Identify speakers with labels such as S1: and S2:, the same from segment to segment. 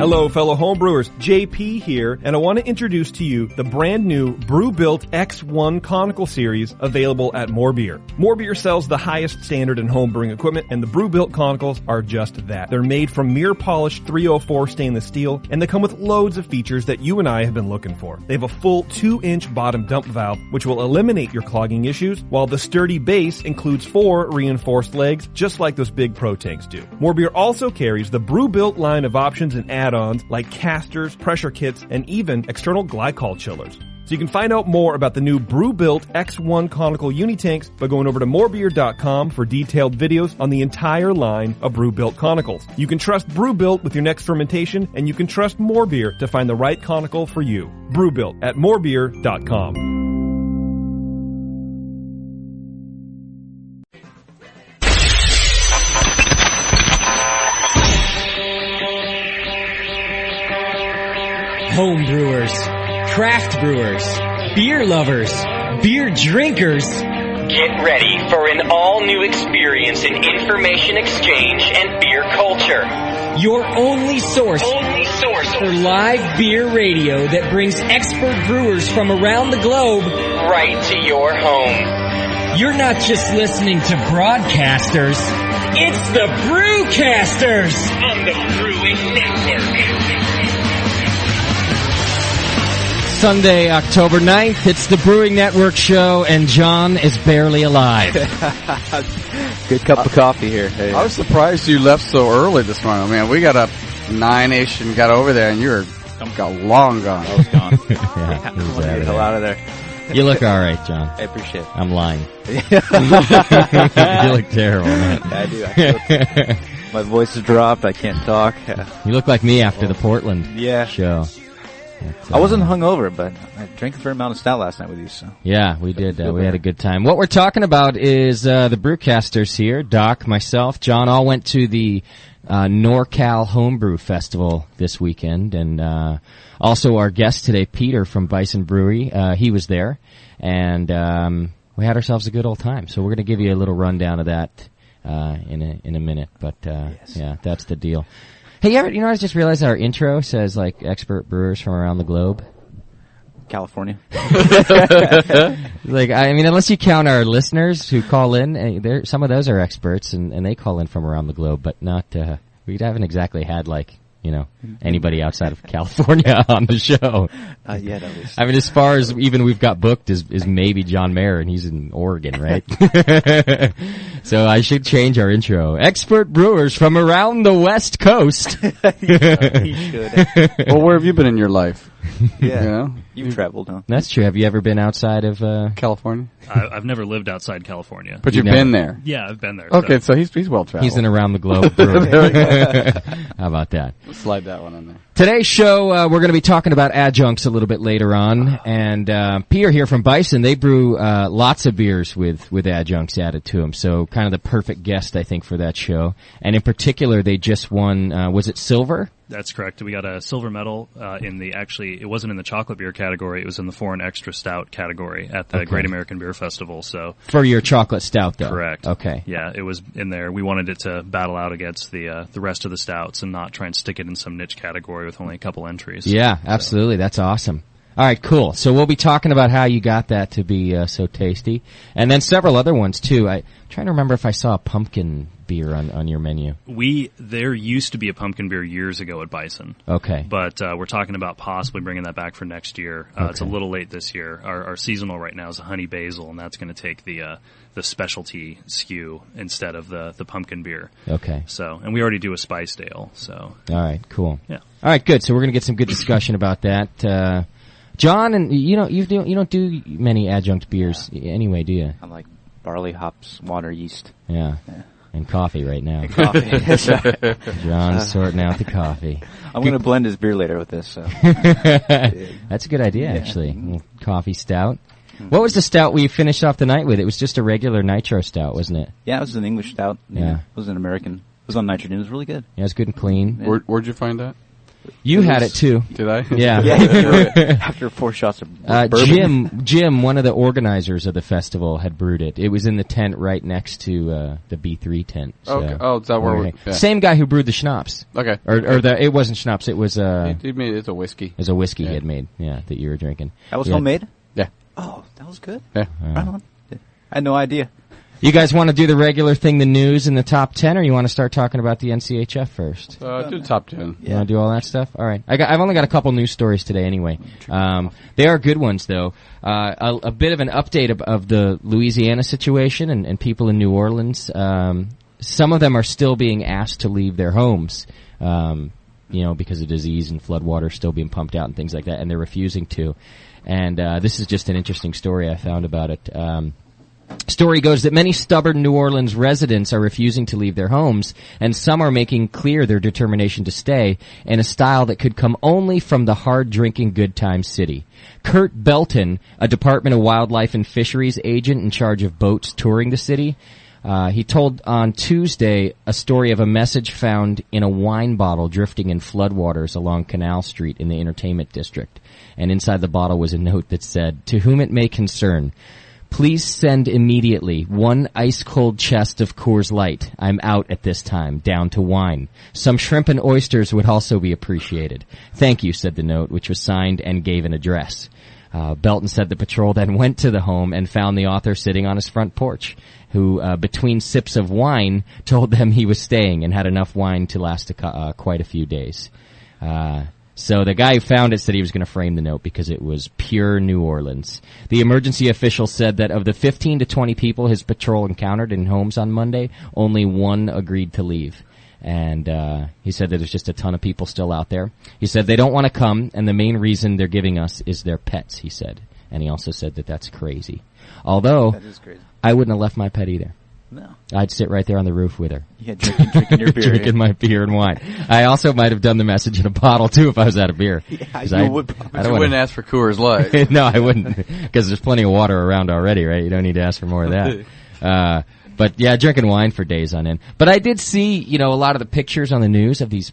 S1: Hello, fellow homebrewers. JP here, and I want to introduce to you the brand new Brew-Built X1 Conical Series available at More Beer. More Beer sells the highest standard in homebrewing equipment, and the Brew-Built Conicals are just that. They're made from mirror-polished 304 stainless steel, and they come with loads of features that you and I have been looking for. They have a full 2-inch bottom dump valve, which will eliminate your clogging issues, while the sturdy base includes 4 reinforced legs, just like those big Pro tanks do. More Beer also carries the Brew-Built line of options and add-ons like casters, pressure kits, and even external glycol chillers. So you can find out more about the new Brew-Built X1 Conical Unitanks by going over to morebeer.com for detailed videos on the entire line of Brew-Built Conicals. You can trust Brew-Built with your next fermentation, and you can trust More Beer to find the right conical for you. Brew-Built at morebeer.com.
S2: Home brewers, craft brewers, beer lovers, beer drinkers.
S3: Get ready for an all-new experience in information exchange and beer culture.
S2: Your only source for live beer radio that brings expert brewers from around the globe
S3: right to your home.
S2: You're not just listening to broadcasters, it's the Brewcasters
S3: on the Brewing Network.
S2: Sunday, October 9th, it's the Brewing Network show, and John is barely alive.
S4: Good cup of coffee here. Hey.
S5: I was surprised you left so early this morning. Man, we got up 9-ish and got over there, and you were long gone.
S4: I was gone.
S2: Yeah,
S4: he was out of there.
S2: You look all right, John.
S4: I appreciate it.
S2: I'm lying. You look terrible, man.
S4: I do. My voice is dropped. I can't talk.
S2: You look like me after the Portland show.
S4: I wasn't hungover, but I drank a fair amount of stout last night with you. So
S2: yeah, we did. We had a good time. What we're talking about is the Brewcasters here. Doc, myself, John all went to the NorCal Homebrew Festival this weekend, and also our guest today, Peter from Bison Brewery. He was there, and we had ourselves a good old time. So we're going to give you a little rundown of that in a minute. But yeah, that's the deal. Hey, I just realized our intro says, like, expert brewers from around the globe.
S4: California.
S2: Like, I mean, unless you count our listeners who call in, some of those are experts, and they call in from around the globe, but not, we haven't exactly had, like, anybody outside of California on the show.
S4: Not yet, at least.
S2: I mean, as far as even we've got booked is maybe John Mayer, and he's in Oregon, right? So I should change our intro. Expert brewers from around the West Coast.
S4: You should.
S5: Well, where have you been in your life?
S4: Yeah. You've traveled, huh?
S2: That's true. Have you ever been outside of
S5: California?
S6: I've never lived outside California.
S5: But you've been there?
S6: Yeah, I've been there.
S5: Okay, so he's well-traveled.
S2: He's an around the globe brewer. How about that?
S5: Slide that one in there.
S2: Today's show, we're going to be talking about adjuncts a little bit later on. And Pierre here from Bison, they brew lots of beers with adjuncts added to them. So kind of the perfect guest, I think, for that show. And in particular, they just won, was it silver?
S6: That's correct. We got a silver medal it wasn't in the chocolate beer category. It was in the foreign extra stout category at the Great American Beer Festival. So
S2: for your chocolate stout, though?
S6: Correct.
S2: Okay.
S6: Yeah, it was in there. We wanted it to battle out against the rest of the stouts and not try and stick it in some niche category with only a couple entries.
S2: Yeah, absolutely. That's awesome. All right, cool. So we'll be talking about how you got that to be so tasty. And then several other ones, too. I'm trying to remember if I saw a pumpkin beer on your menu.
S6: There used to be a pumpkin beer years ago at Bison.
S2: Okay.
S6: But we're talking about possibly bringing that back for next year. It's a little late this year. Our seasonal right now is a honey basil, and that's going to take the specialty SKU instead of the pumpkin beer.
S2: Okay.
S6: So, and we already do a spice ale. So.
S2: All right, cool.
S6: Yeah.
S2: All right, good. So we're going to get some good discussion about that. John, and you don't do many adjunct beers anyway, do you?
S4: I'm like barley, hops, water, yeast.
S2: Yeah. And coffee right now.
S4: And coffee.
S2: John's sorting out the coffee.
S4: I'm going to blend his beer later with this. So.
S2: That's a good idea, actually. Coffee stout. What was the stout we finished off the night with? It was just a regular nitro stout, wasn't it?
S4: Yeah, it was an English stout.
S2: Yeah.
S4: It was an American. It was on nitrogen. It was really good.
S2: Yeah, it was good and clean.
S5: Yeah. Where'd you find that?
S2: You had it too.
S5: Did I?
S2: Yeah.
S4: After 4 shots of bourbon.
S2: Jim, one of the organizers of the festival, had brewed it. It was in the tent right next to the B3 tent. So
S5: Okay. Oh, is that where yeah.
S2: Same guy who brewed the schnapps.
S5: Okay.
S2: It wasn't schnapps. It was
S5: he made it's a whiskey.
S2: It was a whiskey he had made. Yeah, that you were drinking.
S4: That was homemade?
S5: Yeah.
S4: Oh, that was good.
S5: Yeah.
S4: Right on. I had no idea.
S2: You guys want to do the regular thing, the news in the top 10, or you want to start talking about the NCHF first?
S5: Do the top 10.
S2: You want to do all that stuff? All right. I've only got a couple news stories today anyway. They are good ones, though. A bit of an update of the Louisiana situation and people in New Orleans. Some of them are still being asked to leave their homes, because of disease and floodwater still being pumped out and things like that, and they're refusing to. And this is just an interesting story I found about it. Story goes that many stubborn New Orleans residents are refusing to leave their homes, and some are making clear their determination to stay in a style that could come only from the hard-drinking good time city. Kurt Belton, a Department of Wildlife and Fisheries agent in charge of boats touring the city, he told on Tuesday a story of a message found in a wine bottle drifting in floodwaters along Canal Street in the entertainment district. And inside the bottle was a note that said, "To whom it may concern, please send immediately 1 ice-cold chest of Coors Light. I'm out at this time, down to wine. Some shrimp and oysters would also be appreciated. Thank you," said the note, which was signed and gave an address. Belton said the patrol then went to the home and found the author sitting on his front porch, who, between sips of wine, told them he was staying and had enough wine to last quite a few days. So the guy who found it said he was going to frame the note because it was pure New Orleans. The emergency official said that of the 15 to 20 people his patrol encountered in homes on Monday, only 1 agreed to leave. And he said that there's just a ton of people still out there. He said they don't want to come, and the main reason they're giving us is their pets, he said. And he also said that that's crazy. Although,
S4: that is crazy.
S2: I wouldn't have left my pet either.
S4: No.
S2: I'd sit right there on the roof with her.
S4: Yeah, drinking your beer.
S2: Drinking my beer and wine. I also might have done the message in a bottle, too, if I was out of beer.
S4: Yeah, you would probably.
S5: But you wouldn't ask for Coors Light.
S2: No, I wouldn't, because there's plenty of water around already, right? You don't need to ask for more of that. But yeah, drinking wine for days on end. But I did see, a lot of the pictures on the news of these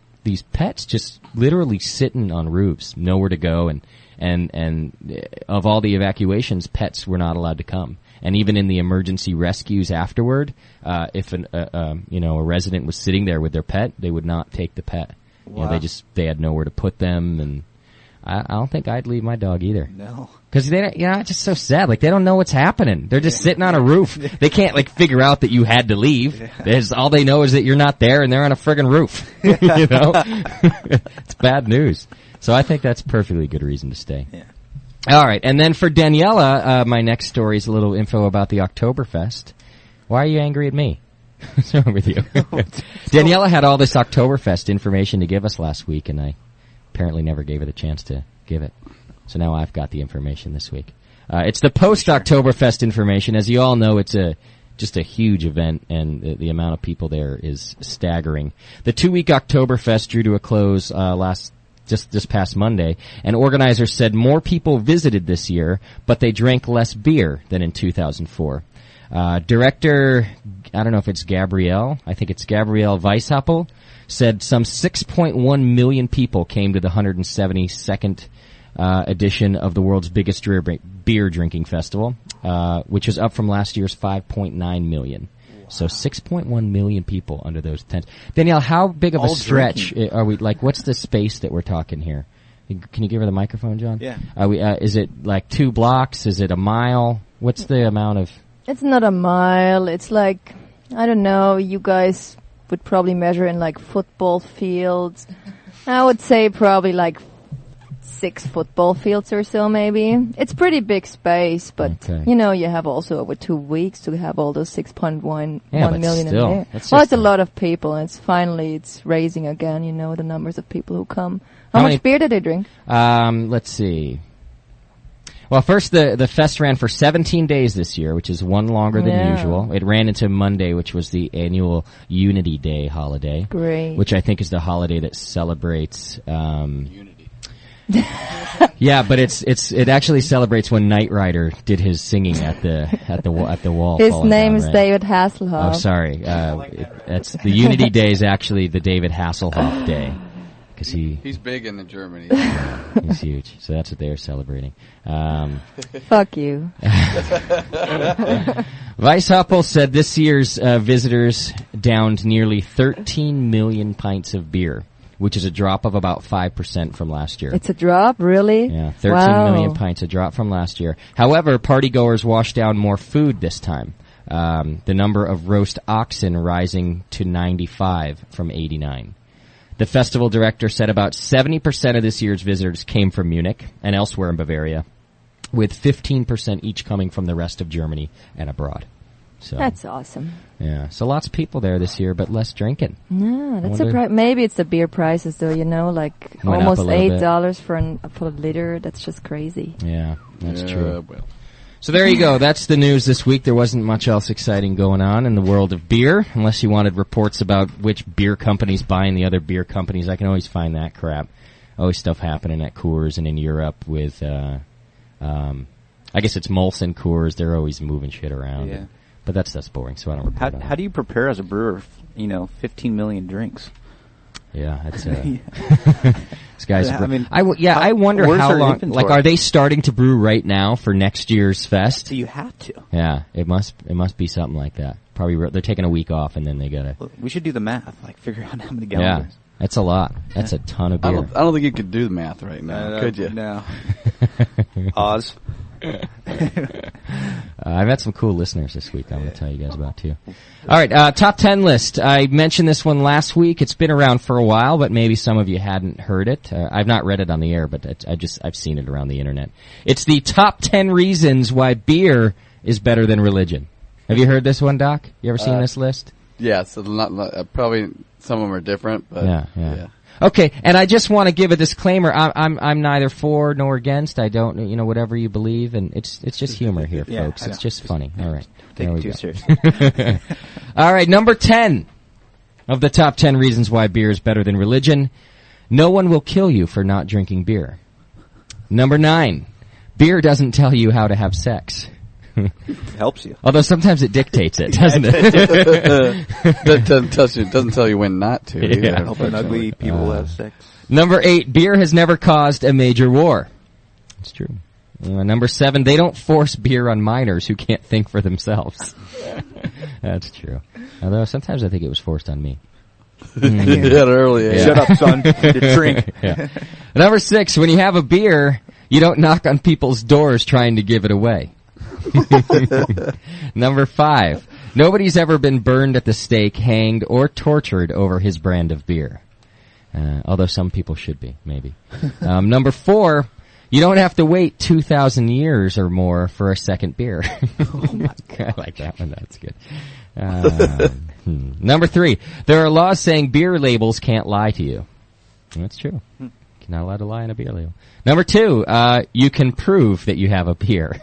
S2: pets just literally sitting on roofs, nowhere to go, and of all the evacuations, pets were not allowed to come. And even in the emergency rescues afterward, if a resident was sitting there with their pet, they would not take the pet.
S4: Wow.
S2: They had nowhere to put them, and I don't think I'd leave my dog either.
S4: No.
S2: Because it's just so sad. Like, they don't know what's happening. They're just sitting on a roof. They can't, figure out that you had to leave. Yeah. All they know is that you're not there and they're on a friggin' roof. It's bad news. So I think that's perfectly good reason to stay.
S4: Yeah.
S2: All right. And then for Daniela, my next story is a little info about the Oktoberfest. Why are you angry at me? What's wrong with you? Daniela had all this Oktoberfest information to give us last week, and I apparently never gave her the chance to give it. So now I've got the information this week. It's the post-Oktoberfest information. As you all know, it's just a huge event, and the amount of people there is staggering. The 2-week Oktoberfest drew to a close just this past Monday, and organizers said more people visited this year, but they drank less beer than in 2004. Director, I don't know if it's Gabrielle, I think it's Gabrielle Weishappel, said some 6.1 million people came to the 172nd edition of the world's biggest beer drinking festival, which was up from last year's 5.9 million. Wow. So 6.1 million people under those tents. Danielle, how big of a stretch are we? What's the space that we're talking here? Can you give her the microphone, John?
S4: Yeah.
S2: Is it 2 blocks? Is it a mile? What's the amount of?
S7: It's not a mile. It's I don't know. You guys would probably measure in football fields. I would say probably 6 football fields or so, maybe. It's pretty big space, but
S2: okay.
S7: You have also over 2 weeks to have all those 6.1 million
S2: still,
S7: in there. Well, it's a lot of people, and it's raising again. The numbers of people who come. How much beer did they drink?
S2: Let's see. Well, first the fest ran for 17 days this year, which is one longer than usual. It ran into Monday, which was the annual Unity Day holiday.
S7: Great.
S2: Which I think is the holiday that celebrates unity. Yeah, but it actually celebrates when Knight Rider did his singing at the wall.
S7: His name is David Hasselhoff.
S2: Oh, sorry. That's the Unity Day is actually the David Hasselhoff Day. because
S5: he's big in Germany.
S2: He's huge. So that's what they're celebrating.
S7: Fuck you.
S2: Weishaupt said this year's visitors downed nearly 13 million pints of beer, which is a drop of about 5% from last year.
S7: It's a drop, really?
S2: Yeah, 13 million pints, a drop from last year. However, partygoers washed down more food this time. The number of roast oxen rising to 95 from 89. The festival director said about 70% of this year's visitors came from Munich and elsewhere in Bavaria, with 15% each coming from the rest of Germany and abroad. So
S7: that's awesome.
S2: Yeah, so lots of people there this year, but less drinking.
S7: No, that's maybe it's the beer prices, though. Like almost $8 for a liter. That's just crazy.
S2: Yeah, that's true. Well. So there you go. That's the news this week. There wasn't much else exciting going on in the world of beer, unless you wanted reports about which beer companies buying the other beer companies. I can always find that crap. Always stuff happening at Coors and in Europe with, I guess it's Molson Coors. They're always moving shit around.
S4: Yeah.
S2: But that's boring, so I don't report on
S4: How do you prepare as a brewer, 15 million drinks?
S2: Yeah, that's this guy's. I wonder how long.
S4: Inventory?
S2: Like, are they starting to brew right now for next year's fest?
S4: So you have to.
S2: Yeah, it must be something like that. Probably they're taking a week off and then they gotta.
S4: Well, we should do the math. Like, figure out how many gallons.
S2: Yeah, that's a lot. That's a ton of beer.
S5: I don't think you could do the math right now, could you?
S4: No. Oz.
S2: I've had some cool listeners this week I'm going to tell you guys about, too. All right, top 10 list. I mentioned this one last week. It's been around for a while, but maybe some of you hadn't heard it. I've not read it on the air, but I've seen it around the internet. It's the top 10 reasons why beer is better than religion. Have you heard this one, Doc? You ever seen this list?
S5: Yeah, so probably some of them are different, but yeah.
S2: Okay, and I just want to give a disclaimer. I'm neither for nor against. I don't, whatever you believe, and it's just humor here, folks. It's just funny. All right,
S4: take it too seriously.
S2: All right, number 10 of the top 10 reasons why beer is better than religion. No one will kill you for not drinking beer. Number 9, beer doesn't tell you how to have sex.
S4: Helps you.
S2: Although sometimes it dictates it, doesn't it?
S5: It doesn't tell you when not to.
S2: Yeah.
S4: Helping ugly people have sex.
S2: Number 8, beer has never caused a major war. It's true. Number 7, they don't force beer on minors who can't think for themselves. That's true. Although sometimes I think it was forced on me.
S5: That early age.
S4: Shut up, son. Drink.
S2: Yeah. Number 6, when you have a beer, you don't knock on people's doors trying to give it away. Number 5, nobody's ever been burned at the stake, hanged, or tortured over his brand of beer. Although some people should be, maybe. Number 4, you don't have to wait 2,000 years or more for a second beer.
S4: Oh my God.
S2: I like that one. That's good. Number 3, there are laws saying beer labels can't lie to you. That's true. You're not allowed to lie on a beer label. Number 2, you can prove that you have a beer.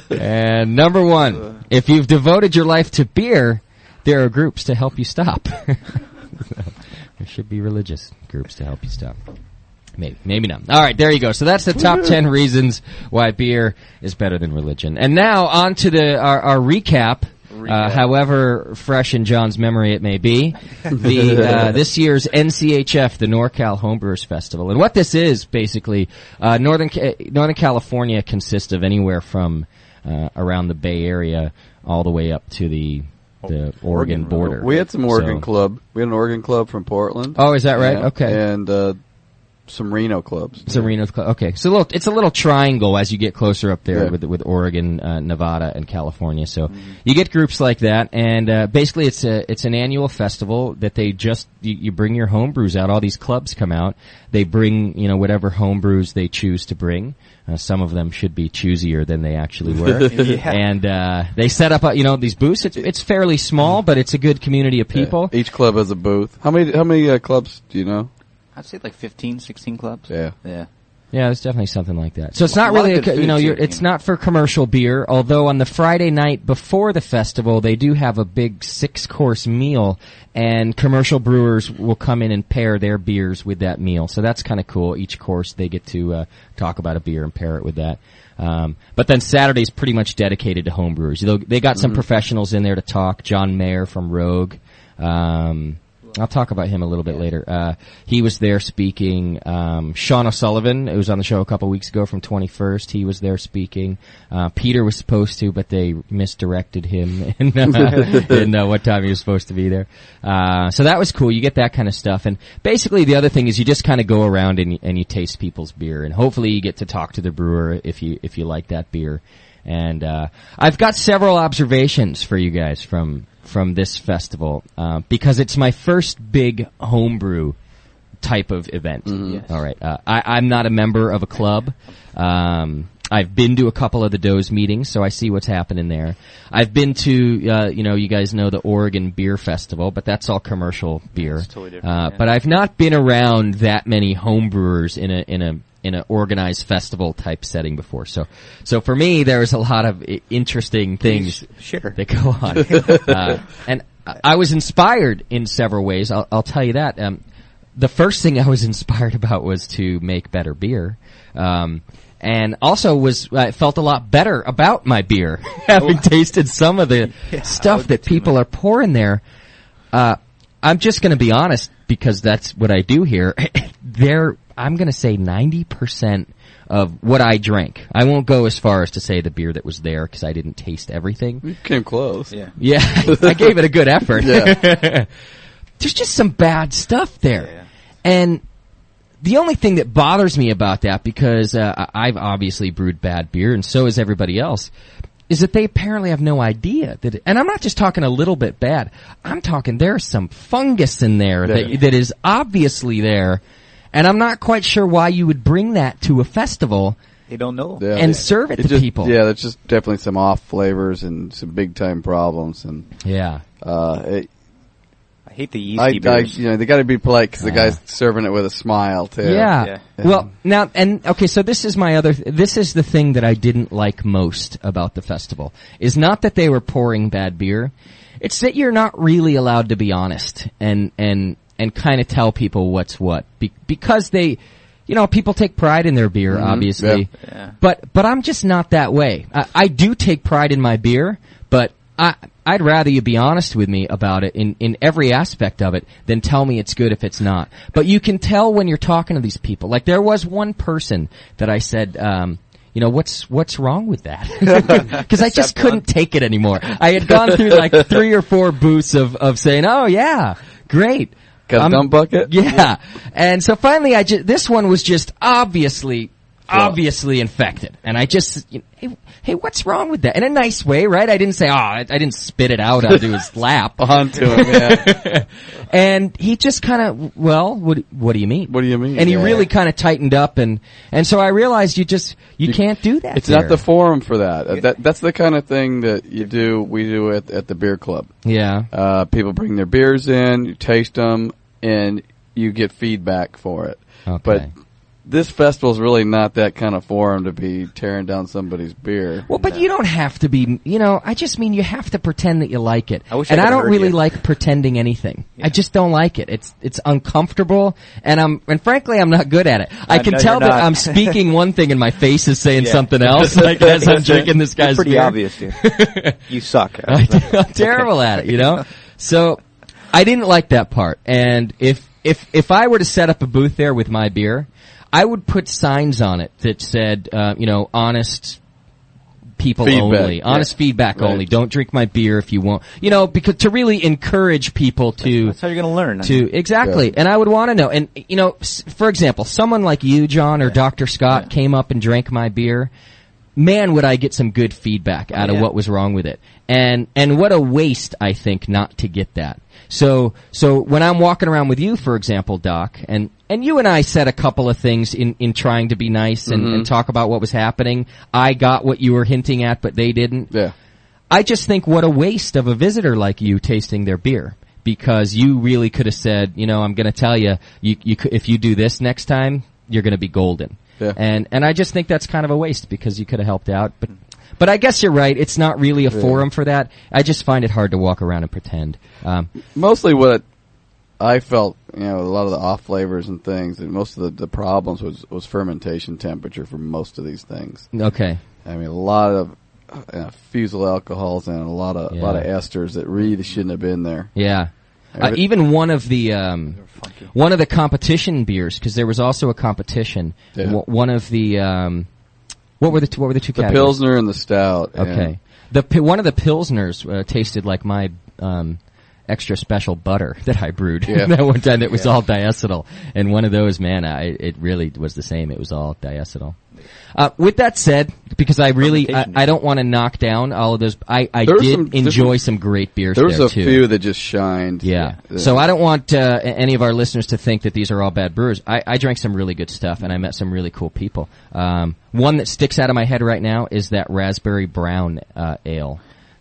S2: And number 1, if you've devoted your life to beer, there are groups to help you stop. There should be religious groups to help you stop. Maybe not. All right, there you go. So that's the top 10 reasons why beer is better than religion. And now on to our recap. However fresh in John's memory it may be, this year's NCHF, the NorCal Homebrewers Festival. And what this is, basically, Northern California consists of anywhere from around the Bay Area all the way up to the Oregon border.
S5: We had some Oregon club. We had an Oregon club from Portland.
S2: Oh, is that right?
S5: Yeah.
S2: Okay.
S5: And some Reno clubs.
S2: Some Reno club. Okay, so it's a little triangle as you get closer up there with Oregon, Nevada, and California. So you get groups like that, and basically it's an annual festival that they you bring your home brews out. All these clubs come out. They bring whatever home brews they choose to bring. Some of them should be choosier than they actually were.
S4: Yeah.
S2: And they set up these booths. It's fairly small, but it's a good community of people.
S5: Yeah. Each club has a booth. How many clubs do you know?
S4: I'd say like 15, 16 clubs.
S5: Yeah.
S2: Yeah, there's definitely something like that. So it's not really it's not for commercial beer, although on the Friday night before the festival, they do have a big 6-course meal, and commercial brewers will come in and pair their beers with that meal. So that's kind of cool. Each course, they get to talk about a beer and pair it with that. But then Saturday's pretty much dedicated to homebrewers. They got some professionals in there to talk. John Mayer from Rogue. I'll talk about him a little bit later. He was there speaking. Sean O'Sullivan, who was on the show a couple weeks ago from 21st, he was there speaking. Peter was supposed to, but they misdirected him in what time he was supposed to be there. So that was cool. You get that kind of stuff. And basically the other thing is you just kind of go around and you taste people's beer. And hopefully you get to talk to the brewer if you like that beer. And I've got several observations for you guys from this festival, because it's my first big homebrew type of event.
S4: Mm-hmm. Yes.
S2: All right. I'm not a member of a club. I've been to a couple of the Doe's meetings, so I see what's happening there. I've been to, you guys know the Oregon Beer Festival, but that's all commercial beer.
S4: It's totally different.
S2: But I've not been around that many homebrewers in an organized festival type setting before. So for me, there's a lot of interesting things that go on. And I was inspired in several ways. I'll tell you that. The first thing I was inspired about was to make better beer. And also I felt a lot better about my beer, having tasted some of the stuff that people are pouring there. I'm just going to be honest, because that's what I do here. I'm going to say 90% of what I drank. I won't go as far as to say the beer that was there, because I didn't taste everything.
S5: You came close.
S2: Yeah, I gave it a good effort. Yeah. There's just some bad stuff there. Yeah. And the only thing that bothers me about that, because I've obviously brewed bad beer, and so has everybody else, is that they apparently have no idea that and I'm not just talking a little bit bad. I'm talking there's some fungus in there that is obviously there, and I'm not quite sure why you would bring that to a festival.
S4: They don't know.
S2: And serve it to people.
S5: Yeah, there's just definitely some off flavors and some big time problems. And
S4: I hate the yeasty beers.
S5: They got to be polite, because the guy's serving it with a smile too.
S2: Yeah. Well, now, so this is this is the thing that I didn't like most about the festival, is not that they were pouring bad beer. It's that you're not really allowed to be honest and kind of tell people what's what, because they, people take pride in their beer, obviously.
S4: Yeah.
S2: But I'm just not that way. I do take pride in my beer, but I'd rather you be honest with me about it in every aspect of it than tell me it's good if it's not. But you can tell when you're talking to these people. Like, there was one person that I said, what's wrong with that? Because I just couldn't take it anymore. I had gone through like 3 or 4 booths of saying, oh yeah, great.
S5: Got a dump bucket?
S2: Yeah. And so finally this one was just obviously infected. And I just, hey, what's wrong with that? In a nice way, right? I didn't say, I didn't spit it out onto his lap.
S5: Onto him, yeah.
S2: And he just kind of, what do you mean?
S5: What do you mean?
S2: And he really kind of tightened up, and so I realized you can't do that.
S5: It's not the forum for that. That's the kind of thing that we do at the beer club.
S2: Yeah.
S5: People bring their beers in, you taste them, and you get feedback for it.
S2: Okay.
S5: But this festival's really not that kind of forum to be tearing down somebody's beer.
S2: Well, but you don't have to be, I just mean you have to pretend that you like it.
S4: I
S2: don't really like pretending anything. Yeah. I just don't like it. It's uncomfortable, and frankly, I'm not good at it. I can tell that I'm speaking one thing and my face is saying something else, like as I'm drinking this guy's
S4: pretty
S2: beer.
S4: Obvious, dude. You suck.
S2: I'm terrible at it, So I didn't like that part. And if I were to set up a booth there with my beer, I would put signs on it that said, honest people
S5: feedback.
S2: Only, honest feedback only. Don't drink my beer if you won't, because to really encourage people to.
S4: That's how you're going to learn.
S2: Exactly. Yeah. And I would want to know. And, for example, someone like you, John, or Dr. Scott came up and drank my beer. Man, would I get some good feedback out of what was wrong with it. And what a waste, I think, not to get that. So when I'm walking around with you, for example, Doc, and you and I said a couple of things in trying to be nice and talk about what was happening. I got what you were hinting at, but they didn't.
S5: Yeah.
S2: I just think what a waste of a visitor like you tasting their beer, because you really could have said, I'm going to tell you, if you do this next time, you're going to be golden.
S5: Yeah.
S2: And I just think that's kind of a waste, because you could have helped out, but I guess you're right. It's not really a forum for that. I just find it hard to walk around and pretend.
S5: Mostly what I felt, a lot of the off flavors and things, and most of the problems was fermentation temperature for most of these things.
S2: Okay.
S5: I mean, a lot of fusel alcohols and a lot of esters that really shouldn't have been there.
S2: Yeah. Even one of the competition beers, because there was also a competition.
S5: Yeah.
S2: One of the what were the two categories?
S5: The Pilsner and the Stout.
S2: Okay. One of the Pilsners tasted like my extra special butter that I brewed that one time. That was all diacetyl, and one of those, man, it really was the same. It was all diacetyl. With that said, because I don't want to knock down all of those. I did enjoy some great beers there too.
S5: There was a few that just shined.
S2: Yeah. So I don't want any of our listeners to think that these are all bad brewers. I drank some really good stuff, and I met some really cool people. One that sticks out of my head right now is that raspberry brown ale.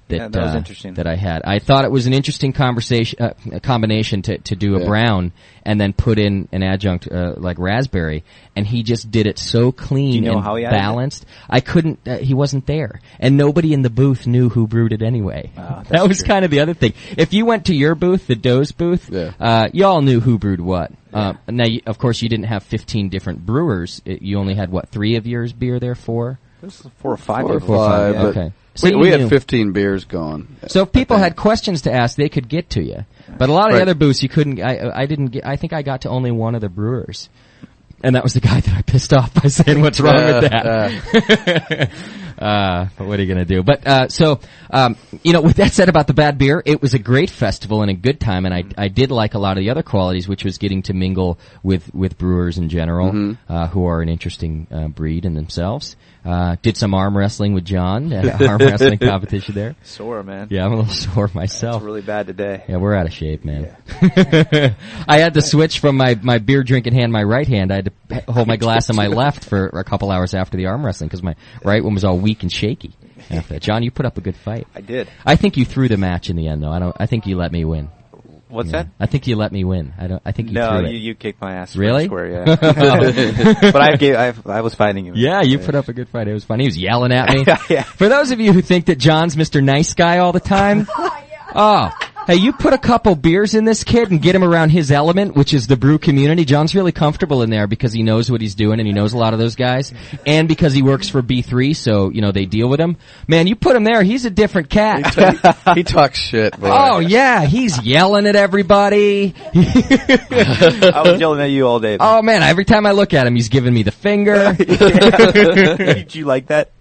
S2: That
S4: was interesting.
S2: That I had. I thought it was an interesting combination to do a brown and then put in an adjunct like raspberry, and he just did it so clean and balanced. I couldn't. He wasn't there, and nobody in the booth knew who brewed it anyway. That was kind of the other thing. If you went to your booth, the Doe's booth, y'all knew who brewed what. Now, of course, you didn't have 15 different brewers. You only had 3 of yours beer there, 4.
S4: This is 4 or 5.
S5: 4 or 5.
S2: Yeah. Okay. So
S5: we had 15 beers going.
S2: So if people had questions to ask, they could get to you. But a lot of the other booths, you couldn't. I didn't get. I think I got to only one of the brewers, and that was the guy that I pissed off by saying, "What's wrong with that?" But what are you going to do? But with that said about the bad beer, it was a great festival and a good time, and I did like a lot of the other qualities, which was getting to mingle with brewers in general, who are an interesting breed in themselves. Did some arm wrestling with John, arm wrestling competition there.
S4: Sore, man.
S2: Yeah, I'm a little sore myself.
S4: It's really bad today.
S2: Yeah, we're out of shape, man. Yeah. I had to switch from my beer drinking hand, my right hand. I had to hold my glass in my left for a couple hours after the arm wrestling because my right one was all weak and shaky. After that. John, you put up a good fight.
S4: I did.
S2: I think you threw the match in the end, though. I think you let me win.
S4: What's that?
S2: I think you let me win. I think you threw it.
S4: No, you kicked my ass.
S2: Really?
S4: Square, yeah. But I was fighting him.
S2: Yeah, you put up a good fight. It was fun. He was yelling at me.
S4: Yeah.
S2: For those of you who think that John's Mr. Nice Guy all the time, hey, you put a couple beers in this kid and get him around his element, which is the brew community. John's really comfortable in there because he knows what he's doing and he knows a lot of those guys. And because he works for B3, so, they deal with him. Man, you put him there, he's a different cat.
S5: He talks shit, boy.
S2: Oh, yeah, he's yelling at everybody.
S4: I was yelling at you all day.
S2: Oh, man, every time I look at him, he's giving me the finger.
S4: Did you like that?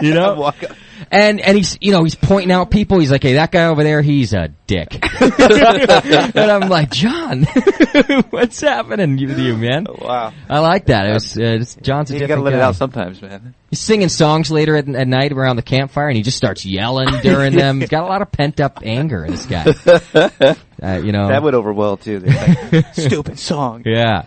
S2: And he's pointing out people. He's like, hey, that guy over there, he's a dick. And I'm like, John, what's happening with you, man?
S4: Wow.
S2: I like that. John's a different guy.
S4: You gotta let it out sometimes, man.
S2: He's singing songs later at night around the campfire, and he just starts yelling during them. He's got a lot of pent-up anger in this guy.
S4: That would overwhelm, too. Like, stupid song.
S2: Yeah.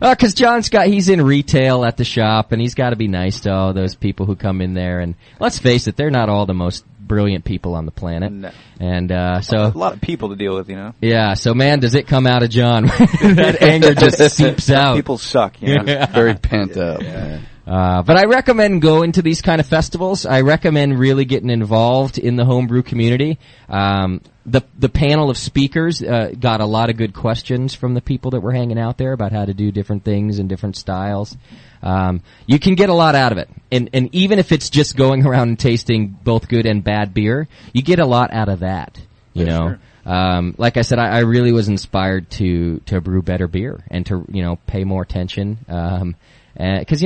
S2: Cause he's in retail at the shop, and he's gotta be nice to all those people who come in there, and let's face it, they're not all the most brilliant people on the planet.
S4: No.
S2: And, so.
S4: A lot of people to deal with,
S2: Yeah, so man, does it come out of John. That anger just seeps out.
S4: People suck,
S5: Very pent up, man.
S2: But I recommend going to these kind of festivals. I recommend really getting involved in the homebrew community. The panel of speakers got a lot of good questions from the people that were hanging out there about how to do different things and different styles. You can get a lot out of it. And even if it's just going around and tasting both good and bad beer, you get a lot out of that, you know. Sure. Like I said, I really was inspired to brew better beer and to, pay more attention. 'Cause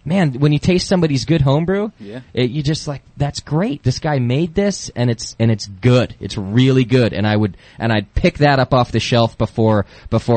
S2: man, when you taste somebody's good homebrew, you just like, that's great. This guy made this, and it's good. It's really good. And I'd pick that up off the shelf before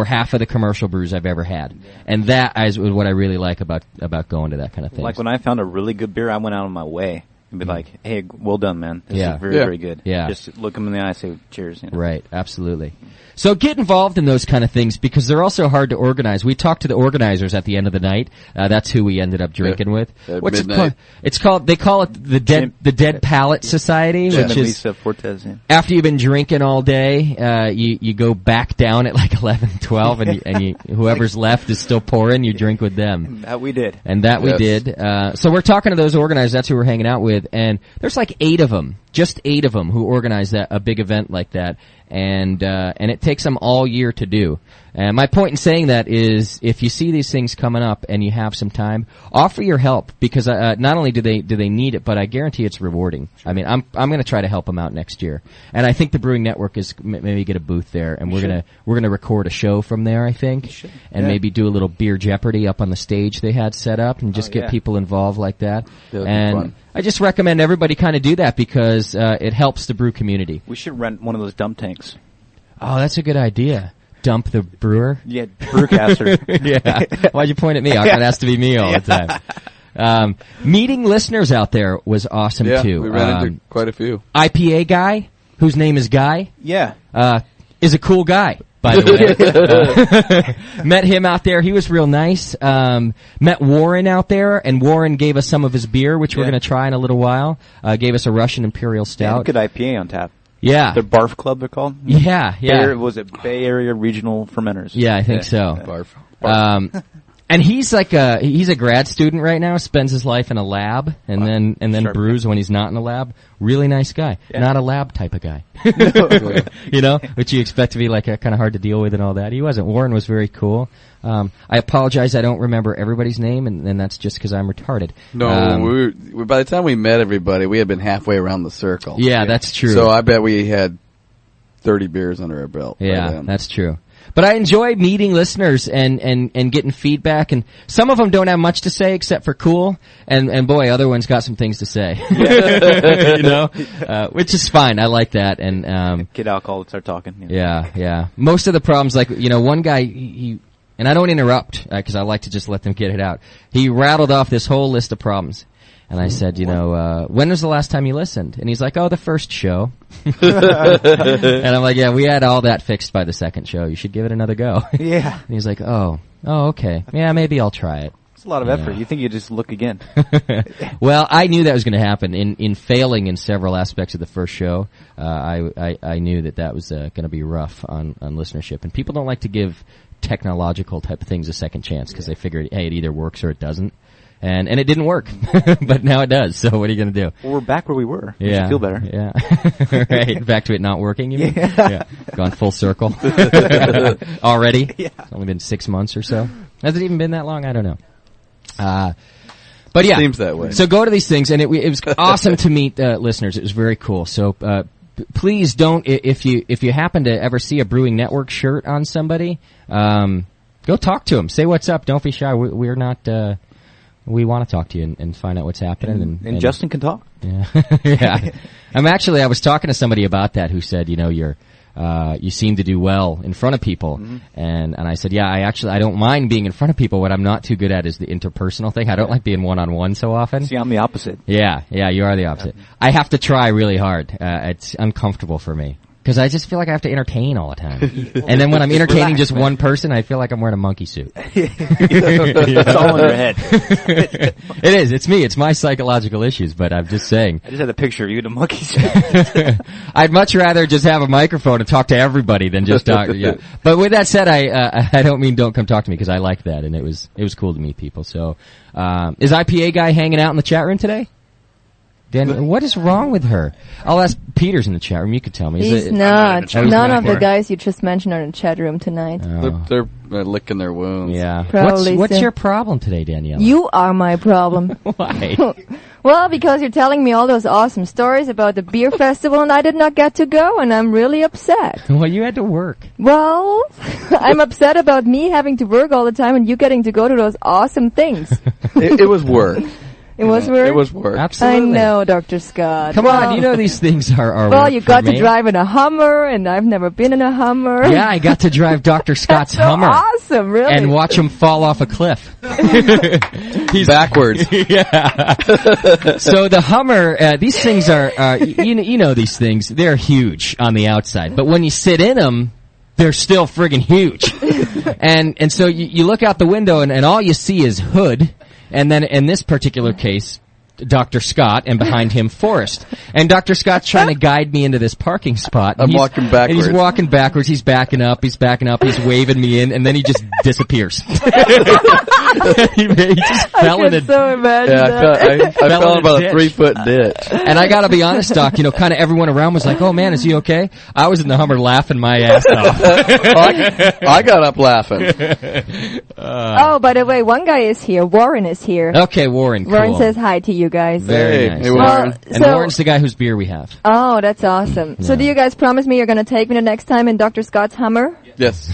S2: half of the commercial brews I've ever had. Yeah. And that is what I really like about going to that kind of thing.
S4: Like when I found a really good beer, I went out of my way and be like, hey, well done, man. This is very, very good.
S2: Yeah.
S4: Just look them in the eye and say, cheers.
S2: Right, absolutely. So get involved in those kind of things because they're also hard to organize. We talked to the organizers at the end of the night. That's who we ended up drinking with.
S5: What's it called?
S2: They call it the Dead Palate Society, which is
S4: Lisa Fortes,
S2: after you've been drinking all day, you go back down at like 11, 12, and whoever's left is still pouring. You drink with them.
S4: That we did.
S2: And that we did. So we're talking to those organizers. That's who we're hanging out with. And there's like 8 of them, just 8 of them who organize a big event like that. and it takes them all year to do. And my point in saying that is, if you see these things coming up and you have some time, offer your help, because not only do they need it, but I guarantee it's rewarding. Sure. I mean, I'm going to try to help them out next year, and I think the Brewing Network is maybe get a booth there, and we're gonna record a show from there, I think, and maybe do a little Beer Jeopardy up on the stage they had set up, and just get people involved like that. And I just recommend everybody kind of do that, because it helps the brew community.
S4: We should rent one of those dump tanks.
S2: Oh, that's a good idea. Dump the brewer?
S4: Yeah, brewcaster.
S2: Yeah. Why'd you point at me? How come it has to be me all the time? Meeting listeners out there was awesome, too.
S5: We ran into quite a few.
S2: IPA guy, whose name is Guy.
S4: Yeah.
S2: Is a cool guy, by the way. Met him out there. He was real nice. Met Warren out there, and Warren gave us some of his beer, which we're going to try in a little while. Gave us a Russian Imperial Stout.
S4: Good IPA on tap.
S2: Yeah.
S4: The Barf Club, they're called?
S2: Yeah.
S4: Was it Bay Area Regional Fermenters?
S2: Yeah, I think so.
S5: Barf.
S2: And he's like he's a grad student right now, spends his life in a lab, and then brews when he's not in a lab. Really nice guy. Yeah. Not a lab type of guy. You know, which you expect to be like kind of hard to deal with and all that. He wasn't. Warren was very cool. I apologize, I don't remember everybody's name, and that's just because I'm retarded.
S5: No, by the time we met everybody, we had been halfway around the circle.
S2: Yeah, that's true.
S5: So I bet we had 30 beers under our belt.
S2: Yeah, that's true. But I enjoy meeting listeners and getting feedback, and some of them don't have much to say except for cool, and boy, other ones got some things to say. You know? Which is fine. I like that. And
S4: get alcohol and start talking.
S2: Yeah. Most of the problems, like, you know, one guy, he and I don't interrupt, because I like to just let them get it out. He rattled off this whole list of problems. And I said, you know, when was the last time you listened? And he's like, the first show. And I'm like, yeah, we had all that fixed by the second show. You should give it another go.
S4: Yeah.
S2: And he's like, oh, okay. Yeah, maybe I'll try it.
S4: It's a lot of effort. You think you just look again.
S2: Well, I knew that was going to happen. In failing in several aspects of the first show, I knew that was going to be rough on listenership. And people don't like to give technological type of things a second chance, because they figure, hey, it either works or it doesn't. And it didn't work, but now it does. So what are you going to do?
S4: Well, we're back where we were.
S2: Yeah.
S4: We should feel better.
S2: Yeah. Right. Back to it not working, you mean? Yeah. Gone full circle. Already?
S4: Yeah.
S2: It's only been 6 months or so. Has it even been that long? I don't know. But yeah.
S5: Seems that way.
S2: So go to these things, and it was awesome to meet listeners. It was very cool. So please don't, if you happen to ever see a Brewing Network shirt on somebody, go talk to them. Say what's up. Don't be shy. We're not... we want to talk to you and find out what's happening.
S4: And Justin can talk.
S2: Yeah. Yeah. I was talking to somebody about that who said, you know, you seem to do well in front of people. Mm-hmm. And I said, yeah, I don't mind being in front of people. What I'm not too good at is the interpersonal thing. I don't like being one-on-one so often.
S4: See, I'm the opposite.
S2: Yeah, you are the opposite. I have to try really hard. It's uncomfortable for me. Because I just feel like I have to entertain all the time. And then when I'm entertaining just one person, I feel like I'm wearing a monkey suit.
S4: It's all in your head.
S2: It is. It's me. It's my psychological issues, but I'm just saying.
S4: I just had a picture of you in a monkey suit.
S2: I'd much rather just have a microphone and talk to everybody than just talk. Yeah. But with that said, I don't mean don't come talk to me, because I like that, and it was cool to meet people. So, is IPA guy hanging out in the chat room today? Dan, what is wrong with her? I'll ask Peter's in the chat room. You could tell me.
S7: He's not. None of the guys you just mentioned are in the chat room tonight.
S2: Oh.
S5: They're licking their wounds.
S2: Yeah.
S7: Probably
S2: what's your problem today, Danielle?
S7: You are my problem.
S2: Why?
S7: Well, because you're telling me all those awesome stories about the beer festival, and I did not get to go, and I'm really upset.
S2: Well, you had to work.
S7: Well, I'm upset about me having to work all the time and you getting to go to those awesome things.
S5: It was work.
S7: It was work?
S5: It was work.
S2: Absolutely.
S7: I know, Dr. Scott.
S2: Come on, you know these things are
S7: well,
S2: work
S7: you
S2: for
S7: got
S2: me.
S7: to drive in a Hummer, and I've never been in a Hummer.
S2: Yeah, I got to drive Dr. Scott's
S7: That's so
S2: Hummer.
S7: Awesome, really.
S2: And watch him fall off a cliff.
S5: He's backwards.
S2: Yeah. So the Hummer, these things are, you know these things, they're huge on the outside. But when you sit in them, they're still friggin' huge. And so you look out the window and all you see is hood. And then in this particular case, Dr. Scott, and behind him, Forrest. And Dr. Scott's trying to guide me into this parking spot.
S5: I'm walking backwards.
S2: And he's walking backwards. He's backing up. He's waving me in, and then he just disappears. he just fell in it.
S7: So imagine
S5: I fell in about a 3-foot ditch.
S2: And I gotta be honest, Doc, kind of everyone around was like, oh man, is he okay? I was in the Hummer laughing my ass off.
S5: I got up laughing.
S7: Oh, by the way, one guy is here. Warren is here.
S2: Okay, Warren, cool.
S7: Warren says hi to you guys.
S2: Very nice.
S5: Hey, Warren.
S2: And Warren's the guy whose beer we have.
S7: Oh, that's awesome. So do you guys promise me you're going to take me the next time in Dr. Scott's Hummer?
S5: Yes.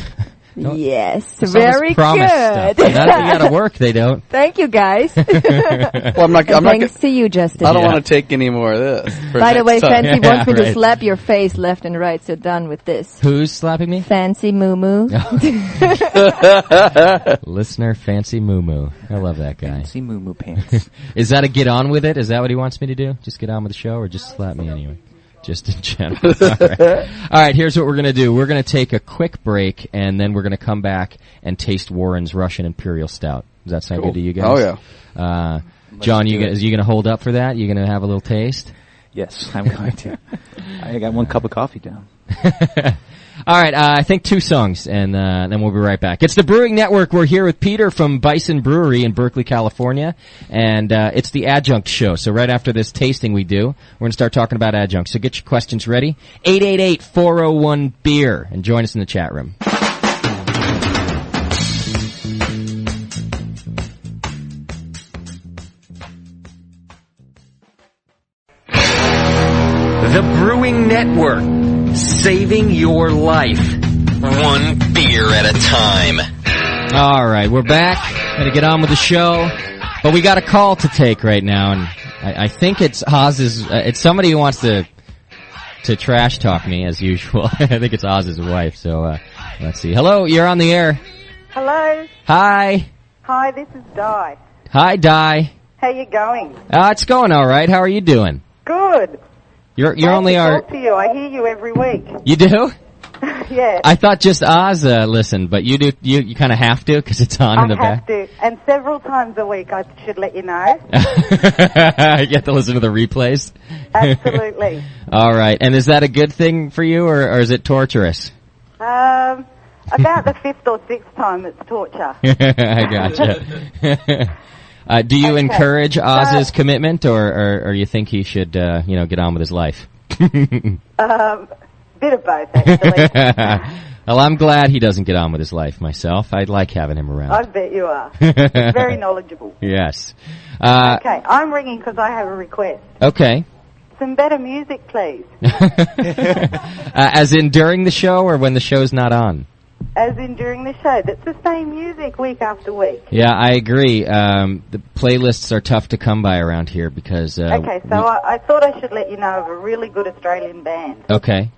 S7: Yes,
S2: It's
S7: very
S2: promise
S7: good.
S2: Stuff. Now that you gotta work, they don't.
S7: Thank you, guys.
S5: Well, I'm not
S7: thanks to you, Justin.
S5: I don't want to take any more of this.
S7: By the way,
S5: time.
S7: Fancy wants me to slap your face left and right, so done with this.
S2: Who's slapping me?
S7: Fancy Moo Moo.
S2: Listener, Fancy Moo Moo. I love that guy.
S4: Fancy Moo Moo pants.
S2: Is that a get on with it? Is that what he wants me to do? Just get on with the show, or just slap me anyway? Just in general. All right, here's what we're going to do. We're going to take a quick break, and then we're going to come back and taste Warren's Russian Imperial Stout. Does that sound good to you guys?
S5: Oh, yeah.
S2: John, is you going to hold up for that? You going to have a little taste?
S4: Yes, I'm going to. I got 1 cup of coffee down.
S2: All right, I think 2 songs, and then we'll be right back. It's the Brewing Network. We're here with Peter from Bison Brewery in Berkeley, California, and it's the Adjunct Show. So right after this tasting we do, we're going to start talking about adjuncts. So get your questions ready. 888-401-BEER, and join us in the chat room.
S3: The Brewing Network. Saving your life. 1 beer at a time.
S2: All right, we're back. Gonna get on with the show. But we got a call to take right now, and I think it's Oz's, it's somebody who wants to trash talk me, as usual. I think it's Oz's wife, so, let's see. Hello, you're on the air.
S8: Hello.
S2: Hi.
S8: Hi, this is Di.
S2: Hi, Di.
S8: How you going?
S2: It's going alright. How are you doing?
S8: Good.
S2: You're only
S8: our... talk to you. I hear you every week.
S2: You do?
S8: Yeah.
S2: I thought just Oz listened, but you do. You kind of have to because it's on in the back.
S8: I have to, and several times a week. I should let you know.
S2: You have to listen to the replays.
S8: Absolutely.
S2: All right, and is that a good thing for you, or is it torturous?
S8: About the 5th or 6th time, it's torture.
S2: I gotcha. Do you encourage Oz's commitment, or you think he should, get on with his life?
S8: Bit of both, actually.
S2: Well, I'm glad he doesn't get on with his life myself. I like having him around.
S8: I bet you are. Very knowledgeable.
S2: Yes.
S8: Okay, I'm ringing because I have a request.
S2: Okay.
S8: Some better music, please.
S2: As in during the show, or when the show's not on?
S8: As in during the show. That's the same music week after week.
S2: Yeah, I agree. The playlists are tough to come by around here because...
S8: okay, so I thought I should let you know of a really good Australian band.
S2: Okay.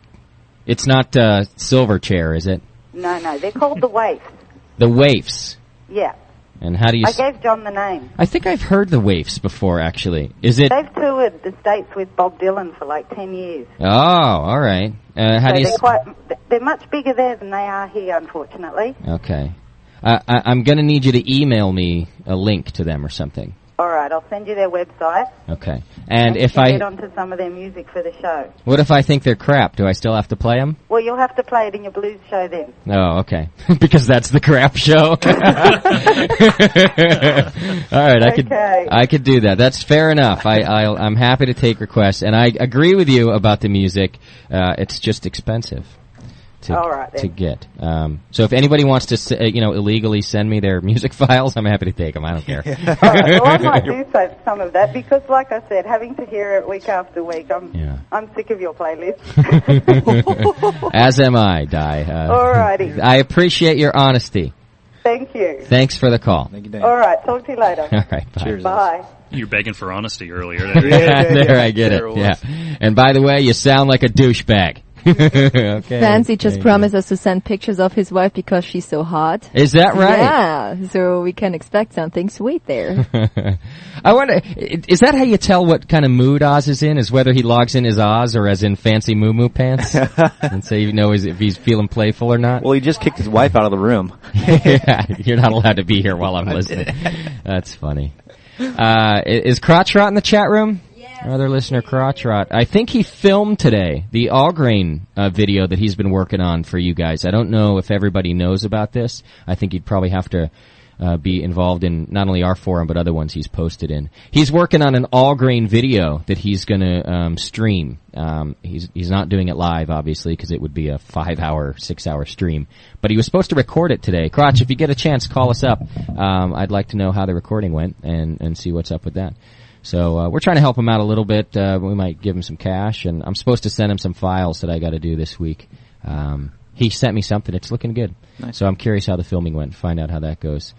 S2: It's not Silverchair, is it?
S8: No, they're called The Waifs.
S2: The Waifs?
S8: Yeah.
S2: And how do you...
S8: I gave John the name.
S2: I think I've heard The Waifs before, actually. Is it...
S8: They've toured the States with Bob Dylan for like 10 years.
S2: Oh, all right. How do you...
S8: They're much bigger there than they are here, unfortunately.
S2: Okay. I'm going to need you to email me a link to them or something.
S8: All right, I'll send you their website.
S2: Okay. And if
S8: I get onto some of their music for the show.
S2: What if I think they're crap? Do I still have to play them?
S8: Well, you'll have to play it in your blues show then.
S2: Oh, okay. Because that's the crap show. All right, I could do that. That's fair enough. I'm happy to take requests, and I agree with you about the music. It's just expensive. To get. So if anybody wants to, illegally send me their music files, I'm happy to take them. I don't care.
S8: All right, well, I might do some of that because, like I said, having to hear it week after week, I'm sick of your playlist.
S2: As am I, Di.
S8: All righty.
S2: I appreciate your honesty.
S8: Thank you.
S2: Thanks for the call.
S4: Thank you, Dan.
S8: All right, talk to you later.
S2: All right, bye.
S4: Cheers.
S8: Bye.
S6: You're begging for honesty earlier.
S2: There, I get it. Yeah. And by the way, you sound like a douchebag. Okay.
S7: Fancy just promised us to send pictures of his wife because she's so hot.
S2: Is that right?
S7: Yeah, so we can expect something sweet there.
S2: I wonder, is that how you tell what kind of mood Oz is in? Is whether he logs in as Oz or as in Fancy Moo Moo Pants? And so you know if he's feeling playful or not?
S4: Well, he just kicked his wife out of the room.
S2: Yeah, you're not allowed to be here while I'm listening. That's funny. Is Crotch Rot in the chat room? Our other listener, Crotch Rot. I think he filmed today the All Grain video that he's been working on for you guys. I don't know if everybody knows about this. I think he'd probably have to be involved in not only our forum but other ones he's posted in. He's working on an All Grain video that he's going to stream. He's not doing it live, obviously, because it would be a 5-hour, 6-hour stream. But he was supposed to record it today. Crotch, if you get a chance, call us up. I'd like to know how the recording went and see what's up with that. So we're trying to help him out a little bit. We might give him some cash, and I'm supposed to send him some files that I got to do this week. He sent me something. It's looking good. Nice. So I'm curious how the filming went. Find out how that goes.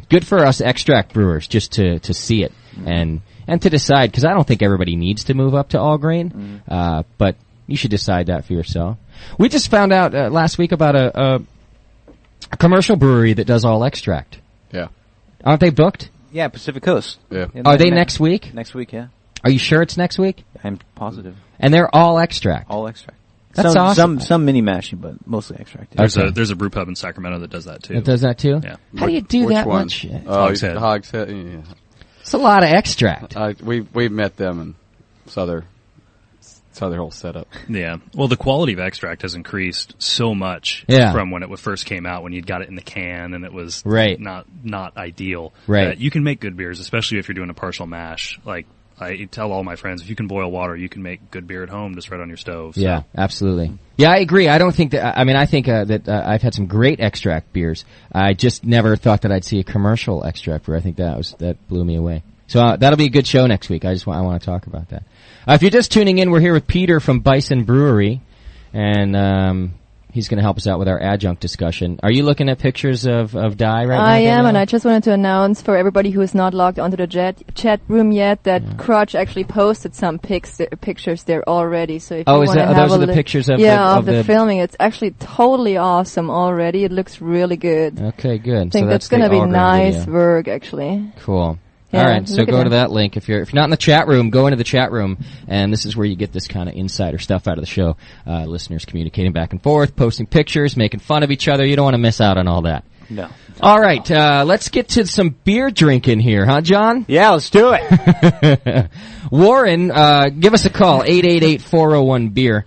S2: Good for us extract brewers just to see it and to decide, because I don't think everybody needs to move up to all grain. But you should decide that for yourself. We just found out last week about a commercial brewery that does all extract.
S4: Yeah.
S2: Aren't they booked?
S4: Yeah, Pacific Coast.
S5: Yeah.
S2: Are they next week?
S4: Next week, yeah.
S2: Are you sure it's next week?
S4: I'm positive.
S2: And they're all extract.
S4: All extract.
S2: That's awesome.
S4: Some mini mashing, but mostly extract.
S6: There's a brew pub in Sacramento that does that too.
S2: It does that too?
S6: Yeah.
S2: How do you do
S5: Which
S2: that
S5: one?
S2: much?
S6: Hogshead.
S5: Hogshead. Yeah.
S2: It's a lot of extract.
S5: We've met them and saw their whole setup.
S6: Yeah. Well, the quality of extract has increased so much from when it first came out, when you'd got it in the can and it was not ideal.
S2: Right.
S6: You can make good beers, especially if you're doing a partial mash. Like, I tell all my friends, if you can boil water, you can make good beer at home just right on your stove. So.
S2: Yeah, absolutely. Yeah, I agree. I don't think that, I think that I've had some great extract beers. I just never thought that I'd see a commercial extract beer. I think that blew me away. So that'll be a good show next week. I want to talk about that. If you're just tuning in, we're here with Peter from Bison Brewery, and he's going to help us out with our adjunct discussion. Are you looking at pictures of Dye right now?
S7: I am, and I just wanted to announce for everybody who is not logged onto the chat room yet that Crotch actually posted some pictures there already. So if you want to have
S2: those are the pictures of
S7: the filming. It's actually totally awesome already. It looks really good.
S2: Okay, good.
S7: I think that's going to be nice work, actually.
S2: Cool.
S7: Yeah,
S2: all right, so go to that link. If you're not in the chat room, go into the chat room, and this is where you get this kind of insider stuff out of the show. Listeners communicating back and forth, posting pictures, making fun of each other. You don't want to miss out on all that.
S4: No.
S2: All right, let's get to some beer drinking here, huh, John?
S4: Yeah, let's do it.
S2: Warren, give us a call, 888-401-BEER.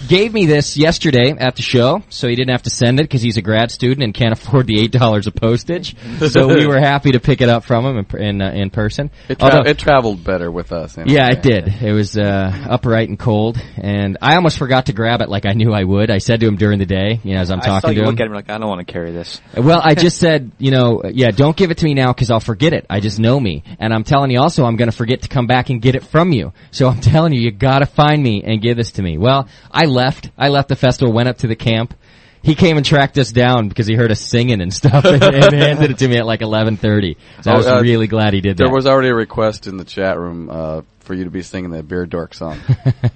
S2: Gave me this yesterday at the show, so he didn't have to send it because he's a grad student and can't afford the $8 of postage. So we were happy to pick it up from him in person.
S5: It traveled better with us. Anyway.
S2: Yeah, it did. It was upright and cold, and I almost forgot to grab it like I knew I would. I said to him during the day, as I'm talking to him.
S4: Look at him like, I don't want to carry this.
S2: Well, I just said, don't give it to me now because I'll forget it. I just know me. And I'm telling you also I'm going to forget to come back and get it from you. So I'm telling you got to find me and give this to me. Well, I left the festival, went up to the camp. He came and tracked us down because he heard us singing and stuff and handed it to me at like 11:30. So I was really glad he did that.
S5: There was already a request in the chat room for you to be singing the Beer Dork song.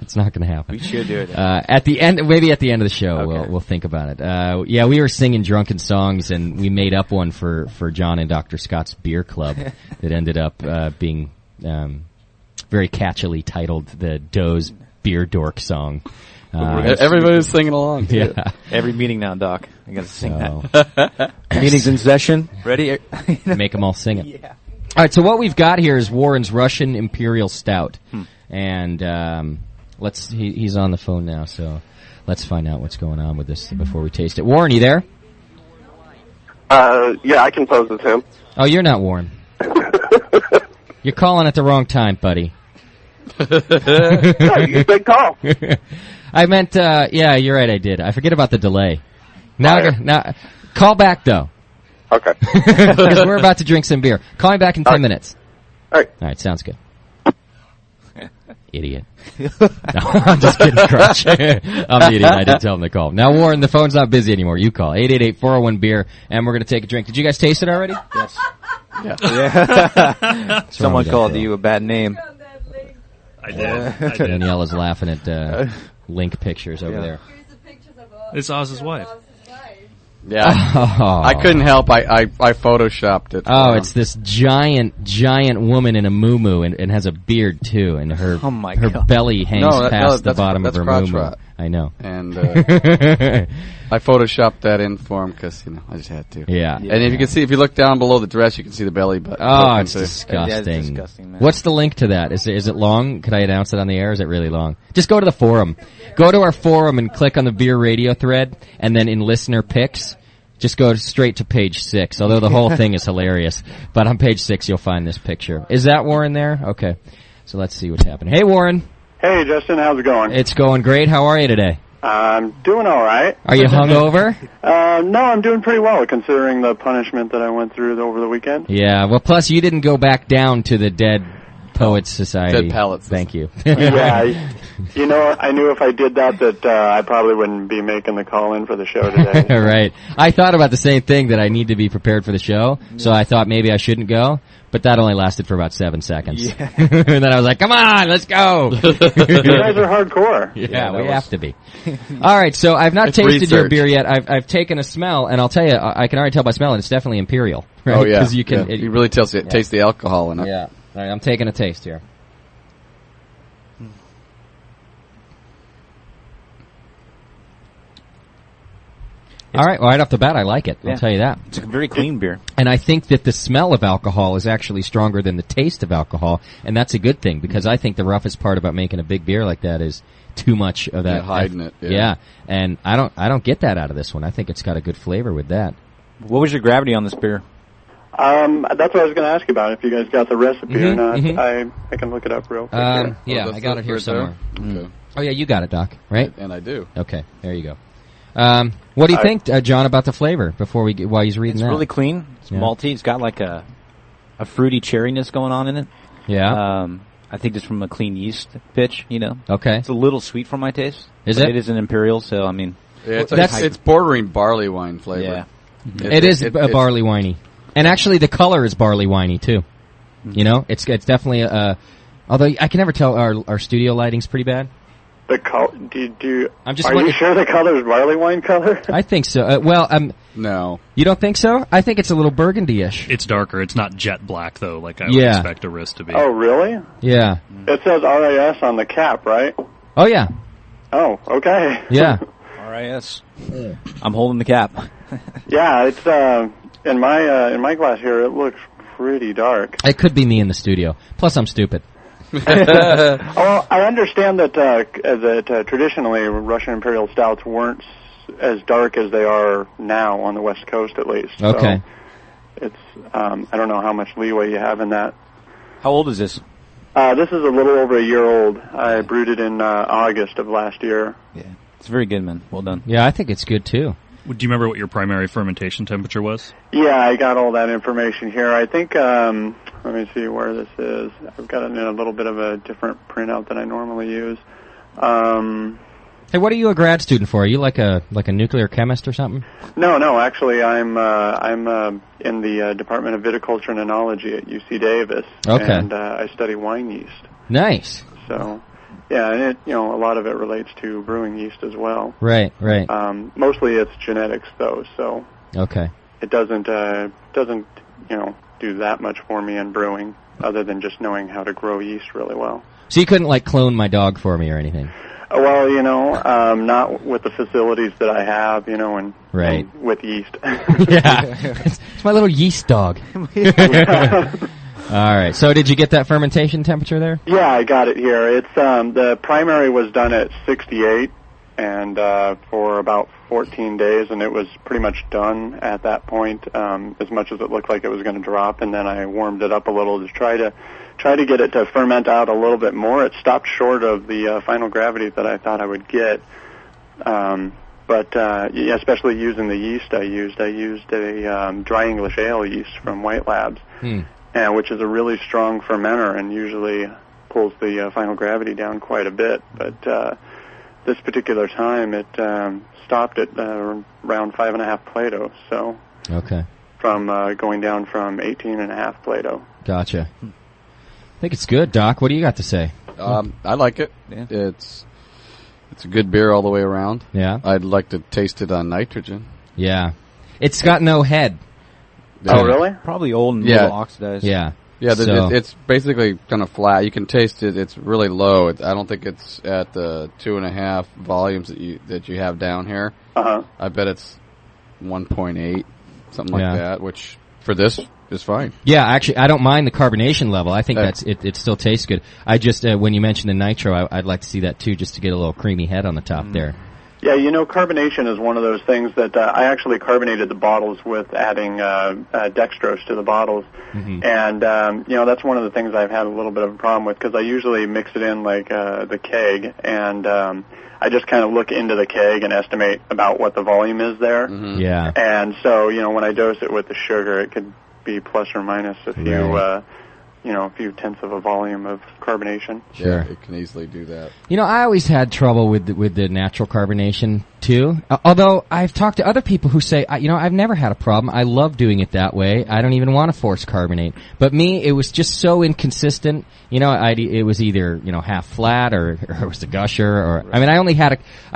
S2: It's not going to happen.
S4: We should do it.
S2: At the end, maybe at the end of the show,
S4: okay.
S2: we'll think about it. We were singing drunken songs, and we made up one for John and Dr. Scott's Beer Club that ended up being very catchily titled the Doe's Beer Dork song.
S5: Everybody's singing along. Too.
S2: Yeah.
S4: Every meeting now, Doc. I got to sing that. Meeting's in session. Ready?
S2: Make them all sing it.
S4: Yeah.
S2: All right, so what we've got here is Warren's Russian Imperial Stout. And he's on the phone now, so let's find out what's going on with this before we taste it. Warren, you there?
S9: Yeah, I can pose as him.
S2: Oh, you're not Warren. You're calling at the wrong time, buddy.
S9: No, you said call.
S2: I meant, you're right, I did. I forget about the delay. Now, call back, though.
S9: Okay.
S2: Because we're about to drink some beer. Call me back in 10 minutes.
S9: All
S2: right, sounds good. Idiot. No, I'm just kidding, Crutch. I'm the idiot. I didn't tell him to call. Now, Warren, the phone's not busy anymore. You call. 888-401-BEER, and we're going to take a drink. Did you guys taste it already?
S4: Yes. Yeah. Someone called you a bad name.
S6: I did.
S2: Daniela's laughing at link pictures over there.
S6: It's Oz's wife.
S5: Yeah, I couldn't help. I photoshopped it.
S2: Oh, it's this giant woman in a muumuu and has a beard too, and her belly hangs past the bottom of her muumuu. I know.
S5: And I photoshopped that in for him because, I just had to.
S2: Yeah.
S5: And if you can see, if you look down below the dress, you can see the belly button.
S2: Oh, it's disgusting.
S4: Yeah, it's disgusting, man.
S2: What's the link to that? Is it long? Could I announce it on the air? Is it really long? Just go to the forum. Go to our forum and click on the Beer Radio thread, and then in listener picks, just go straight to page 6, although the whole thing is hilarious. But on page 6, you'll find this picture. Is that Warren there? Okay. So let's see what's happening. Hey, Warren.
S10: Hey, Justin, how's it going?
S2: It's going great. How are you today?
S10: I'm doing all right.
S2: Are you hungover?
S10: No, I'm doing pretty well, considering the punishment that I went through over the weekend.
S2: Yeah, well, plus you didn't go back down to the Dead Poets Society.
S5: Dead Pallets.
S2: Thank you.
S10: Yeah, I knew if I did that I probably wouldn't be making the call-in for the show today.
S2: Right. I thought about the same thing, that I need to be prepared for the show, so I thought maybe I shouldn't go. But that only lasted for about 7 seconds. Yeah. And then I was like, come on, let's go.
S10: You guys are hardcore.
S2: Yeah, we have to be. All right, so I've not tasted your beer yet. I've taken a smell, and I'll tell you, I can already tell by smelling, it's definitely Imperial. Right?
S5: Oh, yeah.
S2: You can,
S5: it really taste the alcohol in it.
S2: Yeah. All right, I'm taking a taste here. All right, right off the bat, I like it. I'll tell you that.
S4: It's a very clean beer.
S2: And I think that the smell of alcohol is actually stronger than the taste of alcohol, and that's a good thing, because I think the roughest part about making a big beer like that is too much of that.
S5: Hiding it.
S2: Yeah, and I don't get that out of this one. I think it's got a good flavor with that.
S4: What was your gravity on this beer?
S10: That's what I was going to ask you about, if you guys got the recipe or not. I can look it up real quick.
S2: Yeah, I got it here somewhere.
S5: Okay.
S2: Oh, yeah, you got it, Doc, right?
S5: And I do.
S2: Okay, there you go. What do you think, John, about the flavor while he's reading that?
S4: It's really clean. It's malty. It's got like a fruity cherryness going on in it.
S2: Yeah.
S4: I think it's from a clean yeast pitch,
S2: Okay.
S4: It's a little sweet for my taste.
S2: Is it?
S4: It is an Imperial, so I mean.
S5: Yeah, it's bordering barley wine flavor.
S4: Yeah.
S2: It is barley winey. And actually the color is barley winey too. It's definitely although I can never tell, our studio lighting's pretty bad.
S10: The color? Are
S2: you
S10: sure the color is barley wine color?
S2: I think so.
S5: No.
S2: You don't think so? I think it's a little burgundy-ish.
S6: It's darker. It's not jet black, though, like I would expect a wrist to be.
S10: Oh, really?
S2: Yeah.
S10: It says RAS on the cap, right?
S2: Oh, yeah.
S10: Oh, okay.
S2: Yeah.
S4: RAS. I'm holding the cap.
S10: Yeah, it's in my glass here. It looks pretty dark.
S2: It could be me in the studio. Plus, I'm stupid.
S10: Oh, I understand that traditionally Russian Imperial Stouts weren't as dark as they are now on the West Coast, at least.
S2: Okay.
S10: So it's I don't know how much leeway you have in that.
S4: How old is this?
S10: This is a little over a year old. I brewed it in August of last year.
S4: Yeah, it's very good, man. Well done.
S2: Yeah, I think it's good too.
S6: Do you remember what your primary fermentation temperature was?
S10: Yeah, I got all that information here. I think, let me see where this is. I've got it in a little bit of a different printout than I normally use.
S2: Hey, what are you a grad student for? Are you like a nuclear chemist or something?
S10: No. Actually, I'm in the Department of Viticulture and Enology at UC Davis.
S2: Okay.
S10: And I study wine yeast.
S2: Nice.
S10: So, yeah, and a lot of it relates to brewing yeast as well.
S2: Right.
S10: Mostly it's genetics, though. So.
S2: Okay.
S10: It doesn't do that much for me in brewing, other than just knowing how to grow yeast really well.
S2: So you couldn't clone my dog for me or anything?
S10: Well, not with the facilities that I have, and with yeast.
S2: Yeah, it's my little yeast dog. All right. So did you get that fermentation temperature there?
S10: Yeah, I got it here. It's the primary was done at 68, and for about 14 days, and it was pretty much done at that point. As much as it looked like it was going to drop, and then I warmed it up a little to try to get it to ferment out a little bit more. It stopped short of the final gravity that I thought I would get. But especially using the yeast I used a dry English ale yeast from White Labs, which is a really strong fermenter and usually pulls the final gravity down quite a bit. But this particular time, it stopped at around 5.5 Plato. So
S2: okay,
S10: from going down from 18.5 Plato.
S2: Gotcha. I think it's good, Doc. What do you got to say?
S5: I like it. Yeah. It's a good beer all the way around.
S2: Yeah.
S5: I'd like to taste it on nitrogen.
S2: Yeah. It's got no head.
S10: Oh, really?
S4: Probably old and a little oxidized.
S2: Yeah.
S5: Yeah,
S2: So-
S5: it's basically kind of flat. You can taste it. It's really low. I don't think it's at the 2.5 volumes that you have down here. I bet it's 1.8, something like that, which for this is fine.
S2: Yeah, actually, I don't mind the carbonation level. I think it still tastes good. I just, when you mentioned the nitro, I'd like to see that too, just to get a little creamy head on the top there.
S10: Yeah, carbonation is one of those things that I actually carbonated the bottles with adding dextrose to the bottles. And, that's one of the things I've had a little bit of a problem with because I usually mix it in like the keg, and I just kind of look into the keg and estimate about what the volume is there.
S2: Yeah.
S10: And so, when I dose it with the sugar, it could be plus or minus a few tenths of a volume of carbonation.
S2: Sure.
S5: Yeah, it can easily do that.
S2: I always had trouble with the natural carbonation too. Although I've talked to other people who say, I've never had a problem. I love doing it that way. I don't even want to force carbonate. But me, it was just so inconsistent. It was either half flat or it was a gusher. Or I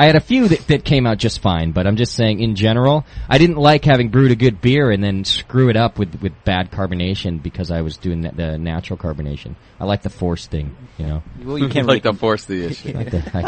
S2: had a few that came out just fine. But I'm just saying, in general, I didn't like having brewed a good beer and then screw it up with bad carbonation because I was doing the natural carbonation. I like the force thing.
S4: Well, you can't
S5: like to force the issue.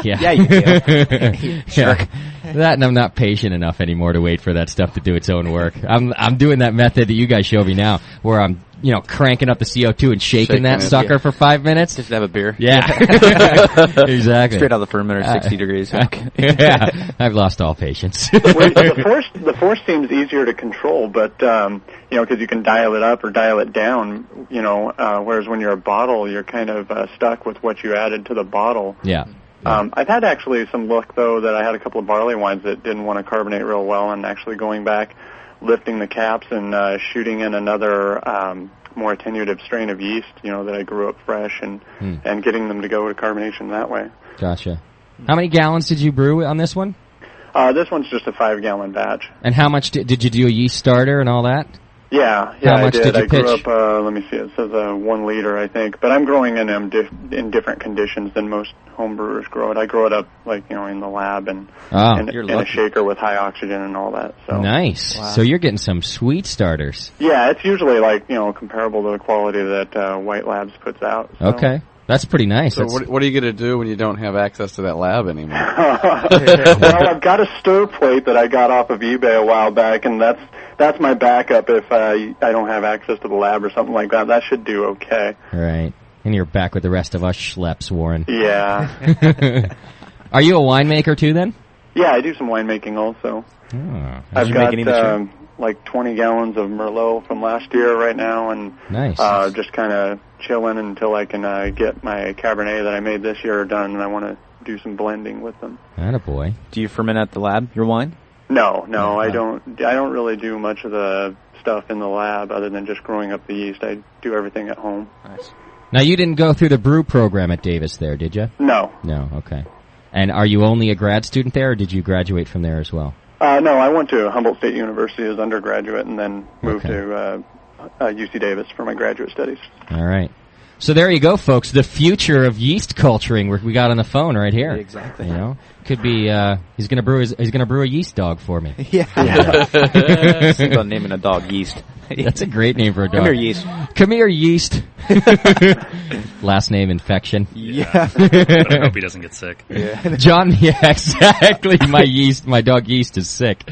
S4: Yeah, you do. Sure.
S2: That, and I'm not patient enough anymore to wait for that stuff to do its own work. I'm doing that method that you guys show me now, where I'm cranking up the CO2 and shaking that sucker for 5 minutes.
S4: Just have a beer.
S2: Yeah, exactly.
S4: Straight out of the fermenter, 60 degrees.
S2: Yeah, I've lost all patience.
S10: The force seems easier to control, but because you can dial it up or dial it down. Whereas when you're a bottle, you're kind of stuck with what you added to the bottle.
S2: Yeah.
S10: I've had actually some luck, though, that I had a couple of barley wines that didn't want to carbonate real well, and actually going back, lifting the caps and shooting in another more attenuative strain of yeast, that I grew up fresh, and getting them to go to carbonation that way.
S2: Gotcha. How many gallons did you brew on this one?
S10: This one's just a 5-gallon batch.
S2: And how much did you do a yeast starter and all that?
S10: Yeah,
S2: How much
S10: I did.
S2: did you
S10: I grew
S2: pitch?
S10: up, let me see, it says 1 liter, I think. But I'm growing in in different conditions than most home brewers grow it. I grow it up, in the lab and in a shaker with high oxygen and all that. So
S2: Nice. Wow. So you're getting some sweet starters.
S10: Yeah, it's usually comparable to the quality that White Labs puts out. So.
S2: Okay. That's pretty nice.
S5: So what are you going to do when you don't have access to that lab anymore?
S10: Well, I've got a stove plate that I got off of eBay a while back, and that's my backup if I don't have access to the lab or something like that. That should do okay.
S2: Right. And you're back with the rest of us schleps, Warren.
S10: Yeah.
S2: Are you a winemaker too, then?
S10: Yeah, I do some winemaking also.
S2: Oh,
S10: I've got like 20 gallons of Merlot from last year right now, and
S2: nice.
S10: Just kind of chilling until I can get my Cabernet that I made this year done, and I want to do some blending with them.
S2: Attaboy.
S4: Do you ferment at the lab, your wine?
S10: No, I don't. I don't really do much of the stuff in the lab other than just growing up the yeast. I do everything at home.
S4: Nice.
S2: Now, you didn't go through the brew program at Davis there, did you?
S10: No.
S2: No, okay. And are you only a grad student there, or did you graduate from there as well?
S10: No, I went to Humboldt State University as undergraduate and then moved to UC Davis for my graduate studies.
S2: All right. So there you go, folks. The future of yeast culturing we got on the phone right here.
S4: Exactly.
S2: Could be he's going to brew a yeast dog for me.
S4: Yeah. Think about naming a dog Yeast.
S2: That's a great name for a dog.
S4: Come here, Yeast.
S2: Come here, Yeast. Last name Infection.
S4: Yeah.
S6: I hope he doesn't get sick.
S4: Yeah.
S2: John, yeah, exactly. My dog Yeast is sick.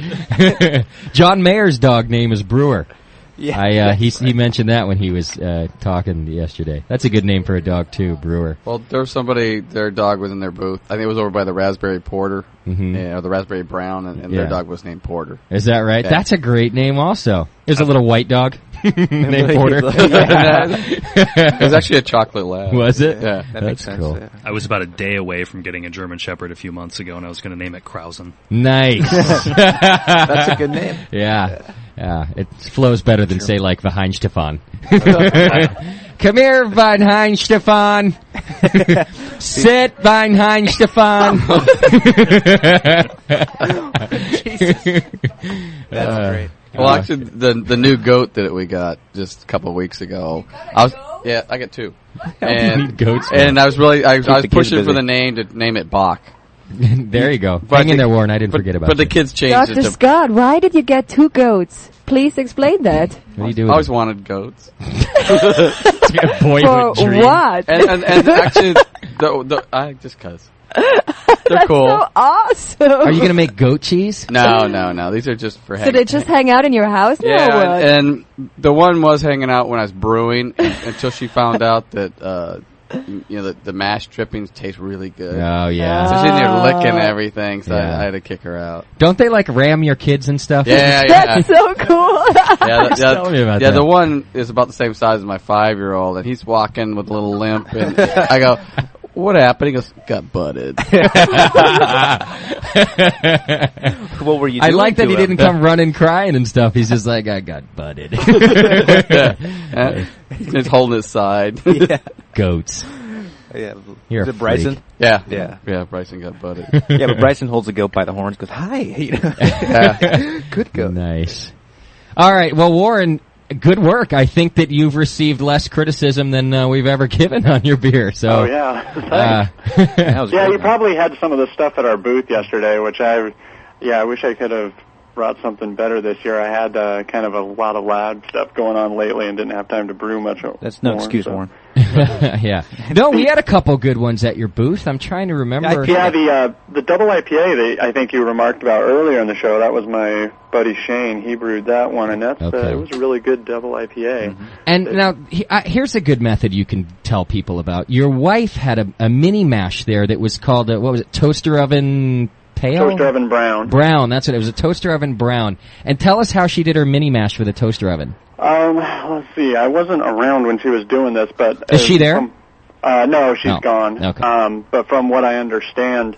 S2: John Mayer's dog name is Brewer.
S4: Yeah.
S2: He mentioned that when he was talking yesterday. That's a good name for a dog too, Brewer.
S5: Well, there was somebody, their dog was in their booth. I think it was over by the Raspberry Porter, or the Raspberry Brown, and their dog was named Porter.
S2: Is that right?
S5: Yeah.
S2: That's a great name also. There's a little white dog named Porter.
S5: It was actually a chocolate lab.
S2: Was it?
S5: Yeah.
S4: That makes sense.
S2: Cool.
S4: Yeah.
S6: I was about a day away from getting a German Shepherd a few months ago, and I was going to name it Krausen.
S2: Nice.
S4: That's a good name.
S2: Yeah. Yeah, it flows better than, say, like Weinstefan. Come here, Weinstefan. Sit, Weinstefan.
S4: That's great.
S5: Well, actually, the new goat that we got just a couple of weeks ago, I got two.
S2: And goats.
S5: And I was
S4: the
S5: pushing
S4: kids
S5: for the name to name it Bach.
S2: There you go. Hang in there, Warren. I didn't forget about
S5: But the
S2: you.
S5: kids changed it
S7: Dr.
S5: to
S7: Scott, why did you get two goats? please explain that.
S2: What do you do?
S5: I always wanted goats.
S7: For what?
S5: And actually, I just cuz. They're
S7: That's
S5: cool.
S7: so awesome.
S2: Are you going to make goat cheese?
S5: No. These are just for
S7: So they just hang out in your house now?
S5: Yeah,
S7: or what?
S5: and the one was hanging out when I was brewing until she found out that the mash drippings taste really good.
S2: Oh, yeah.
S5: So she's in there licking everything, so I had to kick her out.
S2: Don't they like ram your kids and stuff?
S5: Yeah.
S7: That's so cool.
S2: Tell me about that.
S5: The one is about the same size as my 5-year-old, and he's walking with a little limp, and I go, "What happened?" He goes, "Got butted."
S4: What were you doing?
S2: I like that he didn't come running crying and stuff. He's just like, "I got butted."
S5: He's holding his side.
S4: Yeah.
S2: Goats.
S4: Yeah.
S2: You're
S4: Is it Bryson?
S5: Yeah, Bryson got butted.
S4: Yeah, but Bryson holds the goat by the horns, goes, "Hi." Yeah. Good goat.
S2: Nice. All right. Well, Warren, good work. I think that you've received less criticism than we've ever given on your beer. So.
S10: Oh yeah. Yeah, you probably had some of the stuff at our booth yesterday, which I wish I could have brought something better this year. I had kind of a lot of lab stuff going on lately and didn't have time to brew much.
S4: That's no excuse, Warren.
S2: Yeah. No, we had a couple good ones at your booth. I'm trying to remember.
S10: Yeah, the double IPA I think you remarked about earlier in the show, that was my buddy Shane. He brewed that one, and it was a really good double IPA.
S2: Mm-hmm. And now, here's a good method you can tell people about. Your wife had a mini mash there that was called, what was it, toaster oven pale?
S10: Toaster oven brown.
S2: Brown, that's it. It was a toaster oven brown. And tell us how she did her mini mash for the toaster oven.
S10: Let's see. I wasn't around when she was doing this, but
S2: is she there?
S10: No, she's gone.
S2: Okay.
S10: But from what I understand,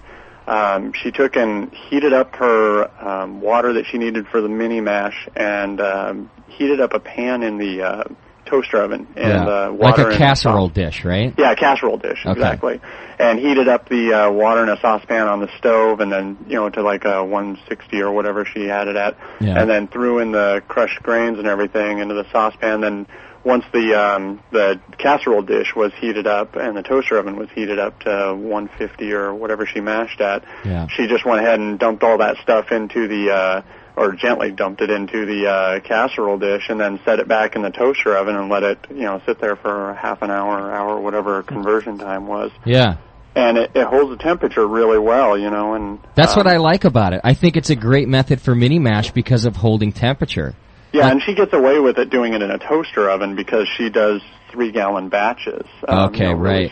S10: she took and heated up her water that she needed for the mini mash, and heated up a pan in the toaster oven, and water
S2: like a casserole dish, right?
S10: Yeah, a casserole dish, exactly. And heated up the water in a saucepan on the stove, and then to like a 160 or whatever she had it at, and then threw in the crushed grains and everything into the saucepan. Then once the casserole dish was heated up and the toaster oven was heated up to 150 or whatever she mashed at, she just went ahead and dumped all that stuff into the or gently dumped it into the casserole dish, and then set it back in the toaster oven and let it, sit there for half an hour, whatever conversion time was.
S2: Yeah.
S10: And it holds the temperature really well, and
S2: that's what I like about it. I think it's a great method for mini mash because of holding temperature.
S10: Yeah, and she gets away with it doing it in a toaster oven because she does 3-gallon batches.
S2: Right.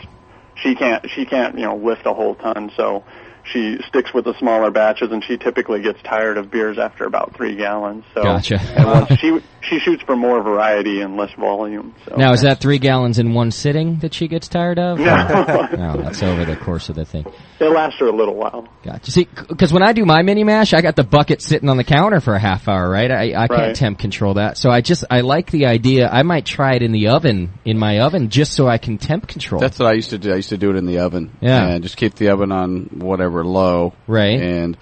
S10: She can't lift a whole ton, so she sticks with the smaller batches, and she typically gets tired of beers after about 3 gallons. So,
S2: gotcha.
S10: And once she shoots for more variety and less volume. So.
S2: Now, is that 3 gallons in one sitting that she gets tired of?
S10: No.
S2: No, that's over the course of the thing.
S10: It lasts her a little while.
S2: Gotcha. See, because when I do my mini mash, I got the bucket sitting on the counter for a half hour, right? I can't temp control that. So I like the idea. I might try it in my oven, just so I can temp control.
S5: That's what I used to do. I used to do it in the oven.
S2: Yeah.
S5: And just keep the oven on whatever low.
S2: Right.
S5: And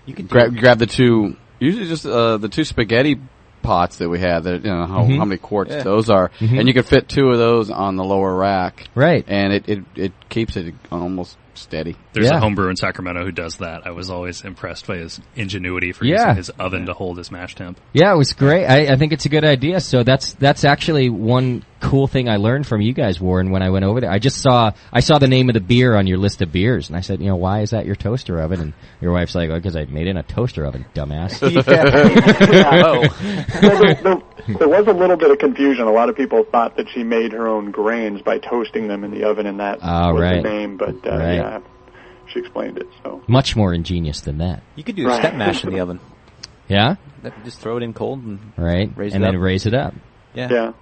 S5: you can grab the two, usually just the two spaghetti pots that we had, that how many quarts those are, and you can fit 2 of those on the lower rack,
S2: right?
S5: And it keeps it almost steady.
S6: There's a home brewer in Sacramento who does that. I was always impressed by his ingenuity for using his oven to hold his mash temp.
S2: Yeah, it was great. I think it's a good idea. So that's actually one cool thing I learned from you guys, Warren, when I went over there. I saw the name of the beer on your list of beers, and I said, why is that your toaster oven? And your wife's like, because I made it in a toaster oven, dumbass.
S10: There was a little bit of confusion. A lot of people thought that she made her own grains by toasting them in the oven, and that was the name. But she explained it. So
S2: much more ingenious than that.
S4: You could do a step mash in the oven.
S2: Yeah?
S4: Just throw it in cold and raise
S2: it up.
S10: Yeah.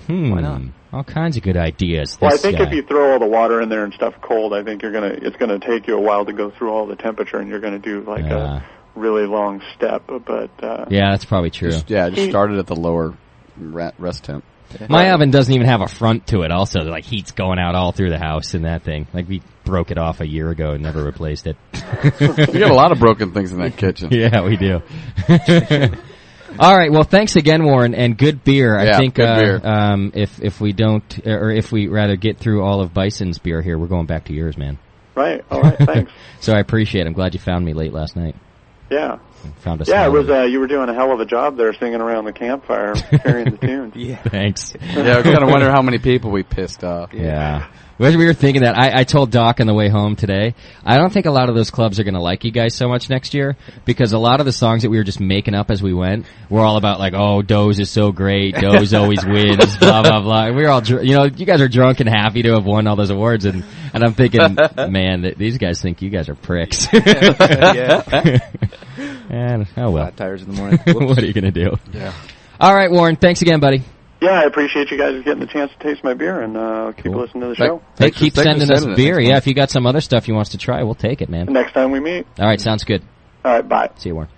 S4: Why not?
S2: All kinds of good ideas.
S10: Well, I think if you throw all the water in there and stuff cold, I think it's gonna take you a while to go through all the temperature, and you're gonna do like a really long step. But
S2: yeah, that's probably true.
S5: Just start it at the lower rest temp.
S2: My oven doesn't even have a front to it. Also, like heat's going out all through the house in that thing. Like we broke it off a year ago and never replaced it.
S5: We have a lot of broken things in that kitchen.
S2: Yeah, we do. All right. Well, thanks again, Warren, and good beer. I think
S5: good beer.
S2: If we don't, or if we rather get through all of Bison's beer here, we're going back to yours, man.
S10: Right. All right. Thanks.
S2: So I appreciate it. I'm glad you found me late last night.
S10: Yeah.
S2: found us.
S10: Yeah, it was. You were doing a hell of a job there, singing around the campfire, carrying the tunes.
S2: Yeah, thanks.
S5: Yeah, I kind of wonder how many people we pissed off.
S2: Yeah. We were thinking that. I told Doc on the way home today, I don't think a lot of those clubs are going to like you guys so much next year, because a lot of the songs that we were just making up as we went were all about like, oh, Doze is so great, Doze always wins, blah, blah, blah. We were all, you guys are drunk and happy to have won all those awards, and I'm thinking, man, these guys think you guys are pricks.
S4: Yeah.
S2: And, oh well.
S4: Flat tires in the morning.
S2: What are you going to do?
S5: Yeah.
S2: All right, Warren, thanks again, buddy.
S10: Yeah, I appreciate you guys getting the chance to taste my beer, and keep listening to the show.
S2: Hey, keep sending us beer. Yeah, if you got some other stuff you want us to try, we'll take it, man.
S10: Next time we meet.
S2: All right, sounds good.
S10: All right, bye.
S2: See you, Warren.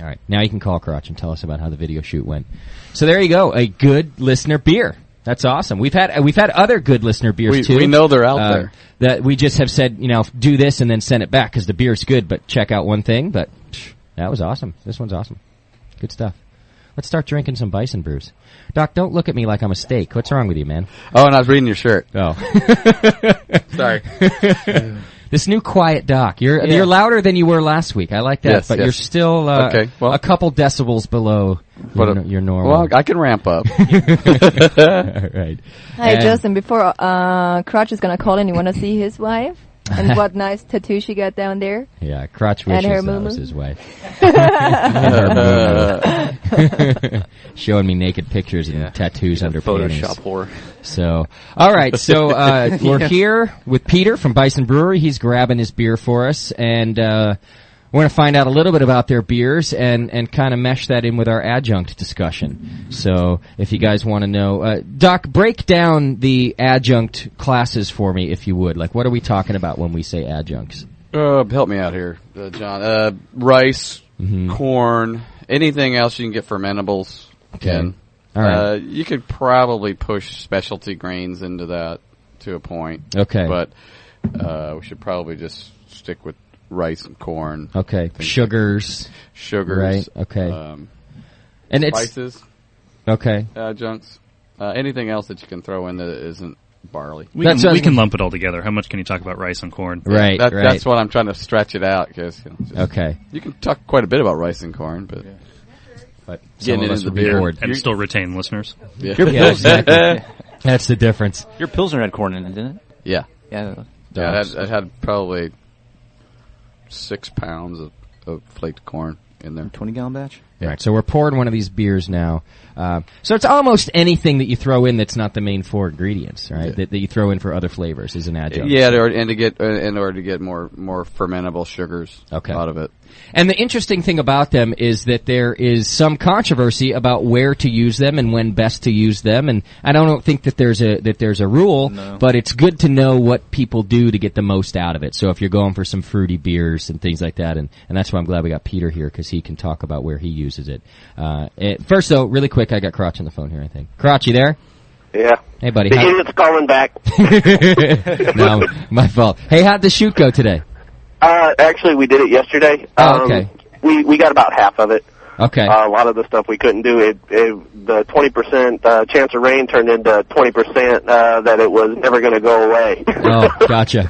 S2: All right, now you can call Crotch and tell us about how the video shoot went. So there you go, a good listener beer. That's awesome. We've had other good listener beers too.
S5: We know they're out there.
S2: That we just have said, do this and then send it back because the beer's good, but check out one thing. But that was awesome. This one's awesome. Good stuff. Let's start drinking some Bison brews. Doc, don't look at me like I'm a steak. What's wrong with you, man?
S5: Oh, and I was reading your shirt.
S2: Oh.
S5: Sorry.
S2: This new quiet Doc. You're louder than you were last week. I like that,
S5: yes,
S2: but
S5: yes.
S2: you're still a couple decibels below your normal.
S5: Well, I can ramp up.
S2: All right.
S7: Hi, Justin. Before Crotch is going to call in, you want to see his wife? And what nice tattoo she got down there.
S2: Yeah, Crotch wishes
S7: her
S2: that
S7: moo-moo.
S2: was his wife. Showing me naked pictures and tattoos under panties.
S4: Photoshop whore.
S2: So, all right. So we're here with Peter from Bison Brewery. He's grabbing his beer for us, and we're going to find out a little bit about their beers and kind of mesh that in with our adjunct discussion. So if you guys want to know, Doc, break down the adjunct classes for me, if you would. Like, what are we talking about when we say adjuncts?
S5: Help me out here, John. Rice, corn, anything else you can get fermentables.
S2: Okay. All right.
S5: You could probably push specialty grains into that to a point.
S2: Okay.
S5: But we should probably just stick with rice and corn.
S2: Okay. Sugars. Right. Okay. And
S5: spices.
S2: Okay.
S5: Adjuncts. Anything else that you can throw in that isn't barley.
S6: We can lump it all together. How much can you talk about rice and corn?
S2: Right.
S5: That's what I'm trying to stretch it out. Cause,
S2: okay.
S5: You can talk quite a bit about rice and corn, but getting it into the beer.
S6: And still retain listeners.
S5: Yeah.
S2: Exactly. That's the difference.
S4: Your Pilsner had corn in it, didn't it?
S5: Yeah.
S4: Yeah.
S5: I had probably 6 pounds of flaked corn in there.
S4: 20-gallon batch?
S2: Yeah. Right, so we're pouring one of these beers now. So it's almost anything that you throw in that's not the main four ingredients, right? Yeah. That you throw in for other flavors is an adjunct.
S5: Yeah, in order to get more fermentable sugars out of it.
S2: And the interesting thing about them is that there is some controversy about where to use them and when best to use them. And I don't think that there's a rule, but it's good to know what people do to get the most out of it. So if you're going for some fruity beers and things like that, and that's why I'm glad we got Peter here, because he can talk about where he uses it. First though, really quick, I got Crotch on the phone here, I think. Crotch, you there?
S9: Yeah.
S2: Hey buddy.
S9: The idiot's calling back.
S2: No, my fault. Hey, how'd the shoot go today?
S9: Actually, we did it yesterday.
S2: Oh, okay.
S9: We got about half of it.
S2: Okay.
S9: A lot of the stuff we couldn't do. The 20% chance of rain turned into 20% that it was never going to go away.
S2: Oh, gotcha.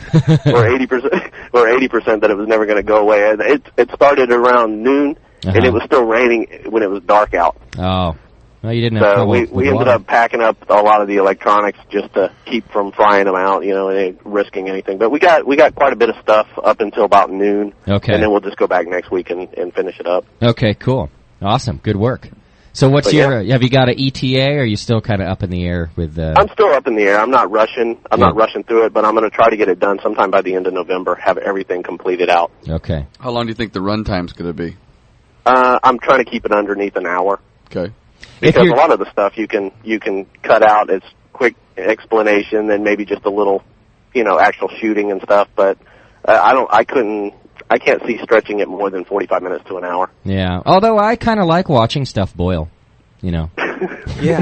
S9: Or 80% that it was never going to go away. And it started around noon, and it was still raining when it was dark out.
S2: Oh. Well, you didn't have trouble with
S9: we ended up packing up a lot of the electronics just to keep from frying them out, and risking anything. But we got quite a bit of stuff up until about noon.
S2: Okay.
S9: And then we'll just go back next week and finish it up.
S2: Okay, cool. Awesome. Good work. So have you got an ETA, or are you still kind of up in the air with
S9: I'm still up in the air. I'm not rushing. I'm not rushing through it, but I'm going to try to get it done sometime by the end of November, have everything completed out.
S2: Okay.
S5: How long do you think the run time's going to be?
S9: I'm trying to keep it underneath an hour.
S5: Okay.
S9: Because a lot of the stuff you can cut out as quick explanation and maybe just a little, actual shooting and stuff. But I can't see stretching it more than 45 minutes to an hour.
S2: Yeah. Although I kind of like watching stuff boil.
S4: Yeah.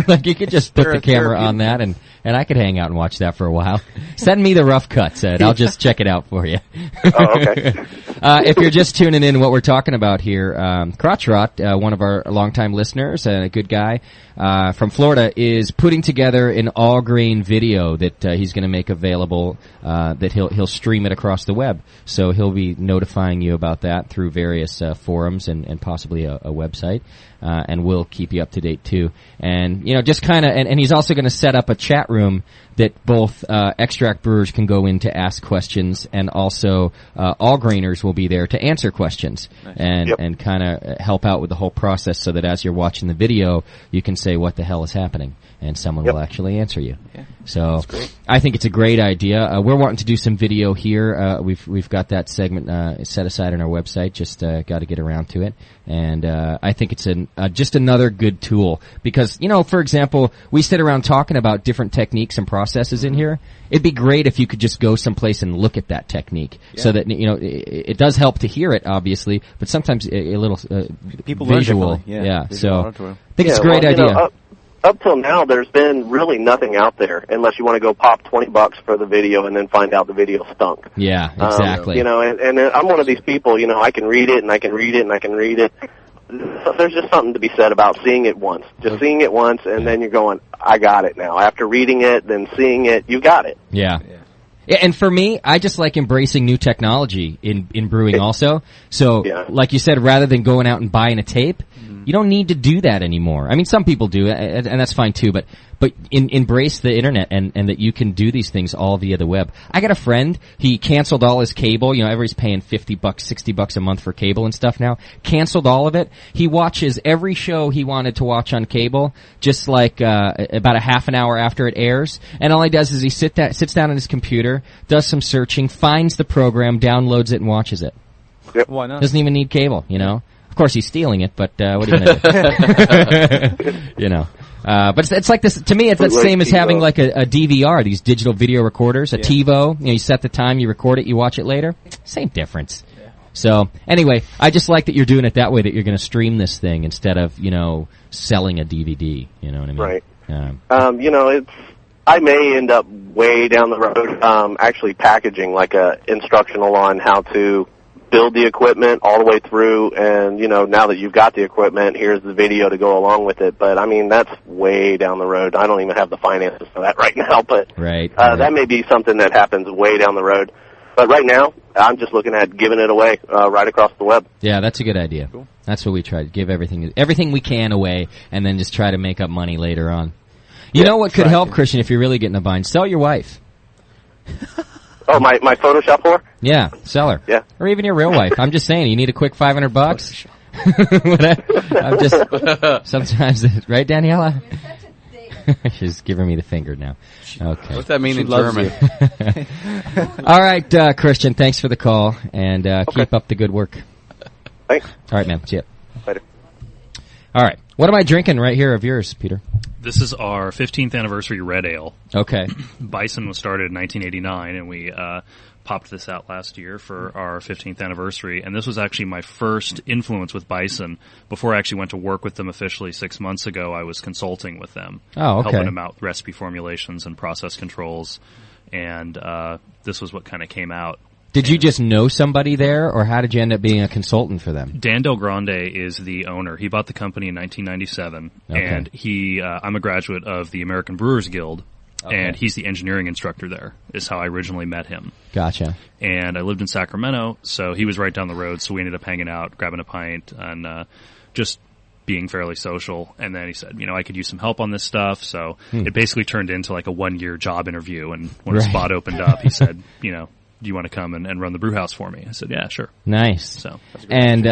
S2: Like you could just put the camera on that and I could hang out and watch that for a while. Send me the rough cuts, Ed. I'll just check it out for you.
S9: Oh, okay.
S2: If you're just tuning in, what we're talking about here, Crotch Rot, one of our longtime listeners and a good guy from Florida, is putting together an all-grain video that he's going to make available. That he'll stream it across the web. So he'll be notifying you about that through various forums and possibly a website. And we'll keep you up to date too. And, just kind of, and he's also going to set up a chat room that both extract brewers can go in to ask questions, and also all grainers will be there to answer questions. Nice. And kind of help out with the whole process, so that as you're watching the video, you can say what the hell is happening, and someone will actually answer you. Yeah. So I think it's a great idea. We're wanting to do some video here. We've got that segment set aside on our website. Just got to get around to it. And I think it's just another good tool, because, for example, we sit around talking about different techniques and processes in here. It'd be great if you could just go someplace and look at that technique, so that, it does help to hear it, obviously, but sometimes a little
S4: people
S2: visual.
S4: Yeah.
S2: So I think it's a great idea.
S9: Up till now, there's been really nothing out there, unless you want to go pop $20 for the video and then find out the video stunk.
S2: Yeah, exactly.
S9: And I'm one of these people, I can read it and I can read it and I can read it. So there's just something to be said about seeing it once. Just seeing it once, and then you're going, I got it now. After reading it, then seeing it, you got it.
S2: Yeah. And for me, I just like embracing new technology in brewing also. So, like you said, rather than going out and buying a tape, you don't need to do that anymore. I mean, some people do, and that's fine too, but embrace the internet and that you can do these things all via the web. I got a friend, he canceled all his cable. everybody's paying $50, $60 a month for cable and stuff now. Canceled all of it. He watches every show he wanted to watch on cable, just like about a half an hour after it airs. And all he does is he sits down on his computer, does some searching, finds the program, downloads it, and watches it.
S9: Yep.
S2: Why not? Doesn't even need cable, Of course, he's stealing it, but what are you going to do? But it's like this, to me, it's the same as having like a DVR, these digital video recorders, a TiVo. You set the time, you record it, you watch it later. Same difference. Yeah. So, anyway, I just like that you're doing it that way, that you're going to stream this thing instead of, selling a DVD. You know what I mean?
S9: Right. I may end up way down the road, actually packaging like a instructional on how to build the equipment all the way through, and now that you've got the equipment, here's the video to go along with it. But I mean, that's way down the road. I don't even have the finances for that right now, but that may be something that happens way down the road. But right now, I'm just looking at giving it away right across the web.
S2: Yeah, that's a good idea. Cool. That's what we try to give everything we can away, and then just try to make up money later on. You know what could help, Christian, if you're really getting a bind? Sell your wife.
S9: Oh, my Photoshop whore?
S2: Yeah, sell her.
S9: Yeah.
S2: Or even your real wife. I'm just saying, you need a quick $500. I'm just, sometimes, right, Daniela? She's giving me the finger now. Okay.
S5: What's that mean in German?
S2: All right, Christian, thanks for the call, and keep up the good work.
S9: Thanks.
S2: All right, man. See ya.
S9: Later.
S2: All right. What am I drinking right here of yours, Peter?
S6: This is our 15th anniversary red ale.
S2: Okay.
S6: Bison was started in 1989, and we popped this out last year for our 15th anniversary. And this was actually my first influence with Bison. Before I actually went to work with them officially 6 months ago, I was consulting with them.
S2: Oh, okay.
S6: Helping them out with recipe formulations and process controls. And this was what kind of came out.
S2: Did you just know somebody there, or how did you end up being a consultant for them?
S6: Dan Del Grande is the owner. He bought the company in 1997, and I'm a graduate of the American Brewers Guild, and he's the engineering instructor there, is how I originally met him.
S2: Gotcha.
S6: And I lived in Sacramento, so he was right down the road, so we ended up hanging out, grabbing a pint, and just being fairly social. And then he said, I could use some help on this stuff, so it basically turned into like a 1-year job interview, and when a spot opened up, he said, do you want to come and run the brew house for me? I said, yeah, sure.
S2: Nice.
S6: So,
S2: and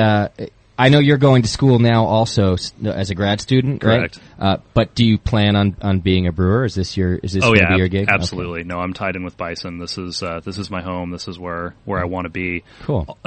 S2: I know you're going to school now also as a grad student,
S6: correct?
S2: Right? But do you plan on being a brewer? Is this going to be your gig?
S6: Absolutely. Okay. No, I'm tied in with Bison. This is my home. This is where I want to be.
S2: Cool.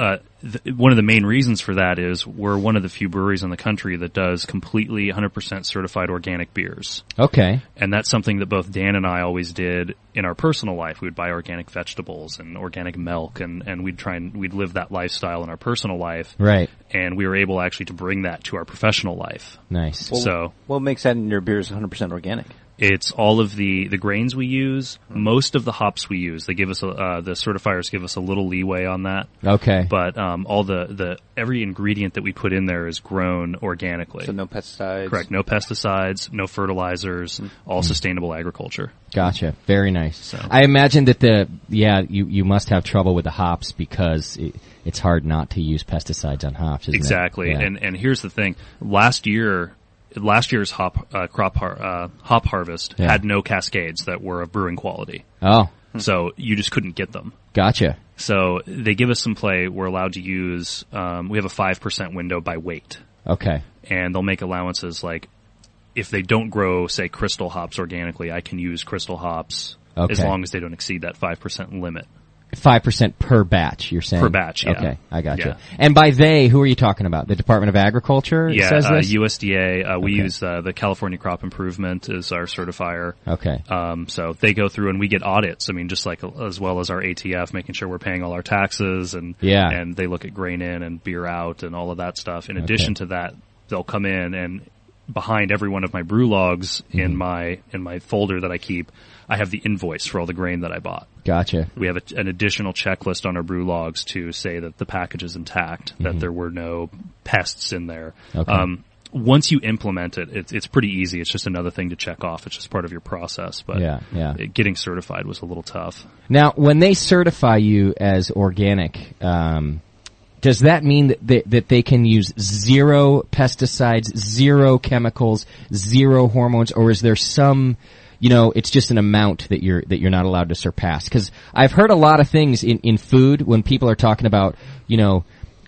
S6: One of the main reasons for that is we're one of the few breweries in the country that does completely 100% certified organic beers.
S2: Okay.
S6: And that's something that both Dan and I always did in our personal life. We would buy organic vegetables and organic milk, and we'd live that lifestyle in our personal life.
S2: Right.
S6: And we were able actually to bring that to our professional life.
S2: Nice.
S4: Well, what makes that in your beers 100% organic?
S6: It's all of the grains we use, most of the hops we use. They give us the certifiers give us a little leeway on that.
S2: Okay.
S6: But all the every ingredient that we put in there is grown organically.
S4: So no pesticides.
S6: Correct. No pesticides, no fertilizers, all sustainable agriculture.
S2: Gotcha. Very nice.
S6: So.
S2: I imagine that you must have trouble with the hops because it's hard not to use pesticides on hops, isn't
S6: exactly.
S2: it? Yeah.
S6: And here's the thing. Last year's hop harvest had no cascades that were of brewing quality.
S2: Oh.
S6: So you just couldn't get them.
S2: Gotcha.
S6: So they give us some play. We're allowed to use, we have a 5% window by weight.
S2: Okay.
S6: And they'll make allowances like if they don't grow, say, crystal hops organically, I can use crystal hops as long as they don't exceed that 5% limit.
S2: 5% per batch, you're saying?
S6: Per batch, yeah.
S2: Okay, I got you.
S6: Yeah.
S2: And by they, who are you talking about? The Department of Agriculture says this?
S6: USDA. We use the California Crop Improvement as our certifier.
S2: Okay.
S6: So they go through and we get audits. I mean, just like as well as our ATF, making sure we're paying all our taxes and they look at grain in and beer out and all of that stuff. In addition to that, they'll come in and behind every one of my brew logs in my folder that I keep, I have the invoice for all the grain that I bought.
S2: Gotcha.
S6: We have an additional checklist on our brew logs to say that the package is intact, that there were no pests in there.
S2: Okay.
S6: Once you implement it, it's pretty easy. It's just another thing to check off. It's just part of your process. But getting certified was a little tough.
S2: Now, when they certify you as organic, does that mean that they can use 0 pesticides, 0 chemicals, 0 hormones, or is there some, it's just an amount that you're not allowed to surpass? Because I've heard a lot of things in food when people are talking about,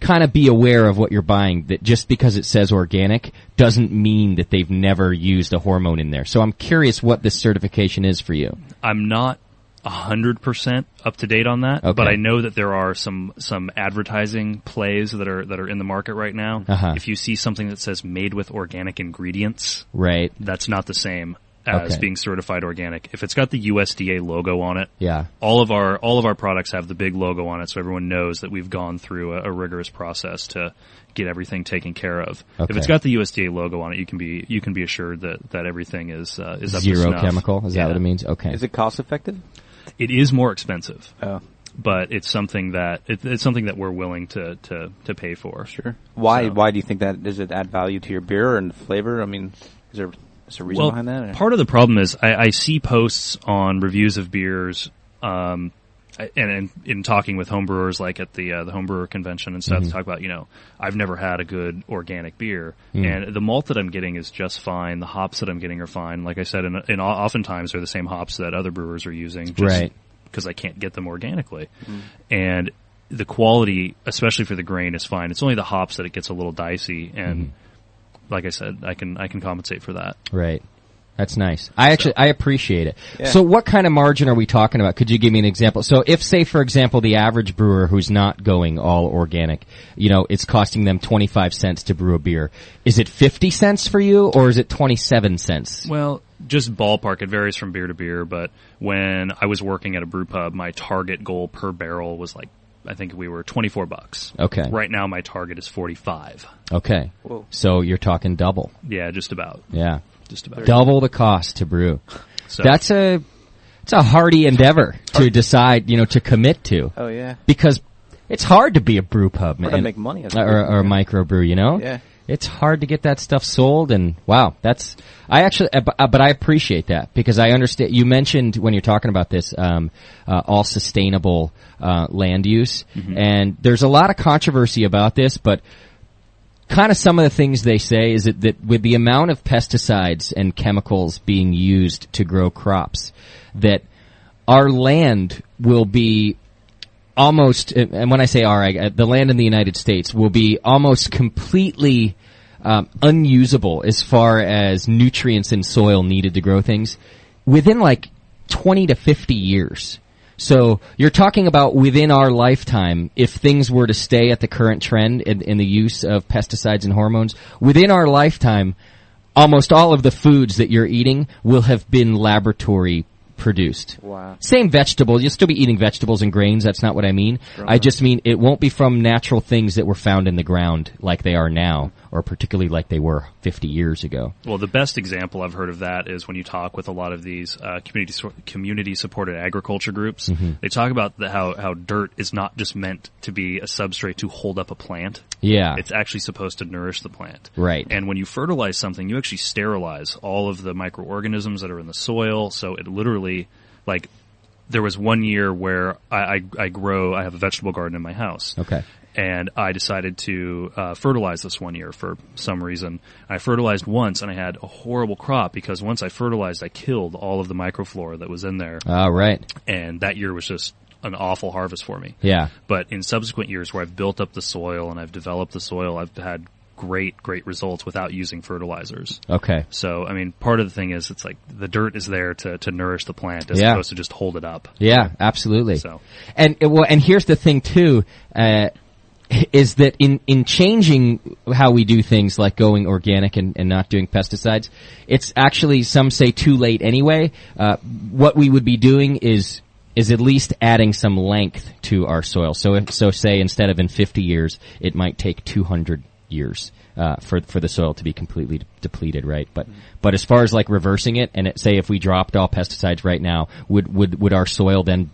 S2: kind of be aware of what you're buying, that just because it says organic doesn't mean that they've never used a hormone in there. So I'm curious what this certification is for you.
S6: I'm not 100% up to date on that, but I know that there are some advertising plays that are in the market right now. If you see something that says made with organic ingredients,
S2: right,
S6: that's not the same as being certified organic. If it's got the USDA logo on it,
S2: yeah,
S6: all of our products have the big logo on it, so everyone knows that we've gone through a rigorous process to get everything taken care of. If it's got the USDA logo on it, you can be assured that everything is up to snuff.
S2: 0 chemical. Is that what it means? Okay.
S4: Is it cost effective?
S6: It is more expensive.
S4: Oh.
S6: But it's something that it's something that we're willing to pay for.
S4: Sure. Why do you think that? Does it add value to your beer and flavor? I mean, is there a reason behind that? Or?
S6: Part of the problem is I see posts on reviews of beers, and in talking with homebrewers, like at the homebrewer convention and stuff, to talk about, I've never had a good organic beer, and the malt that I'm getting is just fine. The hops that I'm getting are fine. Like I said, and oftentimes they're the same hops that other brewers are using, just because I can't get them organically. And the quality, especially for the grain, is fine. It's only the hops that it gets a little dicey, and like I said, I can compensate for that.
S2: Right. That's nice. I appreciate it. Yeah. So what kind of margin are we talking about? Could you give me an example? So if, say, for example, the average brewer who's not going all organic, it's costing them 25 cents to brew a beer. Is it 50 cents for you, or is it 27 cents?
S6: Well, just ballpark. It varies from beer to beer, but when I was working at a brew pub, my target goal per barrel was I think we were $24.
S2: Okay.
S6: Right now my target is $45.
S2: Okay.
S4: Whoa.
S2: So you're talking double.
S6: Yeah, just about.
S2: Yeah.
S6: Just about.
S2: Double the cost to brew.
S6: So.
S2: It's a hardy endeavor to decide, to commit to.
S4: Oh yeah.
S2: Because it's hard to be a brew pub, man.
S4: Hard to make money
S2: or a microbrew,
S4: Yeah.
S2: It's hard to get that stuff sold, and wow, but I appreciate that because I understand. You mentioned when you're talking about this, all sustainable land use, and there's a lot of controversy about this, but kind of some of the things they say is that with the amount of pesticides and chemicals being used to grow crops, that our land will be almost, and when I say the land in the United States will be almost completely unusable as far as nutrients in soil needed to grow things within 20 to 50 years. So you're talking about within our lifetime, if things were to stay at the current trend in the use of pesticides and hormones, within our lifetime, almost all of the foods that you're eating will have been laboratory produced.
S4: Wow.
S2: Same vegetables. You'll still be eating vegetables and grains. That's not what I mean. I just mean it won't be from natural things that were found in the ground like they are now. or particularly like they were 50 years ago.
S6: Well, the best example I've heard of that is when you talk with a lot of these community-supported agriculture groups. Mm-hmm. They talk about how dirt is not just meant to be a substrate to hold up a plant.
S2: Yeah.
S6: It's actually supposed to nourish the plant.
S2: Right.
S6: And when you fertilize something, you actually sterilize all of the microorganisms that are in the soil. So it literally, like, there was one year where I have a vegetable garden in my house.
S2: Okay.
S6: And I decided to fertilize this one year for some reason. I fertilized once, and I had a horrible crop because once I fertilized, I killed all of the microflora that was in there.
S2: Right.
S6: And that year was just an awful harvest for me.
S2: Yeah.
S6: But in subsequent years where I've built up the soil and I've developed the soil, I've had great results without using fertilizers.
S2: Okay.
S6: So, I mean, part of the thing is it's like the dirt is there to nourish the plant as opposed to just hold it up.
S2: Yeah, absolutely.
S6: So,
S2: and here's the thing too, is that in changing how we do things like going organic and not doing pesticides, it's actually, some say, too late anyway. What we would be doing is at least adding some length to our soil. So say instead of in 50 years, it might take 200 years for the soil to be completely depleted, right? But as far as like reversing it, and say if we dropped all pesticides right now, would our soil then,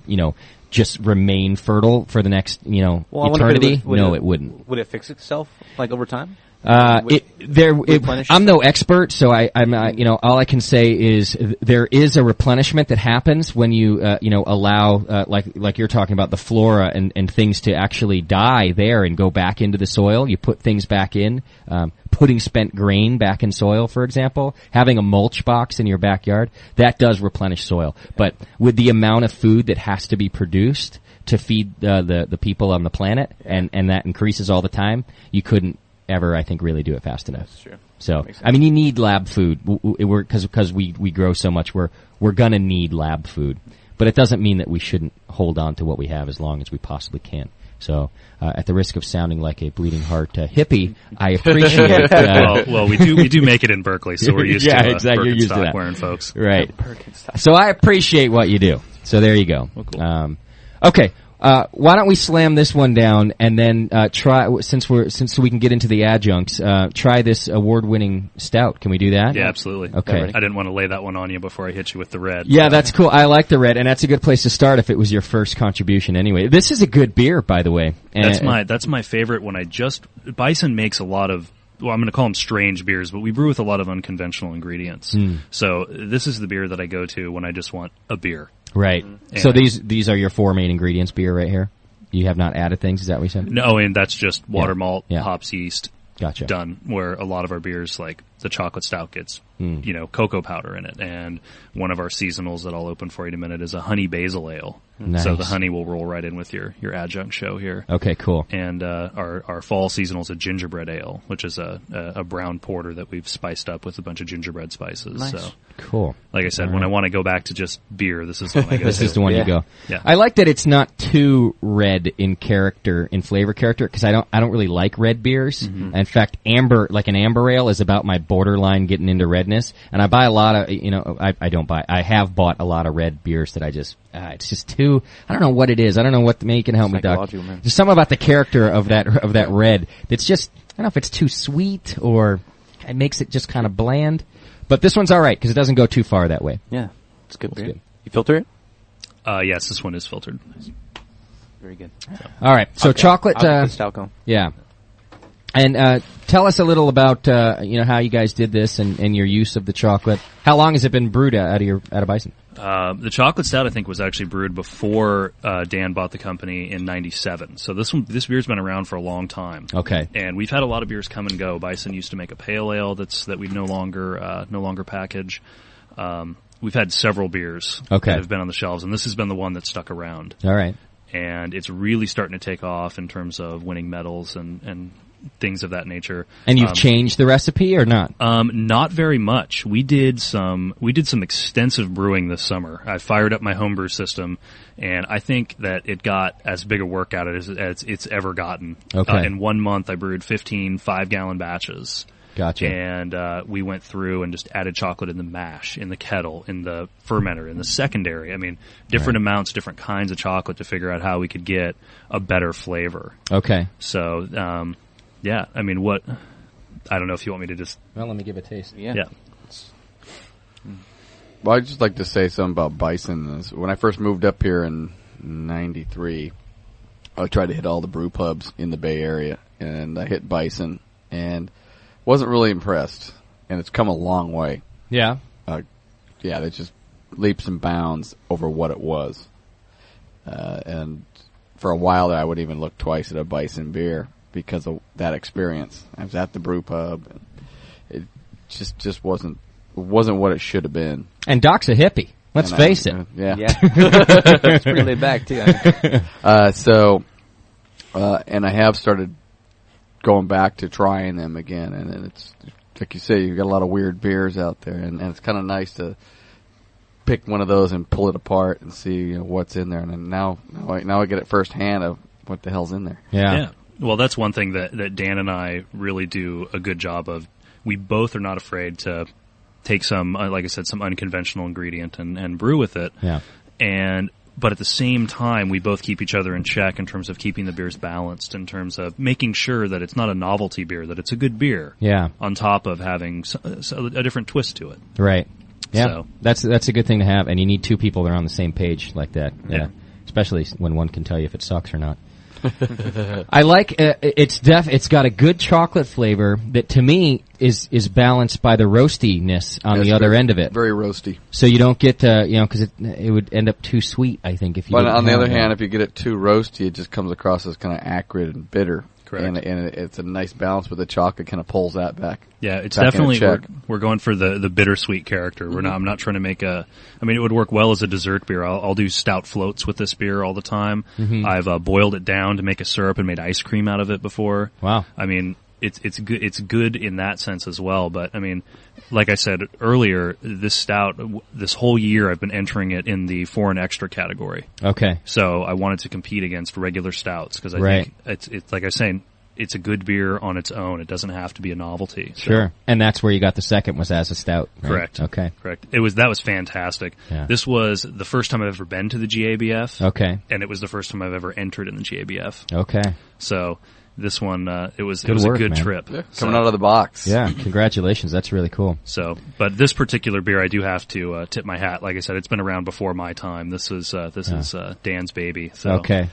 S2: just remain fertile for the next, eternity? No, it wouldn't.
S4: Would it fix itself like over time?
S2: I'm no expert, so I'm all I can say is there is a replenishment that happens when you allow like you're talking about the flora and things to actually die there and go back into the soil. You put things back in, putting spent grain back in soil, for example, having a mulch box in your backyard, that does replenish soil. But with the amount of food that has to be produced to feed the people on the planet, and that increases all the time, you couldn't ever, I think, really do it fast enough.
S4: That's true.
S2: So, I mean, you need lab food. Because we grow so much, we're gonna need lab food. But it doesn't mean that we shouldn't hold on to what we have as long as we possibly can. So, at the risk of sounding like a bleeding heart hippie, I appreciate.
S6: Well, we do make it in Berkeley, so we're used to
S2: exactly. You're used to that.
S6: Wearing folks,
S2: right? So I appreciate what you do. So there you go.
S6: Well, cool.
S2: Okay. Why don't we slam this one down and then try, since we can get into the adjuncts, try this award-winning stout. Can we do that?
S6: Yeah, absolutely.
S2: Okay.
S6: I didn't want to lay that one on you before I hit you with the red.
S2: Yeah, that's cool. I like the red, and that's a good place to start if it was your first contribution anyway. This is a good beer, by the way.
S6: That's my favorite. Bison makes a lot of, well, I'm going to call them strange beers, but we brew with a lot of unconventional ingredients. So this is the beer that I go to when I just want a beer.
S2: Right. And so these are your four main ingredients beer right here? You have not added things, is that what you said?
S6: No, and that's just water, malt, hops, yeast.
S2: Gotcha.
S6: Done. Where a lot of our beers, like the chocolate stout, gets cocoa powder in it, and one of our seasonals that I'll open for you in a minute is a honey basil ale.
S2: Nice.
S6: So the honey will roll right in with your adjunct show here.
S2: Okay, cool.
S6: And our fall seasonal is a gingerbread ale, which is a brown porter that we've spiced up with a bunch of gingerbread spices.
S2: Nice.
S6: So
S2: cool.
S6: Like I said, when I want to go back to just beer, this is the one I go
S2: This
S6: to.
S2: is the one you go.
S6: Yeah.
S2: I like that it's not too red in flavor character, because I don't really like red beers.
S6: Mm-hmm.
S2: In fact, an amber ale is about my borderline getting into redness, and I buy a lot of, I have bought a lot of red beers that I just, it's just too, I don't know what it is. I don't know what, maybe you can help me, Doc.
S4: Man.
S2: There's something about the character of that red that's just, I don't know if it's too sweet or it makes it just kind of bland. But this one's alright, because it doesn't go too far that way.
S4: Yeah, it's good beer.
S2: Good.
S4: You filter it?
S6: Yes, this one is filtered.
S4: Very good.
S2: Alright, so chocolate,
S4: stout cone.
S2: Yeah. And tell us a little about how you guys did this and your use of the chocolate. How long has it been brewed out of Bison?
S6: The chocolate stout, I think, was actually brewed before Dan bought the company in '97. So this beer's been around for a long time.
S2: Okay.
S6: And we've had a lot of beers come and go. Bison used to make a pale ale that we no longer package. We've had several beers that have been on the shelves, and this has been the one that stuck around.
S2: All right.
S6: And it's really starting to take off in terms of winning medals and things of that nature.
S2: And you've changed the recipe or not?
S6: Not very much. We did some extensive brewing this summer. I fired up my homebrew system, and I think that it got as big a workout as it's ever gotten.
S2: Okay.
S6: In 1 month, I brewed 15 5-gallon batches.
S2: Gotcha.
S6: And we went through and just added chocolate in the mash, in the kettle, in the fermenter, in the secondary. I mean, different amounts, different kinds of chocolate to figure out how we could get a better flavor.
S2: Okay.
S6: So, yeah, I mean, I don't know if you want me to just...
S2: Well, let me give a taste.
S6: Yeah.
S5: Well, I'd just like to say something about bison. When I first moved up here in 93, I tried to hit all the brew pubs in the Bay Area, and I hit bison, and wasn't really impressed. And it's come a long way.
S2: Yeah.
S5: They just leaps and bounds over what it was. And for a while there, I would even look twice at a bison beer because of that experience. I was at the brew pub, and it just wasn't what it should have been.
S2: And Doc's a hippie. Let's face it.
S5: Yeah.
S4: It's pretty laid back, too.
S5: And I have started going back to trying them again, and it's like you say, you've got a lot of weird beers out there, and it's kind of nice to pick one of those and pull it apart and see what's in there. And now I get it firsthand of what the hell's in there.
S2: Yeah.
S6: Well, that's one thing that Dan and I really do a good job of. We both are not afraid to take some, like I said, some unconventional ingredient and brew with it.
S2: Yeah.
S6: But at the same time, we both keep each other in check in terms of keeping the beers balanced, in terms of making sure that it's not a novelty beer, that it's a good beer.
S2: Yeah.
S6: On top of having a different twist to it.
S2: Right. Yeah.
S6: So.
S2: That's a good thing to have, and you need two people that are on the same page like that.
S6: Yeah.
S2: Especially when one can tell you if it sucks or not. I like it's got a good chocolate flavor that to me is balanced by the roastiness on the other end of it.
S5: Very roasty.
S2: So you don't get because it would end up too sweet, I think, if you.
S5: But on the other hand, if you get it too roasty, it just comes across as kind of acrid and bitter.
S6: Correct.
S5: And it's a nice balance with the chocolate, kind of pulls that back.
S6: Yeah, it's definitely we're going for the bittersweet character. I'm not trying to make it would work well as a dessert beer. I'll do stout floats with this beer all the time.
S2: Mm-hmm.
S6: I've boiled it down to make a syrup and made ice cream out of it before.
S2: Wow.
S6: It's good. It's good in that sense as well. But like I said earlier, this stout, this whole year I've been entering it in the foreign extra category.
S2: Okay.
S6: So I wanted to compete against regular stouts because I think it's like I was saying, it's a good beer on its own. It doesn't have to be a novelty. So.
S2: Sure. And that's where you got the second was as a stout. Right?
S6: Correct.
S2: Okay.
S6: Correct. That was fantastic.
S2: Yeah.
S6: This was the first time I've ever been to the GABF.
S2: Okay.
S6: And it was the first time I've ever entered in the GABF.
S2: Okay.
S6: So this one, it was
S2: a good
S6: trip.
S5: Yeah, coming out of the box.
S2: Yeah. Congratulations. That's really cool.
S6: So, but this particular beer, I do have to tip my hat. Like I said, it's been around before my time. This is Dan's baby. So
S2: okay.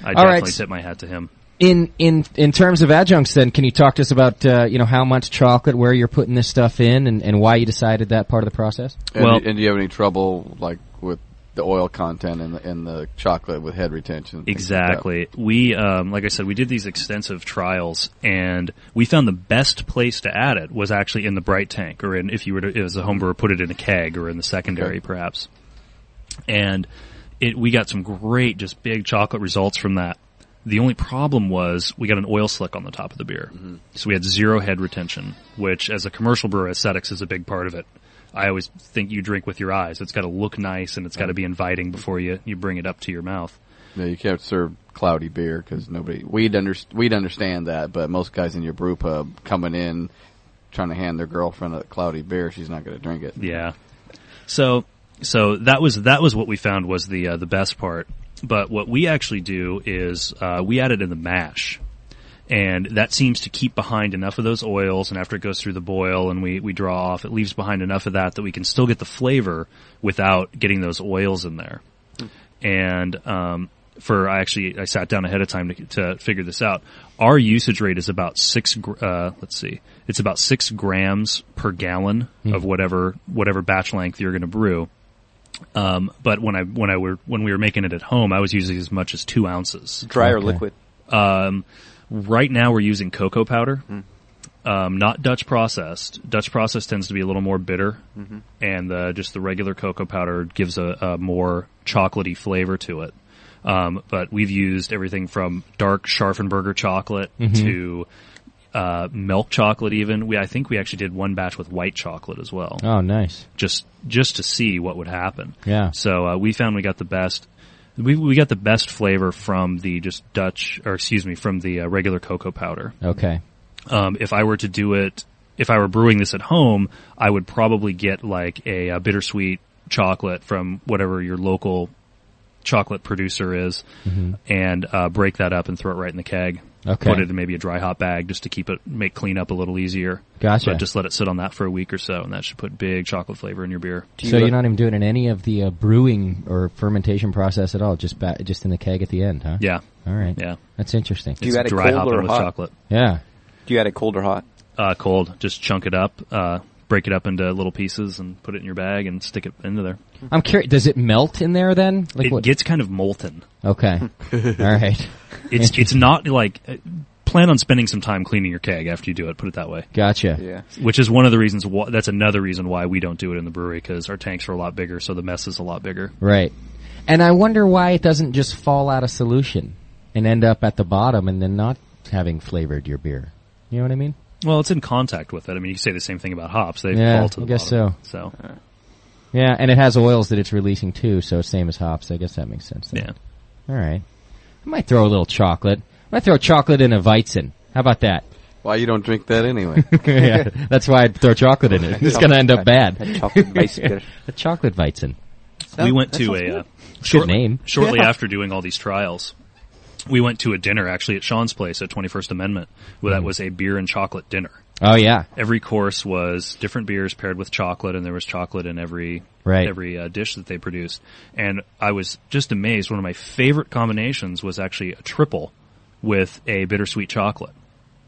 S6: I definitely tip my hat to him.
S2: In terms of adjuncts, then, can you talk to us about how much chocolate, where you're putting this stuff in, and why you decided that part of the process?
S5: And do you have any trouble with the oil content in the chocolate with head retention?
S6: Exactly. We like I said, we did these extensive trials, and we found the best place to add it was actually in the bright tank, or if you were to, as a home brewer, put it in a keg or in the secondary, perhaps. And we got some great, just big chocolate results from that. The only problem was we got an oil slick on the top of the beer. Mm-hmm. So we had zero head retention, which as a commercial brewer, aesthetics is a big part of it. I always think you drink with your eyes. It's got to look nice and it's got to be inviting before you bring it up to your mouth.
S5: Yeah, you can't serve cloudy beer because we'd understand that, but most guys in your brew pub coming in trying to hand their girlfriend a cloudy beer, she's not going to drink it.
S6: Yeah. So that was what we found was the best part. But what we actually do is we add it in the mash, and that seems to keep behind enough of those oils. And after it goes through the boil and we draw off, it leaves behind enough of that we can still get the flavor without getting those oils in there. And I sat down ahead of time to figure this out. Our usage rate is about 6 grams per gallon of whatever batch length you're going to brew. But when we were making it at home, I was using as much as 2 ounces.
S4: Dry or liquid?
S6: Right now we're using cocoa powder, not Dutch processed. Dutch processed tends to be a little more bitter, and just the regular cocoa powder gives a more chocolatey flavor to it. But we've used everything from dark Scharfenberger chocolate to milk chocolate even. I think we actually did one batch with white chocolate as well.
S2: Oh, nice.
S6: Just to see what would happen.
S2: Yeah.
S6: So we found we got the best. We got the best flavor from the from the regular cocoa powder.
S2: Okay.
S6: If I were to do it, if I were brewing this at home, I would probably get like a bittersweet chocolate from whatever your local chocolate producer is, and break that up and throw it right in the keg.
S2: Okay.
S6: Put it in maybe a dry hop bag just to make cleanup a little easier.
S2: Gotcha.
S6: But just let it sit on that for a week or so, and that should put big chocolate flavor in your beer.
S2: So you're not even doing it in any of the brewing or fermentation process at all, just in the keg at the end, huh?
S6: Yeah.
S2: All right.
S6: Yeah.
S2: That's interesting.
S4: Do you add it
S6: dry
S4: cold
S6: hopping
S4: or
S6: with
S4: hot?
S6: chocolate.
S2: Yeah.
S4: Do you add it cold or hot?
S6: Cold. Just chunk it up, break it up into little pieces, and put it in your bag and stick it into there.
S2: I'm curious, does it melt in there then?
S6: It gets kind of molten.
S2: Okay. All right.
S6: It's not like... plan on spending some time cleaning your keg after you do it, put it that way.
S2: Gotcha.
S4: Yeah.
S6: Which is one of the reasons that's another reason why we don't do it in the brewery, because our tanks are a lot bigger, so the mess is a lot bigger.
S2: Right. And I wonder why it doesn't just fall out of solution and end up at the bottom and then not having flavored your beer. You know what I mean?
S6: Well, it's in contact with it. I mean, you can say the same thing about hops. They
S2: Yeah,
S6: fall to the
S2: I guess
S6: bottom.
S2: so. Yeah, and it has oils that it's releasing too, so same as hops. I guess that makes sense then.
S6: Yeah.
S2: All right. I might throw a little chocolate. I might throw chocolate in a Weizen. How about that?
S5: Why you don't drink that anyway?
S2: Yeah, that's why I'd throw chocolate in it. It's going to end up bad.
S4: A chocolate Weizen.
S2: A chocolate Weizen.
S6: We went to a shortly after doing all these trials. We went to a dinner actually at Sean's place at 21st Amendment. Well, that was a beer and chocolate dinner.
S2: Oh yeah.
S6: Every course was different beers paired with chocolate, and there was chocolate in every dish that they produced. And I was just amazed. One of my favorite combinations was actually a triple with a bittersweet chocolate.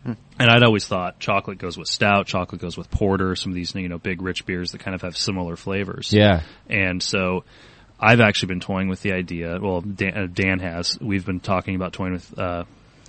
S6: And I'd always thought chocolate goes with stout, chocolate goes with porter, some of these, big rich beers that kind of have similar flavors.
S2: Yeah.
S6: And so I've actually been toying with the idea, well, Dan has. We've been talking about toying with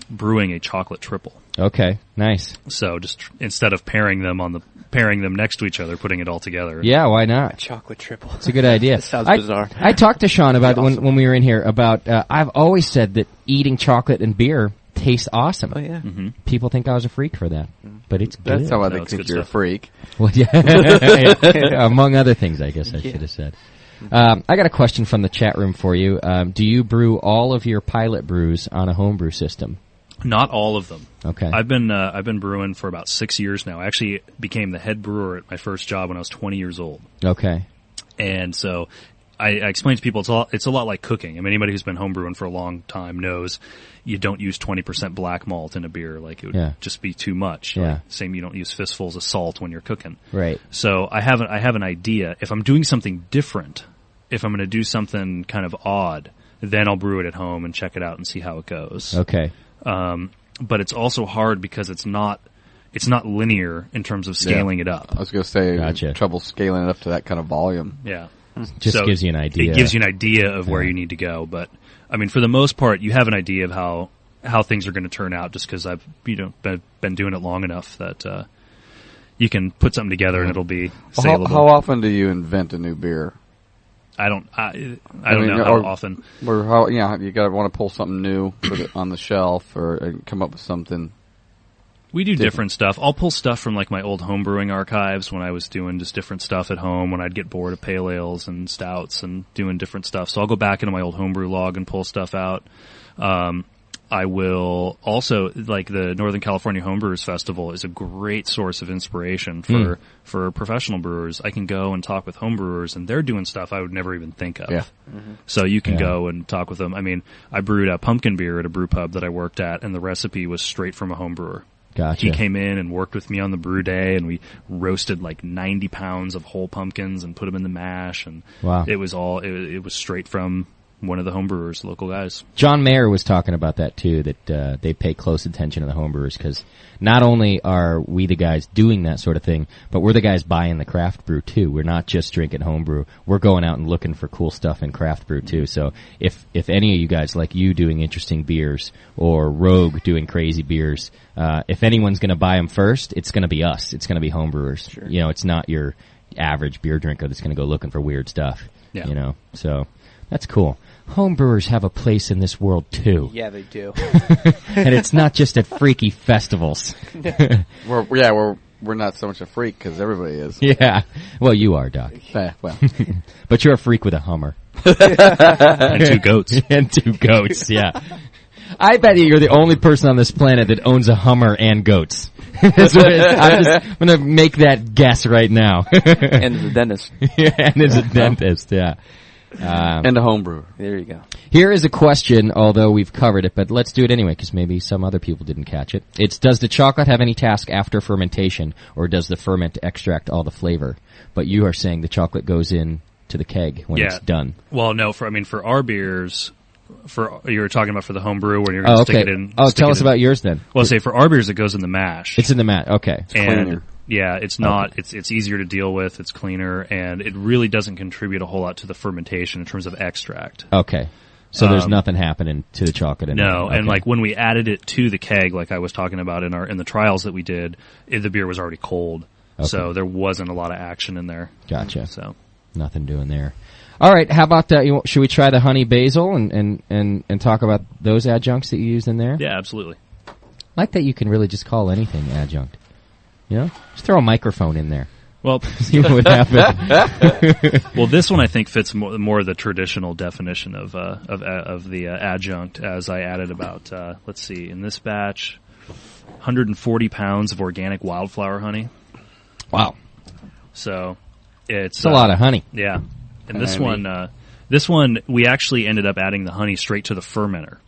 S6: brewing a chocolate triple.
S2: Okay, nice.
S6: So just instead of pairing them next to each other, putting it all together.
S2: Yeah, why not?
S4: A chocolate triple.
S2: It's a good idea.
S4: That sounds bizarre.
S2: I talked to Sean about when we were in here about, I've always said that eating chocolate and beer tastes awesome.
S4: Oh, yeah.
S6: Mm-hmm.
S2: People think I was a freak for that, but it's good.
S5: That's how they think you're a freak.
S2: Well, yeah. Among other things, I guess I should have said. I got a question from the chat room for you. Do you brew all of your pilot brews on a homebrew system?
S6: Not all of them.
S2: Okay.
S6: I've been brewing for about 6 years now. I actually became the head brewer at my first job when I was 20 years old.
S2: Okay.
S6: And so I explain to people it's a lot like cooking. I mean, anybody who's been homebrewing for a long time knows you don't use 20% black malt in a beer. Like, it would just be too much.
S2: Yeah.
S6: Like, same, you don't use fistfuls of salt when you're cooking.
S2: Right.
S6: So I have an idea. If I'm doing something different, if I'm going to do something kind of odd, then I'll brew it at home and check it out and see how it goes.
S2: Okay.
S6: But it's also hard because it's not linear in terms of scaling it up.
S5: I was going to say, trouble scaling it up to that kind of volume.
S6: Yeah.
S2: Just gives you an idea.
S6: It gives you an idea of where you need to go. But, I mean, for the most part, you have an idea of how things are going to turn out just because I've been doing it long enough that you can put something together and it'll be saleable.
S5: How often do you invent a new beer?
S6: I don't know how often.
S5: Or how, you got to want to pull something new, put it on the shelf, or come up with something.
S6: We do different stuff. I'll pull stuff from like my old homebrewing archives when I was doing just different stuff at home when I'd get bored of pale ales and stouts and doing different stuff. So I'll go back into my old homebrew log and pull stuff out. I will also, like the Northern California Homebrewers Festival is a great source of inspiration for professional brewers. I can go and talk with homebrewers and they're doing stuff I would never even think of.
S5: Yeah.
S6: Mm-hmm. So you can go and talk with them. I mean, I brewed a pumpkin beer at a brew pub that I worked at and the recipe was straight from a homebrewer.
S2: Gotcha.
S6: He came in and worked with me on the brew day, and we roasted like 90 pounds of whole pumpkins and put them in the mash. And it was it was straight from one of the homebrewers, local guys.
S2: John Mayer was talking about that too, that they pay close attention to the homebrewers because not only are we the guys doing that sort of thing, but we're the guys buying the craft brew too. We're not just drinking homebrew. We're going out and looking for cool stuff in craft brew too. So if any of you guys like you doing interesting beers or Rogue doing crazy beers, if anyone's going to buy them first, it's going to be us. It's going to be homebrewers. Sure. You know, it's not your average beer drinker that's going to go looking for weird stuff.
S6: Yeah.
S2: You know, so that's cool. Homebrewers have a place in this world too.
S4: Yeah, they do.
S2: And it's not just at freaky festivals.
S5: We're not so much a freak because everybody is.
S2: Yeah. Well, you are, Doc.
S5: Well.
S2: But you're a freak with a Hummer.
S6: And 2 goats.
S2: And 2 goats, yeah. I bet you're the only person on this planet that owns a Hummer and goats. I'm just going to make that guess right now.
S4: And is a dentist.
S2: Yeah, and is a dentist, yeah.
S5: And a homebrew.
S4: There you go.
S2: Here is a question, although we've covered it, but let's do it anyway, because maybe some other people didn't catch it. It's, does the chocolate have any task after fermentation, or does the ferment extract all the flavor? But you are saying the chocolate goes in to the keg when it's done.
S6: Well, no, for our beers, you were talking about for the homebrew when you're going to stick it in.
S2: Oh, tell us about yours then.
S6: Well, say for our beers, it goes in the mash.
S2: It's in the mash. Okay.
S6: It's cleaner. Yeah, it's not. Okay. It's easier to deal with. It's cleaner, and it really doesn't contribute a whole lot to the fermentation in terms of extract.
S2: Okay. So there's nothing happening to the chocolate.
S6: No, and like when we added it to the keg, like I was talking about in the trials that we did, the beer was already cold, so there wasn't a lot of action in there.
S2: Gotcha.
S6: So
S2: nothing doing there. All right, how about that? Should we try the honey basil and talk about those adjuncts that you used in there?
S6: Yeah, absolutely.
S2: I like that you can really just call anything adjunct. You know, just throw a microphone in there.
S6: Well,
S2: see what would happen.
S6: Well, this one I think fits more the traditional definition of the adjunct, as I added about let's see, in this batch, 140 pounds of organic wildflower honey.
S2: Wow.
S6: So it's
S2: a lot of honey.
S6: Yeah. And this one we actually ended up adding the honey straight to the fermenter.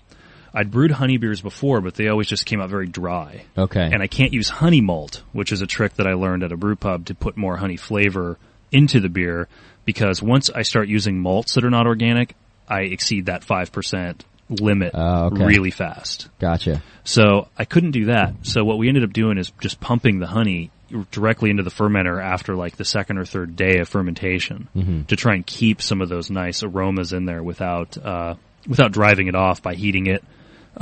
S6: I'd brewed honey beers before, but they always just came out very dry.
S2: Okay.
S6: And I can't use honey malt, which is a trick that I learned at a brew pub to put more honey flavor into the beer, because once I start using malts that are not organic, I exceed that 5% limit really fast.
S2: Gotcha.
S6: So I couldn't do that. So what we ended up doing is just pumping the honey directly into the fermenter after like the second or third day of fermentation to try and keep some of those nice aromas in there without driving it off by heating it.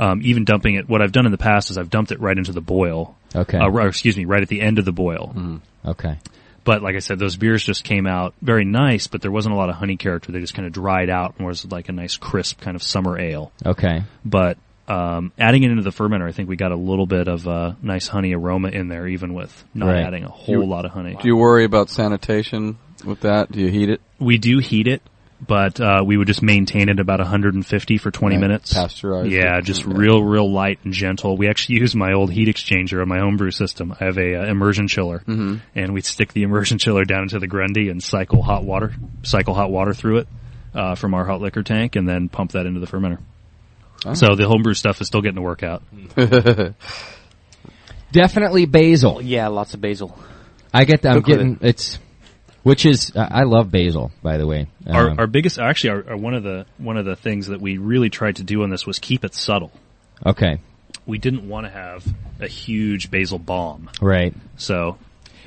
S6: Even dumping it, what I've done in the past is I've dumped it right into the boil.
S2: Okay.
S6: Right at the end of the boil.
S2: Okay.
S6: But like I said, those beers just came out very nice, but there wasn't a lot of honey character. They just kind of dried out and was like a nice crisp kind of summer ale.
S2: Okay.
S6: But adding it into the fermenter, I think we got a little bit of nice honey aroma in there, even with not adding a whole lot of honey.
S5: Do you worry about sanitation with that? Do you heat it?
S6: We do heat it. But we would just maintain it about 150 for 20 minutes.
S5: Pasteurize.
S6: Yeah, just real light and gentle. We actually use my old heat exchanger on my homebrew system. I have a immersion chiller, and we'd stick the immersion chiller down into the Grundy and cycle hot water through it from our hot liquor tank, and then pump that into the fermenter. Oh. So the homebrew stuff is still getting to work out.
S2: Definitely basil.
S4: Yeah, lots of basil.
S2: I get that. I'm getting it's. Which is, I love basil, by the way.
S6: Our biggest, actually, one of the things that we really tried to do on this was keep it subtle.
S2: Okay.
S6: We didn't want to have a huge basil bomb.
S2: Right.
S6: So.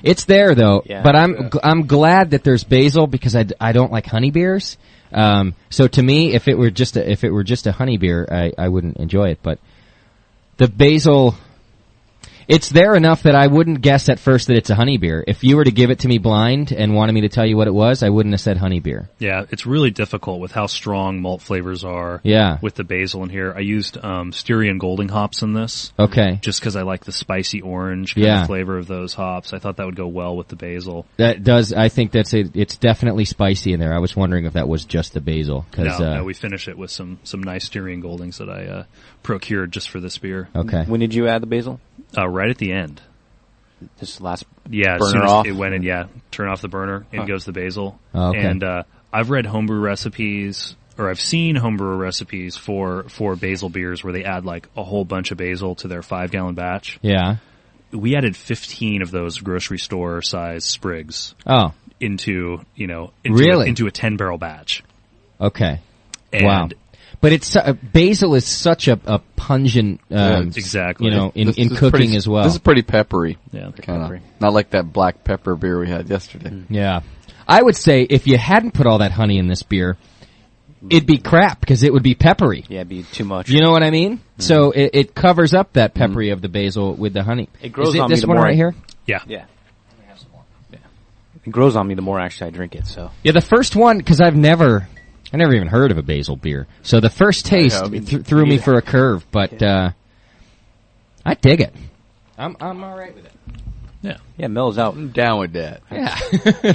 S2: It's there though, but I'm glad that there's basil because I don't like honey beers. So to me, if it were just a honey beer, I wouldn't enjoy it, but the basil, it's there enough that I wouldn't guess at first that it's a honey beer. If you were to give it to me blind and wanted me to tell you what it was, I wouldn't have said honey beer.
S6: Yeah, it's really difficult with how strong malt flavors are with the basil in here. I used Styrian Golding hops in this.
S2: Okay.
S6: Just because I like the spicy orange kind of flavor of those hops. I thought that would go well with the basil.
S2: That does. I think it's definitely spicy in there. I was wondering if that was just the basil.
S6: No, we finish it with some nice Styrian Goldings that I procured just for this beer.
S2: Okay.
S4: When did you add the basil?
S6: Right at the end.
S4: Just last
S6: burner as soon as off? It went in, turn off the burner, in goes the basil.
S2: Oh, okay.
S6: And I've read homebrew recipes, or I've seen homebrew recipes for basil beers where they add like a whole bunch of basil to their 5-gallon batch.
S2: Yeah.
S6: We added 15 of those grocery store size sprigs.
S2: Oh.
S6: Into a 10-barrel batch.
S2: Okay.
S6: And
S2: wow. But it's basil is such a pungent,
S6: exactly.
S2: In cooking as well.
S5: This is pretty peppery.
S6: Yeah,
S5: peppery. Not like that black pepper beer we had yesterday.
S2: Yeah, I would say if you hadn't put all that honey in this beer, it'd be crap because it would be peppery.
S4: Yeah, it'd be too much.
S2: You know what I mean? So it covers up that peppery of the basil with the honey.
S4: It grows
S2: is
S4: on
S2: this
S4: me the
S2: one
S4: more
S2: right here?
S6: Yeah.
S4: Yeah. It grows on me the more actually I drink it. So
S2: yeah, the first one because I never even heard of a basil beer. So the first taste threw me for a curve, but I dig it. I'm all right with it.
S6: Yeah.
S4: Yeah, mellows out.
S5: I'm down with that.
S2: Yeah.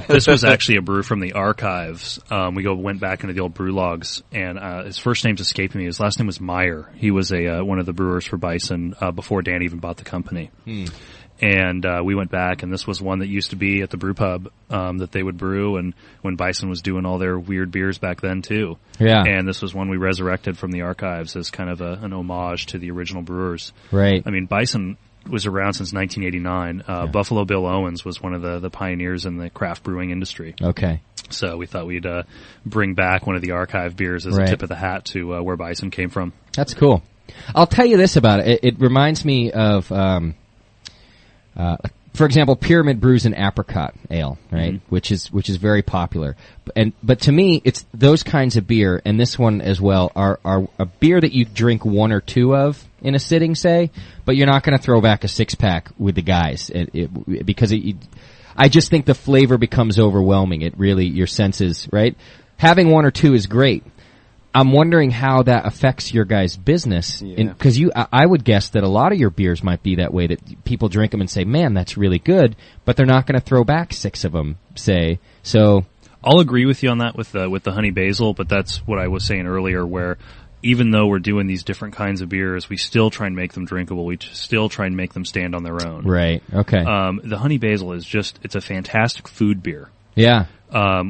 S6: This was actually a brew from the archives. We went back into the old brew logs, and his first name's escaping me. His last name was Meyer. He was one of the brewers for Bison before Dan even bought the company. And we went back, and this was one that used to be at the brew pub that they would brew, and when Bison was doing all their weird beers back then, too.
S2: Yeah.
S6: And this was one we resurrected from the archives as kind of an homage to the original brewers.
S2: Right.
S6: I mean, Bison was around since 1989. Buffalo Bill Owens was one of the pioneers in the craft brewing industry.
S2: Okay.
S6: So we thought we'd bring back one of the archive beers as a tip of the hat to where Bison came from.
S2: That's cool. I'll tell you this about it. It reminds me of, for example, Pyramid brews an apricot ale, right?
S6: Mm-hmm.
S2: Which is very popular. But to me, it's those kinds of beer, and this one as well, are a beer that you drink one or two of in a sitting, say, but you're not going to throw back a 6-pack with the guys because I just think the flavor becomes overwhelming. It really, your senses, right? Having one or two is great. I'm wondering how that affects your guys' business, because I would guess that a lot of your beers might be that way, that people drink them and say, man, that's really good, but they're not going to throw back 6 of them, say. So
S6: I'll agree with you on that with the honey basil, but that's what I was saying earlier, where even though we're doing these different kinds of beers, we still try and make them drinkable. We still try and make them stand on their own.
S2: Right. Okay.
S6: The honey basil is it's a fantastic food beer.
S2: Yeah.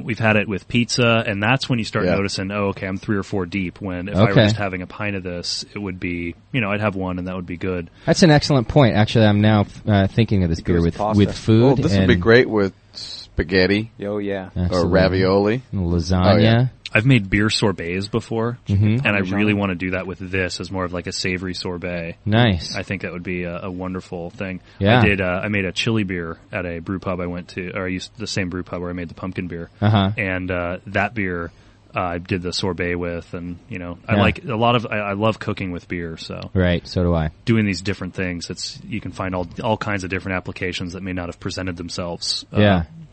S6: We've had it with pizza, and that's when you start noticing, okay, I'm 3 or 4 deep, when if I were just having a pint of this, it would be, I'd have one and that would be good.
S2: That's an excellent point. Actually, I'm now thinking of this beer with food.
S5: Well, this would be great with spaghetti.
S4: Oh, yeah.
S2: Absolutely.
S5: Or ravioli.
S2: Lasagna.
S5: Oh, yeah.
S6: I've made beer sorbets before, and I really want to do that with this as more of like a savory sorbet.
S2: Nice.
S6: I think that would be a wonderful thing.
S2: Yeah.
S6: I made a chili beer at a brew pub I went to, or I used the same brew pub where I made the pumpkin beer.
S2: Uh-huh.
S6: And that beer I did the sorbet with, and I like a lot of. I love cooking with beer, so
S2: right. So do I.
S6: Doing these different things, you can find all kinds of different applications that may not have presented themselves.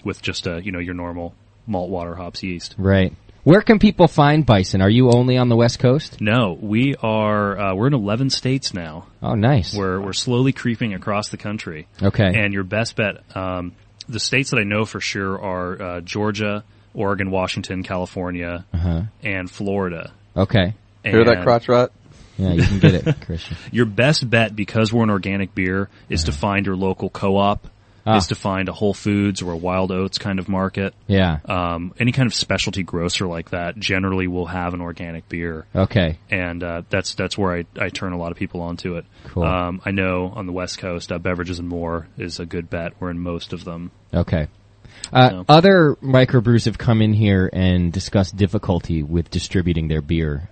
S6: With just your normal malt, water, hops, yeast.
S2: Right. Where can people find Bison? Are you only on the West Coast?
S6: No, we are. We're in 11 states now.
S2: Oh, nice.
S6: We're slowly creeping across the country.
S2: Okay.
S6: And your best bet, the states that I know for sure are Georgia, Oregon, Washington, California, and Florida.
S2: Okay.
S5: Hear that, crotch rot?
S2: Yeah, you can get it, Christian.
S6: Your best bet, because we're an organic beer, is to find your local co-op. Is to find a Whole Foods or a Wild Oats kind of market.
S2: Yeah.
S6: Any kind of specialty grocer like that generally will have an organic beer.
S2: Okay.
S6: And that's where I turn a lot of people onto it.
S2: Cool.
S6: I know on the West Coast, Beverages and More is a good bet. We're in most of them.
S2: Okay. Other microbrews have come in here and discussed difficulty with distributing their beer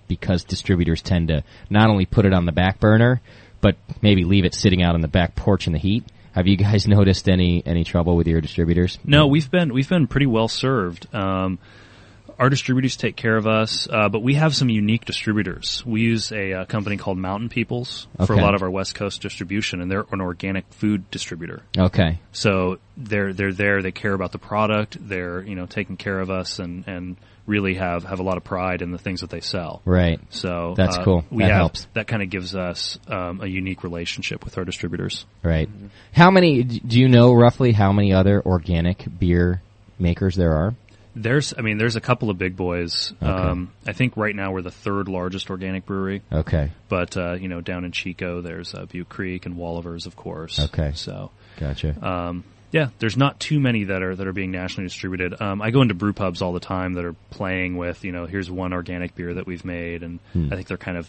S2: because distributors tend to not only put it on the back burner, but maybe leave it sitting out on the back porch in the heat. Have you guys noticed any trouble with your distributors?
S6: No, we've been pretty well served. Our distributors take care of us, but we have some unique distributors. We use a company called Mountain Peoples for a lot of our West Coast distribution, and they're an organic food distributor.
S2: Okay.
S6: So they're there. They care about the product. They're taking care of us and really have a lot of pride in the things that they sell.
S2: Right.
S6: So
S2: that's cool. That helps.
S6: That kind of gives us a unique relationship with our distributors.
S2: Right. How many? Do you know roughly how many other organic beer makers there are?
S6: There's a couple of big boys.
S2: Okay.
S6: I think right now we're the 3rd largest organic brewery.
S2: Okay.
S6: But down in Chico, there's Butte Creek and Wallivers, of course.
S2: Okay.
S6: So
S2: gotcha.
S6: Yeah, there's not too many that are being nationally distributed. I go into brew pubs all the time that are playing with, here's one organic beer that we've made, and I think they're kind of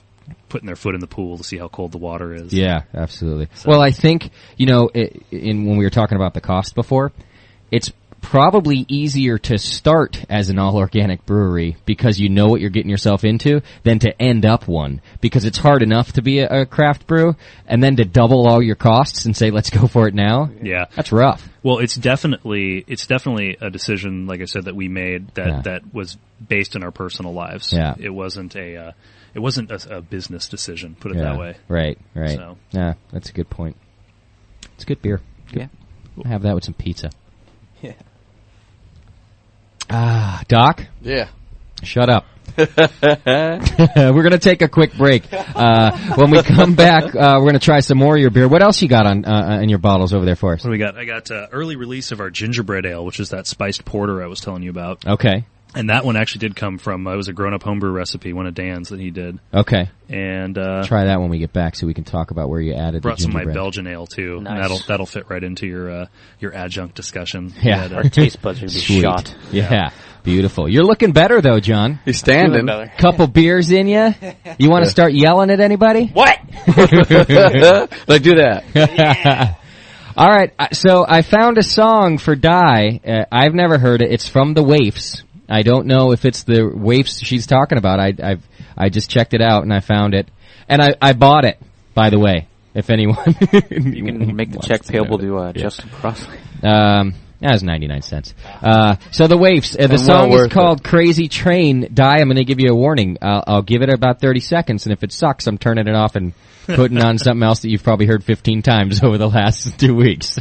S6: putting their foot in the pool to see how cold the water is.
S2: Yeah, absolutely. So. Well, I think, when we were talking about the cost before, it's probably easier to start as an all-organic brewery because you know what you're getting yourself into than to end up one, because it's hard enough to be a craft brew and then to double all your costs and say, let's go for it now.
S6: Yeah.
S2: That's rough.
S6: Well, it's definitely a decision, like I said, that we made that was based in our personal lives.
S2: Yeah.
S6: It wasn't a business decision, put it that way.
S2: Right.
S6: So.
S2: Yeah, that's a good point. It's good beer. Good.
S4: Yeah.
S2: We'll have that with some pizza.
S4: Yeah.
S2: Doc?
S5: Yeah.
S2: Shut up. We're going to take a quick break. When we come back, we're going to try some more of your beer. What else you got on in your bottles over there for us?
S6: What do we got? I got early release of our gingerbread ale, which is that spiced porter I was telling you about.
S2: Okay.
S6: And that one actually did come from, it was a grown-up homebrew recipe, one of Dan's that he did.
S2: Okay.
S6: And
S2: try that when we get back so we can talk about where you added
S6: brought
S2: the
S6: some of my
S2: gingerbread.
S6: Belgian ale, too.
S11: Nice.
S6: And that'll fit right into your adjunct discussion.
S2: Yeah.
S11: Our taste buds are going to be
S2: Sweet.
S11: shot.
S2: Yeah. Beautiful. You're looking better, though, John.
S5: He's standing.
S2: Couple beers in you. You want to start yelling at anybody?
S11: What?
S5: Like, do that.
S2: All right. So I found a song for Di. I've never heard it. It's from the Waifs. I don't know if it's the Waifs she's talking about. I just checked it out and I found it, and I bought it. By the way, if anyone
S11: you can make the check payable to Justin Crossley.
S2: That was 99 cents. So the Waifs, the song is called Crazy Train. Di, I'm going to give you a warning. I'll give it about 30 seconds, and if it sucks, I'm turning it off and putting on something else that you've probably heard 15 times over the last 2 weeks.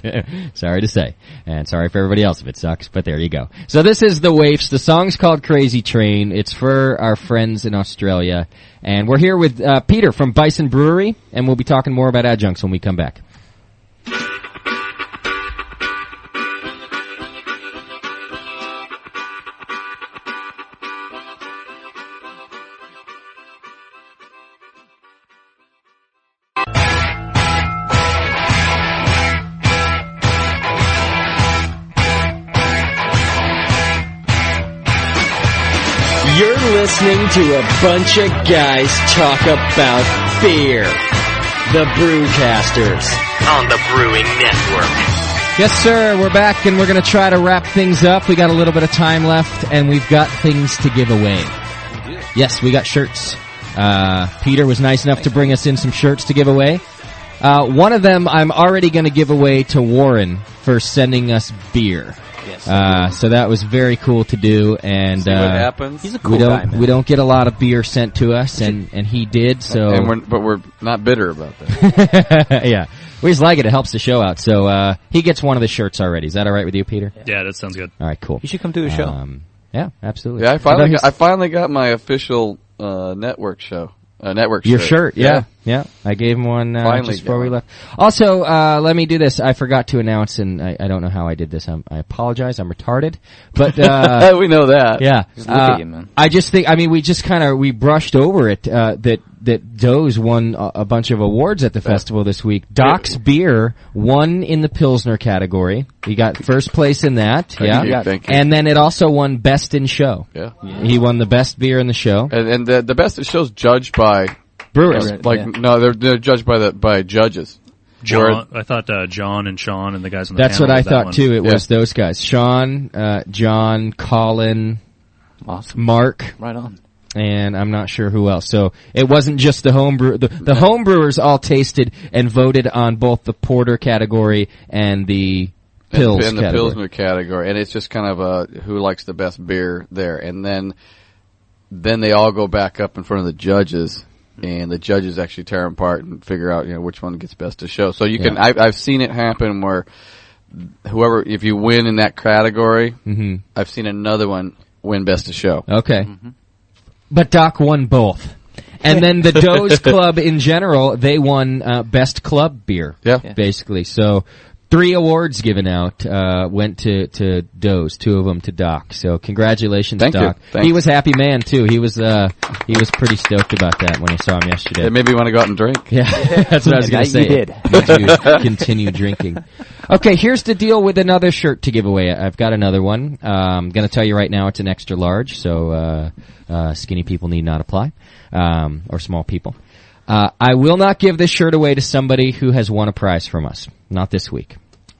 S2: Sorry to say. And sorry for everybody else if it sucks, but there you go. So this is the Waifs. The song's called Crazy Train. It's for our friends in Australia. And we're here with Peter from Bison Brewery, and we'll be talking more about adjuncts when we come back.
S12: You're listening to a bunch of guys talk about beer. The Brewcasters
S3: on the Brewing Network.
S2: Yes, sir. We're back, and we're going to try to wrap things up. We got a little bit of time left, and we've got things to give away. Yes, we got shirts. Peter was nice enough to bring us in some shirts to give away. One of them I'm already going to give away to Warren for sending us beer.
S11: Yes.
S2: So that was very cool to do, and
S5: See what happens.
S11: He's a cool guy, man.
S2: We don't get a lot of beer sent to us, and he did. So,
S5: but we're not bitter about that.
S2: Yeah, we just like it. It helps the show out. So he gets one of the shirts already. Is that all right with you, Peter?
S6: Yeah, that sounds good.
S2: All right, cool.
S11: You should come to the show.
S2: Yeah, absolutely.
S5: Yeah, I finally got my official network show. Network
S2: Your
S5: shirt.
S2: shirt, yeah. I gave him one just before we left. Also, let me do this. I forgot to announce, and I don't know how I did this. I apologize. I'm retarded. But
S5: we know that.
S2: Yeah.
S11: Just look at you, man.
S2: I just think, we just we brushed over it, that Doe's won a bunch of awards at the festival this week. Doc's Beer won in the Pilsner category. He got first place in that.
S5: Thank you.
S2: And then it also won Best in Show.
S5: Yeah.
S2: He won the best beer in the show.
S5: And the Best in Show's judged by
S2: brewers.
S5: No, they're judged by judges.
S6: John, I thought John and Sean and the guys on the
S2: That's
S6: panel
S2: what I
S6: did that
S2: thought
S6: one.
S2: too. It was those guys. Sean, John, Colin,
S11: Awesome.
S2: Mark.
S11: Right on.
S2: And I'm not sure who else. So it wasn't just the homebrew. The homebrewers all tasted and voted on both the porter category and the Pils
S5: in the
S2: category.
S5: Pilsner category. And it's just kind of who likes the best beer there. And then they all go back up in front of the judges, and the judges actually tear them apart and figure out, which one gets best to show. So you can, I've seen it happen where if you win in that category, I've seen another one win best to show.
S2: Okay. But Doc won both. And then the Doe's Club in general, they won best club beer.
S5: Yeah.
S2: Basically. So 3 awards given out went to Doe's, 2 of them to Doc. So congratulations,
S5: Thank
S2: Doc.
S5: you. Thanks.
S2: He was happy man too. He was pretty stoked about that when I saw him yesterday.
S5: It made me want to go out and drink.
S2: Yeah, that's what I was going to say.
S11: You did.
S2: Made you continue drinking. Okay, here's the deal with another shirt to give away. I've got another one. I'm going to tell you right now it's an extra large, so skinny people need not apply, or small people. I will not give this shirt away to somebody who has won a prize from us. Not this week.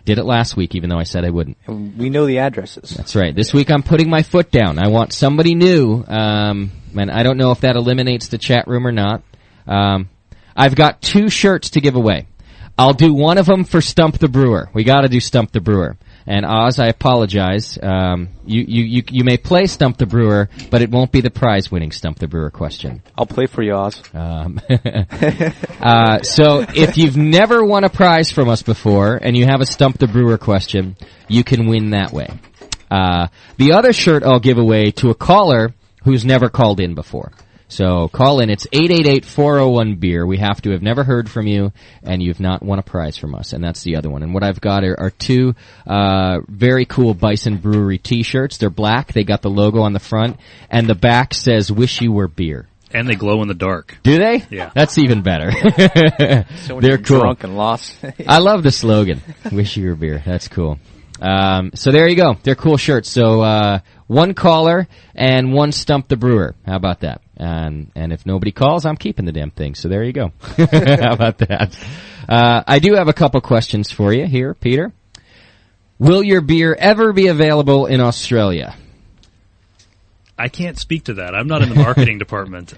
S2: Did it last week, even though I said I wouldn't.
S11: We know the addresses.
S2: That's right. This week I'm putting my foot down. I want somebody new, and I don't know if that eliminates the chat room or not. I've got 2 shirts to give away. I'll do one of them for Stump the Brewer. We got to do Stump the Brewer. And Oz, I apologize. You may play Stump the Brewer, but it won't be the prize-winning Stump the Brewer question.
S11: I'll play for you, Oz.
S2: So if you've never won a prize from us before and you have a Stump the Brewer question, you can win that way. The other shirt I'll give away to a caller who's never called in before. So call in. It's 888-401-BEER. We have to have never heard from you, and you've not won a prize from us, and that's the other one. And what I've got are two very cool Bison Brewery T-shirts. They're black. They got the logo on the front, and the back says, "Wish you were beer."
S6: And they glow in the dark.
S2: Do they?
S6: Yeah.
S2: That's even better.
S11: So
S2: They're cool.
S11: Drunk and lost.
S2: I love the slogan. Wish you were beer. That's cool. So there you go. They're cool shirts. So one caller and one stump the brewer. How about that? And if nobody calls, I'm keeping the damn thing. So there you go. How about that? I do have a couple questions for you here, Peter. Will your beer ever be available in Australia?
S6: I can't speak to that. I'm not in the marketing department.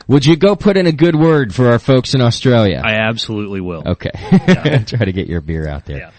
S2: Would you go put in a good word for our folks in Australia?
S6: I absolutely will.
S2: Okay. Yeah. Try to get your beer out there.
S6: Yeah.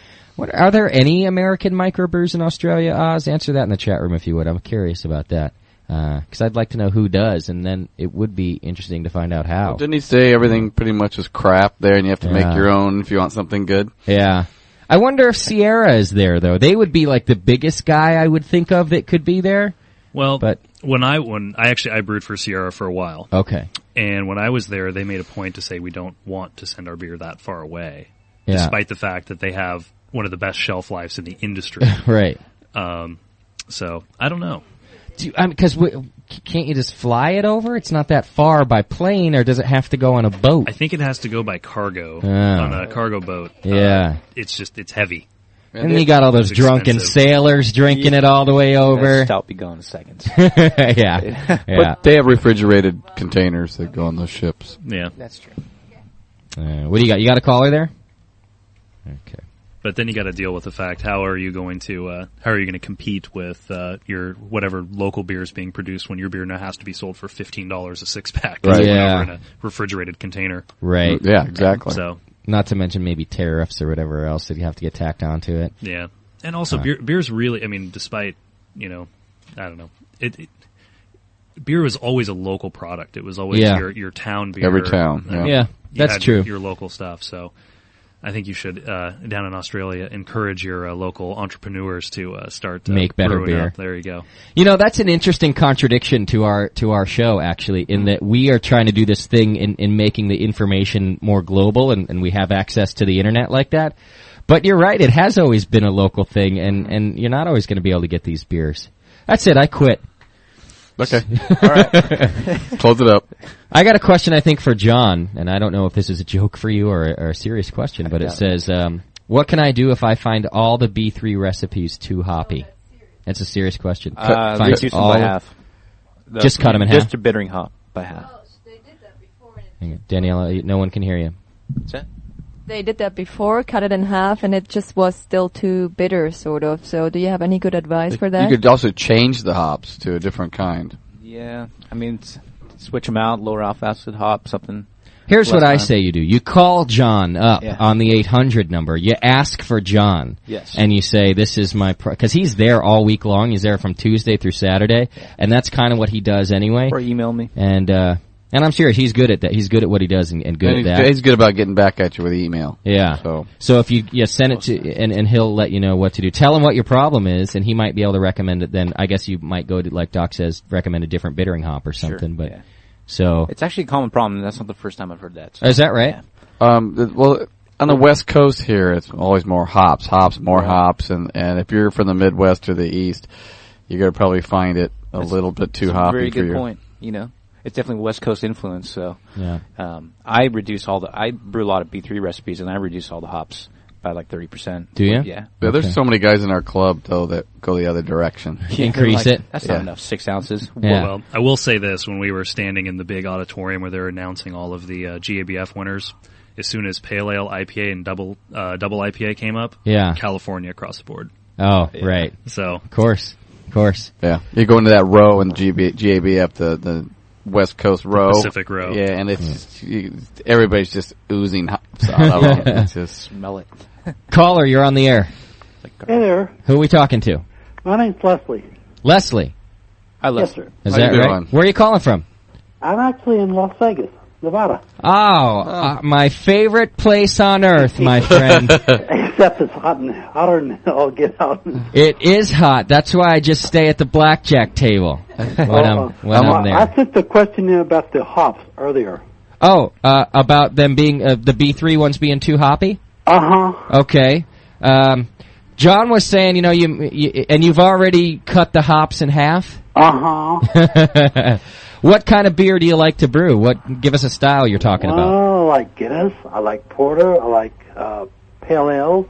S2: Are there any American microbrews in Australia, Oz? Answer that in the chat room if you would. I'm curious about that. Because I'd like to know who does, and then it would be interesting to find out how.
S5: Well, didn't he say everything pretty much is crap there, and you have to make your own if you want something good?
S2: Yeah. I wonder if Sierra is there, though. They would be like the biggest guy I would think of that could be there.
S6: Well, but when I brewed for Sierra for a while.
S2: Okay.
S6: And when I was there, they made a point to say we don't want to send our beer that far away,
S2: yeah.
S6: Despite the fact that they have one of the best shelf lives in the industry.
S2: Right.
S6: So I don't know.
S2: Because can't you just fly it over? It's not that far by plane, or does it have to go on a boat?
S6: I think it has to go by cargo on a cargo boat.
S2: Yeah.
S6: It's heavy.
S2: And then you got all those drunken sailors drinking it all the way over.
S11: That stout be gone in seconds.
S2: Yeah.
S5: But they have refrigerated containers that go on those ships.
S6: Yeah.
S11: That's true.
S2: What do you got? You got a caller there? Okay.
S6: But then you got to deal with the fact: how are you going to compete with your whatever local beer is being produced when your beer now has to be sold for $15 a 6-pack?
S5: Right.
S6: Yeah. In a refrigerated container.
S2: Right.
S5: Yeah. Exactly.
S6: So.
S2: Not to mention maybe tariffs or whatever else that you have to get tacked onto it.
S6: Yeah. And also beer's really, I mean, despite, I don't know, beer was always a local product. It was always your town beer.
S5: Every town.
S2: Yeah, that's true.
S6: Your local stuff. So I think you should, down in Australia, encourage your local entrepreneurs to start
S2: make better beer.
S6: Up. There you go.
S2: That's an interesting contradiction to our show, actually, in that we are trying to do this thing in making the information more global, and we have access to the internet like that. But you're right, it has always been a local thing, and you're not always going to be able to get these beers. That's it, I quit.
S5: Okay. All right. Close it up.
S2: I got a question, I think, for John, and I don't know if this is a joke for you or a serious question, but it says, what can I do if I find all the B3 recipes too hoppy? That's a serious question.
S11: Reduce them by half.
S2: Just cut them in half?
S11: Just your bittering hop by half.
S2: Daniela, no one can hear you.
S11: What's that?
S7: They did that before, cut it in half, and it just was still too bitter, sort of. So do you have any good advice for that?
S5: You could also change the hops to a different kind.
S11: Yeah, I mean, switch them out, lower alpha acid hop, something.
S2: Here's what I say you do. You call John up on the 800 number. You ask for John.
S11: Yes.
S2: And you say, this is my... Because he's there all week long. He's there from Tuesday through Saturday. Yeah. And that's kind of what he does anyway.
S11: Or email me.
S2: And I'm serious, he's good at that. He's good at what he does and good at that.
S5: He's good about getting back at you with email.
S2: Yeah. So if you send it to, and he'll let you know what to do. Tell him what your problem is, and he might be able to recommend it. Then I guess you might go to, like Doc says, recommend a different bittering hop or something.
S11: Sure,
S2: but so
S11: it's actually a common problem, and that's not the first time I've heard that. So.
S2: Is that right?
S11: Yeah.
S5: Well, on the West Coast here, it's always more hops, more hops, and if you're from the Midwest or the East, you're gonna probably find it a little bit too hoppy.
S11: Very good point. It's definitely West Coast influence. So, I brew a lot of B3 recipes, and I reduce all the hops by like 30%.
S2: Do you?
S11: Yeah.
S5: There's so many guys in our club though that go the other direction.
S2: Increase it.
S11: That's not enough. 6 ounces.
S2: Yeah.
S6: Well, I will say this: when we were standing in the big auditorium where they're announcing all of the GABF winners, as soon as Pale Ale, IPA, and double IPA came up, California across the board.
S2: Oh, right.
S6: So,
S2: of course.
S5: Yeah, you go into that row in GABF, the West Coast row,
S6: Pacific row.
S5: Yeah, and it's everybody's just oozing hops out of them. It's just
S11: smell it.
S2: Caller, you're on the air.
S13: Hey there.
S2: Who are we talking to?
S13: My name's Leslie.
S2: Leslie.
S11: Hi,
S13: Leslie.
S11: Yes, sir.
S2: Is that right? Where are you calling from?
S13: I'm actually in Las Vegas. Nevada.
S2: My favorite place on earth, my friend.
S13: Except it's hotter than I'll get out.
S2: It is hot. That's why I just stay at the blackjack table when I'm there.
S13: I sent the question in about the hops earlier.
S2: About them being the B3 ones being too hoppy?
S13: Uh-huh.
S2: Okay. John was saying, and you've already cut the hops in half?
S13: Uh-huh.
S2: What kind of beer do you like to brew? Give us a style you're talking about.
S13: I like Guinness. I like Porter. I like Pale Ales.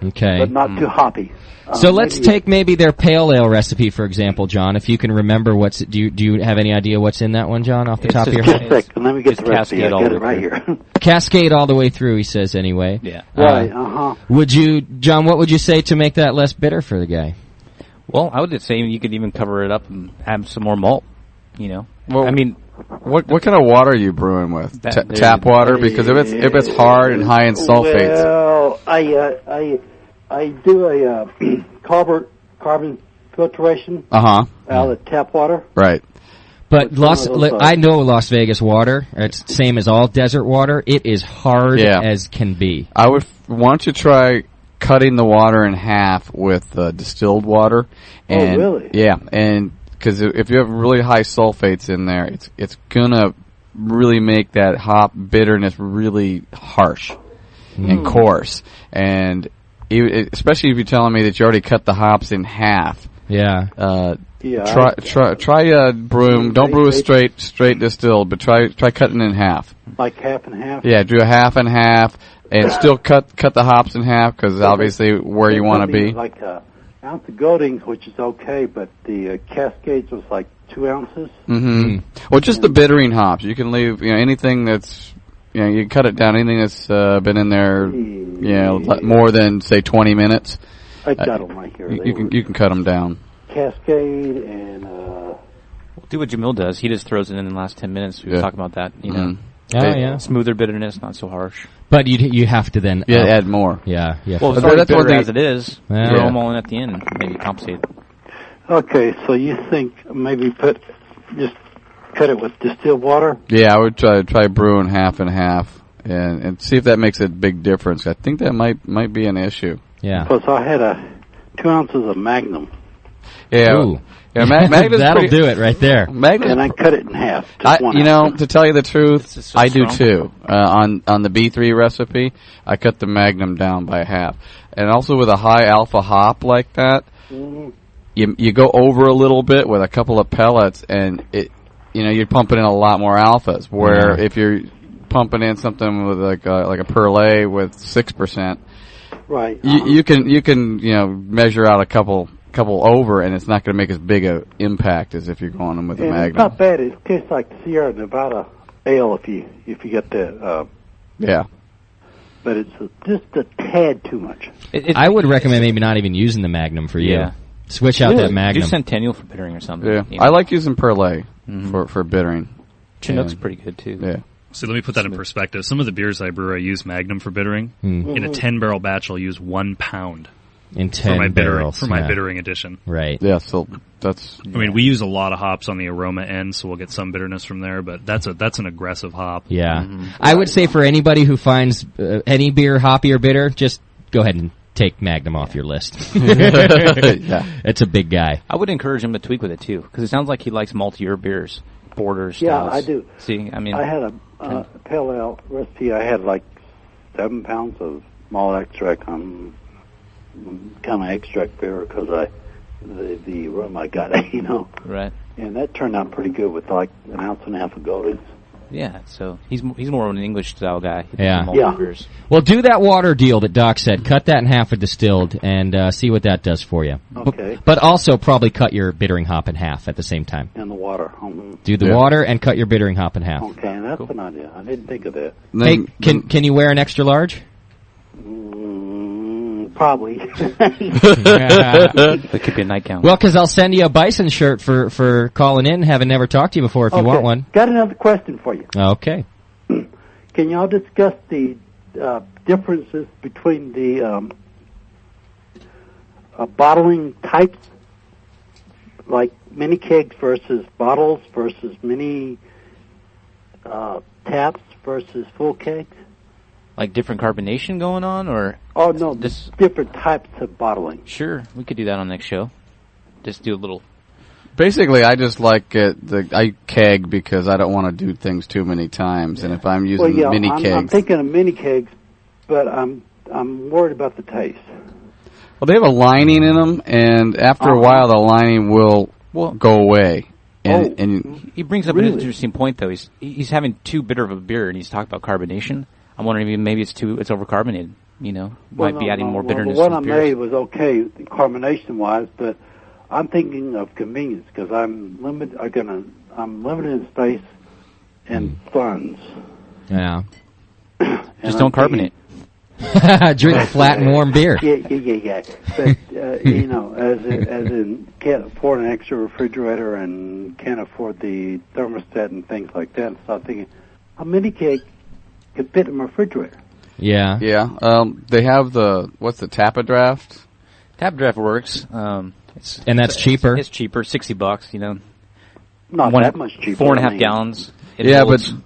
S2: Okay.
S13: But not too hoppy.
S2: So let's take maybe their Pale Ale recipe, for example, John. If you can remember do you have any idea what's in that one, John, off the top of your head?
S13: Just a second. Let me get the recipe. I got it right here.
S2: Cascade all the way through, he says, anyway.
S11: Yeah.
S13: Right,
S2: John, what would you say to make that less bitter for the guy?
S11: Well, I would say you could even cover it up and add some more malt,
S5: Well,
S11: I mean,
S5: what kind of water are you brewing with? Tap water? Because if it's hard and high in sulfates.
S13: Well, I do a carbon filtration out of tap water.
S5: Right.
S2: But I know Las Vegas water. It's the same as all desert water. It is hard as can be.
S5: Why don't you try cutting the water in half with distilled water? And,
S13: really?
S5: Yeah, and because if you have really high sulfates in there, it's gonna really make that hop bitterness really harsh and coarse. And especially if you're telling me that you already cut the hops in half.
S2: Yeah.
S5: Try brewing. Don't brew a straight distilled, but try cutting in half.
S13: Like half and half.
S5: Yeah, do a half and half, and still cut the hops in half because obviously where you want to be.
S13: Like an ounce of Goldings, which is okay, but the Cascades was like 2 ounces.
S5: Mm-hmm. Well, just the bittering hops. You can leave anything that's you can cut it down. Anything that's been in there more than say 20 minutes.
S13: I got them right here.
S5: You can cut them down.
S13: Cascade and
S11: do what Jamil does. He just throws it in the last 10 minutes. We were talking about that. Smoother bitterness, not so harsh.
S2: But you have to then
S5: add more.
S2: Yeah.
S11: Well, that's bitter as it is. Throw them all in at the end, maybe compensate.
S13: Okay, so you think maybe just cut it with distilled water?
S5: Yeah, I would try brewing half and half and see if that makes a big difference. I think that might be an issue.
S2: Yeah.
S13: Because I had 2 ounces of Magnum.
S5: Yeah.
S2: Ooh.
S5: Magnum's
S2: that'll do it right there.
S13: And I cut it in half.
S5: To tell you the truth, I do too. On the B3 recipe, I cut the Magnum down by half. And also with a high alpha hop like that, you go over a little bit with a couple of pellets, and you're pumping in a lot more alphas. Where if you're pumping in something with like a Perlay with 6%,
S13: right?
S5: You can measure out a couple over, and it's not going to make as big a impact as if you're going in with a Magnum.
S13: It's not bad. It tastes like Sierra Nevada ale if you get the but it's just a tad too much.
S2: I would recommend maybe not even using the Magnum for you. Yeah. Switch out that Magnum.
S11: Do Centennial for bittering or something.
S5: Yeah, I like using Perlay for bittering.
S11: Chinook's pretty good too.
S5: Yeah.
S6: So let me put that in perspective. Some of the beers I brew, I use Magnum for bittering. In a 10-barrel batch, I'll use 1 pound.
S2: In 10 barrels.
S6: For my bittering edition.
S2: Right.
S5: Yeah, so that's...
S6: I mean, we use a lot of hops on the aroma end, so we'll get some bitterness from there, but that's an aggressive hop.
S2: Yeah. I would say for anybody who finds any beer hoppy or bitter, just go ahead and take Magnum off your list. It's a big guy.
S11: I would encourage him to tweak with it, too, because it sounds like he likes maltier beers, porters,
S13: Yeah,
S11: styles.
S13: I do.
S11: See, I mean...
S13: I had a pale ale recipe. I had like 7 pounds of malt extract. I'm kind of extract beer because the rum I got,
S11: Right.
S13: And that turned out pretty good with like 1.5 ounces of Goldings.
S11: Yeah, so he's more of an English style guy.
S2: Yeah.
S11: Beers.
S2: Well, do that water deal that Doc said. Cut that in half with distilled and see what that does for you.
S13: Okay.
S2: But also probably cut your bittering hop in half at the same time.
S13: And the water.
S2: Do the water and cut your bittering hop in half.
S13: Okay, that's an idea. I didn't think of that.
S2: Hey, can you wear an extra large?
S13: Probably.
S11: That could be a nightgown.
S2: Well, because I'll send you a Bison shirt for calling in, having never talked to you before, if you want one.
S13: Got another question for you.
S2: Okay.
S13: Can y'all discuss the differences between the bottling types, like mini kegs versus bottles versus mini taps versus full kegs?
S11: Like different carbonation going on, or?
S13: Oh, no, different types of bottling.
S11: Sure, we could do that on next show. Just do a little...
S5: Basically, I just like I keg because I don't want to do things too many times, and if I'm using mini kegs...
S13: I'm thinking of mini kegs, but I'm worried about the taste.
S5: Well, they have a lining in them, and after a while, the lining will go away. And
S11: he brings up an interesting point, though. He's having too bitter of a beer, and he's talking about carbonation. I'm wondering if maybe it's overcarbonated. Might be adding more bitterness.
S13: The one I made was okay carbonation-wise, but I'm thinking of convenience because I'm limited in space and funds.
S2: Yeah.
S11: Just don't carbonate.
S2: Drink flat and warm beer.
S13: Yeah. But as in can't afford an extra refrigerator and can't afford the thermostat and things like that. So I'm thinking a mini keg could fit in my refrigerator.
S2: Yeah.
S5: Yeah. They have what's the Tapadraft?
S11: Tapadraft works.
S2: And that's cheaper.
S11: It's cheaper, $60.
S13: Not that much cheaper.
S11: 4.5 gallons.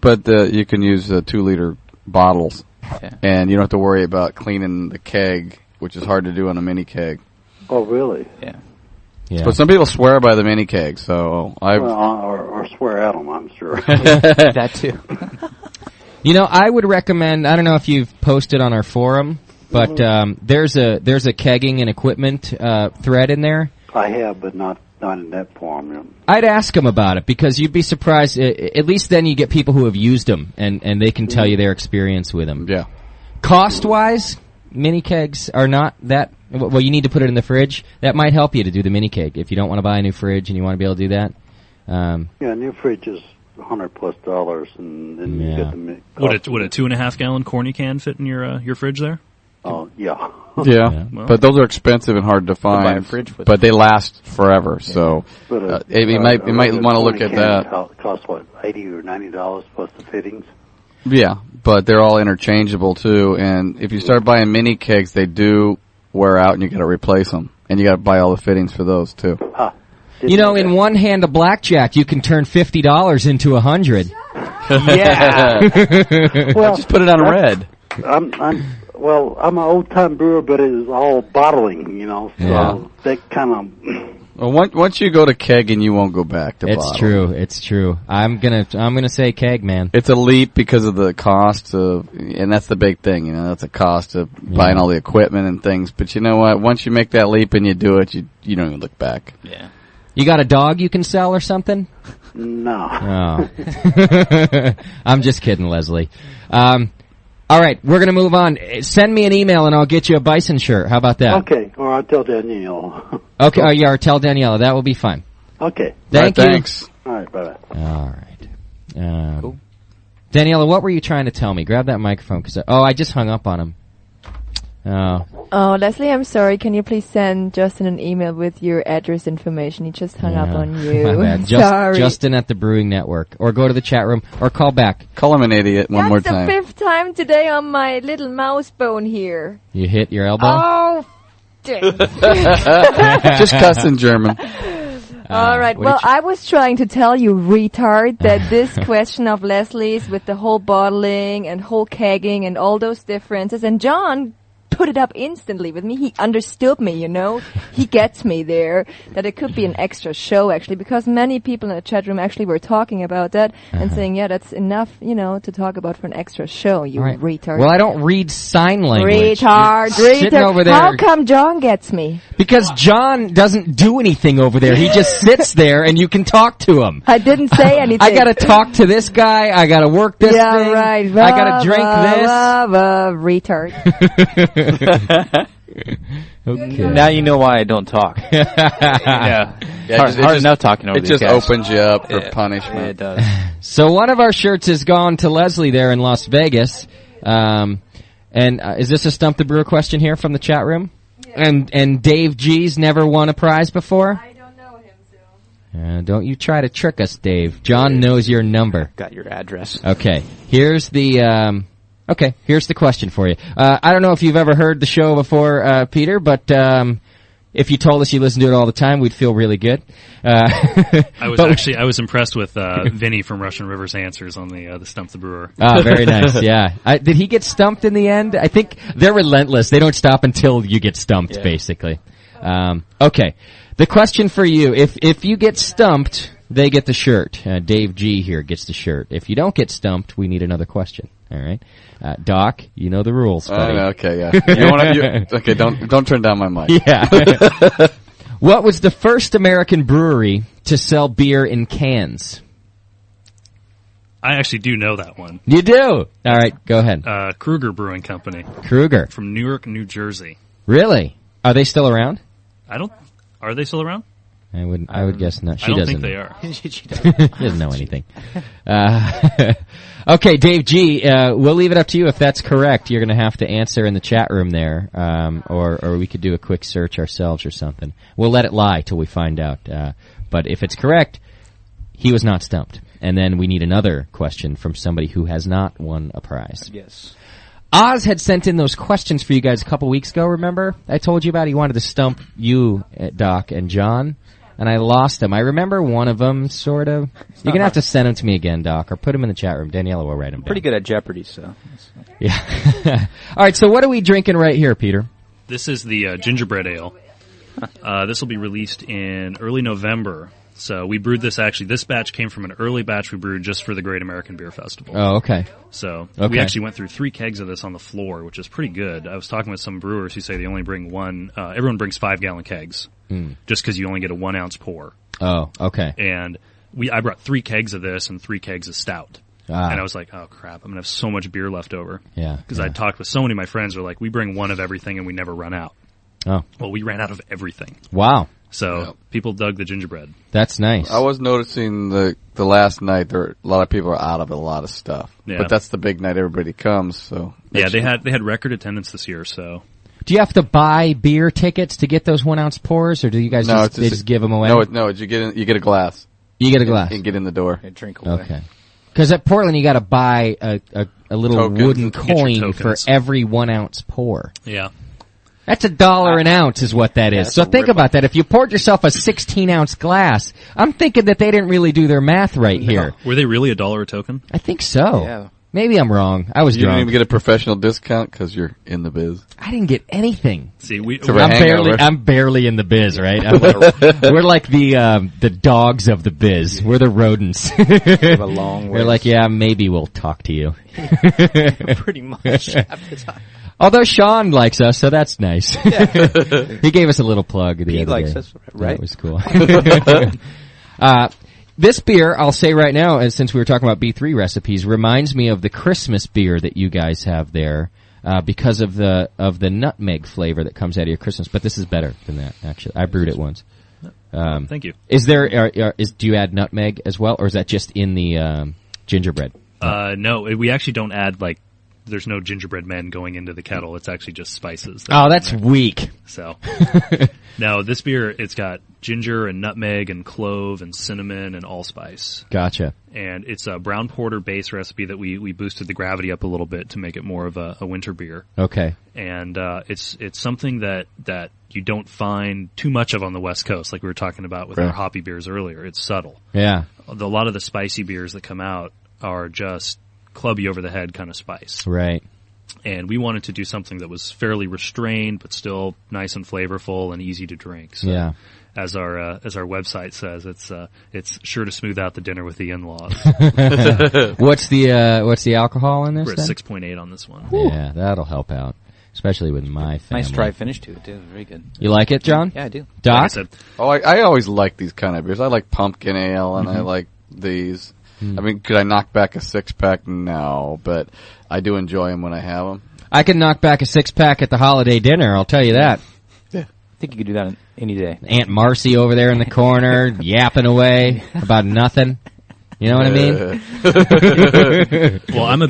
S5: But you can use 2-liter bottles.
S11: Yeah.
S5: And you don't have to worry about cleaning the keg, which is hard to do on a mini keg.
S13: Oh, really?
S11: Yeah.
S5: But some people swear by the mini keg, so
S13: or swear at them, I'm sure.
S11: That too.
S2: I would recommend. I don't know if you've posted on our forum, but there's a kegging and equipment thread in there.
S13: I have, but not in that form. Yeah.
S2: I'd ask them about it because you'd be surprised. At least then you get people who have used them and they can tell you their experience with them.
S5: Yeah.
S2: Cost-wise, mini kegs are not that. Well, you need to put it in the fridge. That might help you to do the mini keg if you don't want to buy a new fridge and you want to be able to do that.
S13: A new fridge is $100+, and then you get the.
S6: Would a 2.5 gallon corny can fit in your fridge there?
S13: Oh yeah.
S5: Yeah,
S6: well,
S5: but those are expensive and hard to find.
S11: Buy a fridge with
S5: but they last forever, so you might want to look at that.
S13: Costs what, $80 or $90 plus the fittings?
S5: Yeah, but they're all interchangeable too. And if you start buying mini kegs, they do wear out, and you got to replace them, and you got to buy all the fittings for those too.
S2: In one hand of blackjack, you can turn $50 into $100.
S11: Yeah.
S5: Well, just put it on red.
S13: I'm an old-time brewer, but it is all bottling, so that kind of...
S5: Well, once you go to kegging, you won't go back to bottling.
S2: It's true. I'm gonna say keg, man.
S5: It's a leap because of the cost and that's the big thing, that's the cost of buying all the equipment and things. But you know what? Once you make that leap and you do it, you don't even look back.
S11: Yeah.
S2: You got a dog you can sell or something?
S13: No.
S2: Oh. I'm just kidding, Leslie. All right, we're going to move on. Send me an email and I'll get you a Bison shirt. How about that?
S13: Okay, or I'll tell Danielle.
S2: Okay, or tell Daniela. That will be fine.
S13: Okay.
S2: Thank you.
S5: Thanks.
S13: All right, bye-bye.
S2: All right. Cool. Daniela, what were you trying to tell me? Grab that microphone. I just hung up on him.
S7: Oh, Leslie, I'm sorry. Can you please send Justin an email with your address information? He just hung up on you.
S2: My bad.
S7: Sorry.
S2: Justin at the Brewing Network. Or go to the chat room. Or call back.
S5: Call him an idiot one more time.
S7: That's the 5th time today on my little mouse bone here.
S2: You hit your elbow?
S7: Oh, dang.
S5: Just cuss in German.
S7: All right. Well, I was trying to tell you, retard, that this question of Leslie's with the whole bottling and whole kegging and all those differences, and John put it up instantly with me. He understood me, He gets me there, that it could be an extra show, actually, because many people in the chat room actually were talking about that and saying, yeah, that's enough, to talk about for an extra show, you retard.
S2: Well, I don't read sign language.
S7: Retard.
S2: Sitting over there.
S7: How come John gets me?
S2: Because John doesn't do anything over there. He just sits there and you can talk to him.
S7: I didn't say anything.
S2: I gotta talk to this guy. I gotta work this thing.
S7: Right.
S2: I gotta drink this.
S7: Retard.
S2: Okay.
S11: Now you know why I don't talk. Hard enough talking over these guys.
S5: It just opens you up for punishment.
S11: It does.
S2: So one of our shirts has gone to Leslie there in Las Vegas. And is this a Stump the Brewer question here from the chat room? Yeah. And Dave G's never won a prize before?
S7: I don't know him, so.
S2: Don't you try to trick us, Dave. John knows your number.
S11: Got your address.
S2: Okay. Here's the question for you. I don't know if you've ever heard the show before, Peter, but If you told us you listen to it all the time, we'd feel really good.
S6: I was impressed with Vinny from Russian River's answers on the Stump the Brewer.
S2: Ah, very nice. Yeah, did he get stumped in the end? I think they're relentless. They don't stop until you get stumped, basically. Okay, the question for you: if you get stumped, they get the shirt. Dave G here gets the shirt. If you don't get stumped, we need another question. All right, Doc, you know the rules, buddy.
S5: Okay, yeah. Okay, don't turn down my mic.
S2: Yeah. What was the first American brewery to sell beer in cans?
S6: I actually do know that one.
S2: You do? All right, go ahead.
S6: Kruger Brewing Company.
S2: Kruger.
S6: From Newark, New Jersey.
S2: Really? Are they still around?
S6: Are they still around?
S2: I would guess not.
S6: I don't think they are.
S2: She doesn't know anything. Okay, Dave G, we'll leave it up to you if that's correct. You're going to have to answer in the chat room there, or we could do a quick search ourselves or something. We'll let it lie till we find out. But if it's correct, he was not stumped. And then we need another question from somebody who has not won a prize.
S11: Yes.
S2: Oz had sent in those questions for you guys a couple weeks ago, remember? I told you about he wanted to stump you, Doc, and John. And I lost them. I remember one of them, sort of. You're going to have to send them to me again, Doc, or put them in the chat room. Daniela will write them down.
S11: Pretty good at Jeopardy, so.
S2: Yeah. All right, so what are we drinking right here, Peter?
S6: This is the gingerbread ale. This will be released in early November. So we brewed this this batch came from an early batch we brewed just for the Great American Beer Festival.
S2: Oh, okay.
S6: So we actually went through 3 kegs of this on the floor, which is pretty good. I was talking with some brewers who say they only bring everyone brings 5-gallon kegs. Just because you only get a 1-ounce pour.
S2: Oh, okay.
S6: And I brought 3 kegs of this and 3 kegs of stout. And I was like, oh crap, I'm going to have so much beer left over.
S2: Yeah.
S6: Because I talked with so many of my friends who are like, we bring one of everything and we never run out.
S2: Oh.
S6: Well, we ran out of everything.
S2: Wow.
S6: So people dug the gingerbread.
S2: That's nice.
S5: I was noticing the last night a lot of people are out of a lot of stuff.
S6: Yeah.
S5: But that's the big night everybody comes, so.
S6: Yeah, they had record attendance this year, so.
S2: Do you have to buy beer tickets to get those 1-ounce pours, or do you guys just give them away?
S5: No, you get a glass.
S2: You get a glass.
S5: And get in the door.
S11: And drink away.
S2: Okay. Because at Portland, you got to buy a little
S5: Tokens.
S2: wooden coin for every 1-ounce pour.
S6: Yeah.
S2: That's $1 an ounce is what that is. So think about that. If you poured yourself a 16-ounce glass, I'm thinking that they didn't really do their math right here.
S6: Were they really $1 a token?
S2: I think so.
S11: Yeah.
S2: Maybe I'm wrong. I was drunk.
S5: You didn't even get a professional discount because you're in the biz.
S2: I didn't get anything.
S6: See,
S2: I'm barely in the biz, right? We're like the dogs of the biz. We're the rodents.
S11: A long
S2: We're like, yeah, maybe we'll talk to you.
S11: Pretty much half the time.
S2: Although Sean likes us, so that's nice. Yeah. He gave us a little plug the other day.
S11: He likes us, right?
S2: That was cool. This beer, I'll say right now, since we were talking about B3 recipes, reminds me of the Christmas beer that you guys have there, because of the nutmeg flavor that comes out of your Christmas. But this is better than that, actually. I brewed it once.
S6: Thank you.
S2: Is there? Do you add nutmeg as well, or is that just in the gingerbread?
S6: No, we actually don't add there's no gingerbread men going into the kettle. It's actually just spices.
S2: That's weak.
S6: So, no, this beer, it's got ginger and nutmeg and clove and cinnamon and allspice.
S2: Gotcha.
S6: And it's a brown porter base recipe that we boosted the gravity up a little bit to make it more of a winter beer.
S2: Okay.
S6: And it's something that you don't find too much of on the West Coast, like we were talking about with our hoppy beers earlier. It's subtle.
S2: Yeah.
S6: A lot of the spicy beers that come out are just club you over the head kind of spice.
S2: Right.
S6: And we wanted to do something that was fairly restrained, but still nice and flavorful and easy to drink. So
S2: yeah.
S6: As our website says, it's sure to smooth out the dinner with the in-laws.
S2: What's the alcohol in this?
S6: We're at 6.8 on this one.
S2: Yeah, that'll help out, especially with my family.
S11: Nice dry finish to it too. Very good.
S2: You like it, John?
S11: Yeah, I do.
S2: Doc?
S6: Like
S5: I always like these kind of beers. I like pumpkin ale and I like these. I mean, could I knock back a 6-pack? No, but I do enjoy them when I have them.
S2: I can knock back a 6-pack at the holiday dinner, I'll tell you that.
S11: Yeah. I think you could do that any day.
S2: Aunt Marcy over there in the corner, yapping away about nothing. You know what I mean?
S6: Well, I'm a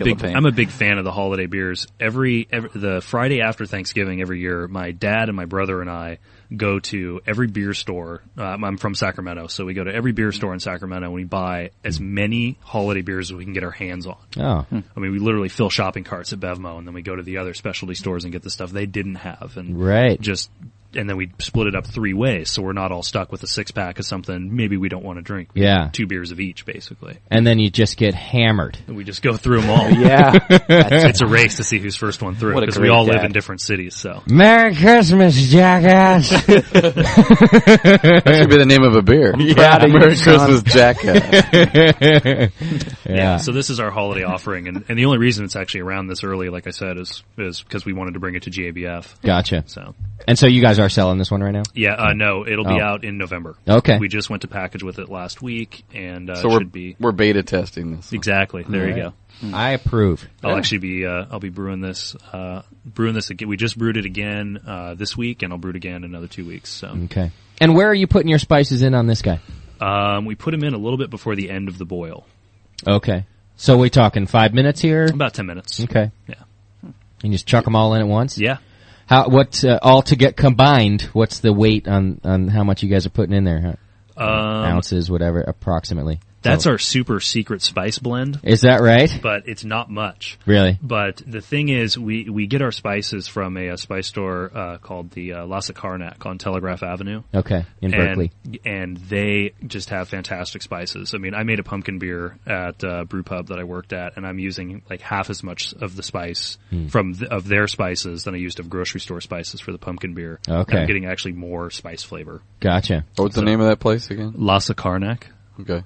S6: big fan of the holiday beers. The Friday after Thanksgiving every year, my dad and my brother and I go to every beer store. I'm from Sacramento, so we go to every beer store in Sacramento and we buy as many holiday beers as we can get our hands on.
S2: Oh.
S6: I mean, we literally fill shopping carts at Bevmo, and then we go to the other specialty stores and get the stuff they didn't have, and
S2: right.
S6: just and then we split it up 3 ways, so we're not all stuck with a 6-pack of something maybe we don't want to drink.
S2: Yeah.
S6: 2 beers of each, basically.
S2: And then you just get hammered.
S6: And we just go through them all.
S11: Yeah.
S6: It's a race to see who's first one through, because we all live in different cities, so.
S2: Merry Christmas, jackass!
S5: That should be the name of a beer.
S11: Yeah,
S5: Merry Christmas, jackass.
S2: Yeah.
S6: So this is our holiday offering, and the only reason it's actually around this early, like I said, is because we wanted to bring it to GABF.
S2: Gotcha.
S6: So.
S2: And so you guys are selling this one right now?
S6: Yeah, no, it'll be out in November.
S2: Okay.
S6: We just went to package with it last week, and
S5: so we're beta testing this.
S6: Exactly. There you go.
S2: I approve.
S6: I'll actually be I'll be brewing this again. We just brewed it again this week, and I'll brew it again in another 2 weeks. So.
S2: Okay. And where are you putting your spices in on this guy?
S6: We put them in a little bit before the end of the boil.
S2: Okay. So we're talking 5 minutes here?
S6: About 10 minutes.
S2: Okay.
S6: Yeah.
S2: And just chuck them all in at once?
S6: Yeah.
S2: What all to get combined? What's the weight on how much you guys are putting in there? Ounces, whatever, approximately.
S6: That's our super secret spice blend.
S2: Is that right?
S6: But it's not much.
S2: Really?
S6: But the thing is, we get our spices from a spice store called the Lasa Karnak on Telegraph Avenue.
S2: Okay, in Berkeley.
S6: And they just have fantastic spices. I mean, I made a pumpkin beer at brew pub that I worked at, and I'm using like half as much of the spice of their spices than I used of grocery store spices for the pumpkin beer.
S2: Okay.
S6: And I'm getting actually more spice flavor.
S2: Gotcha.
S5: What's the name of that place again?
S6: Lasa Karnak.
S5: Okay.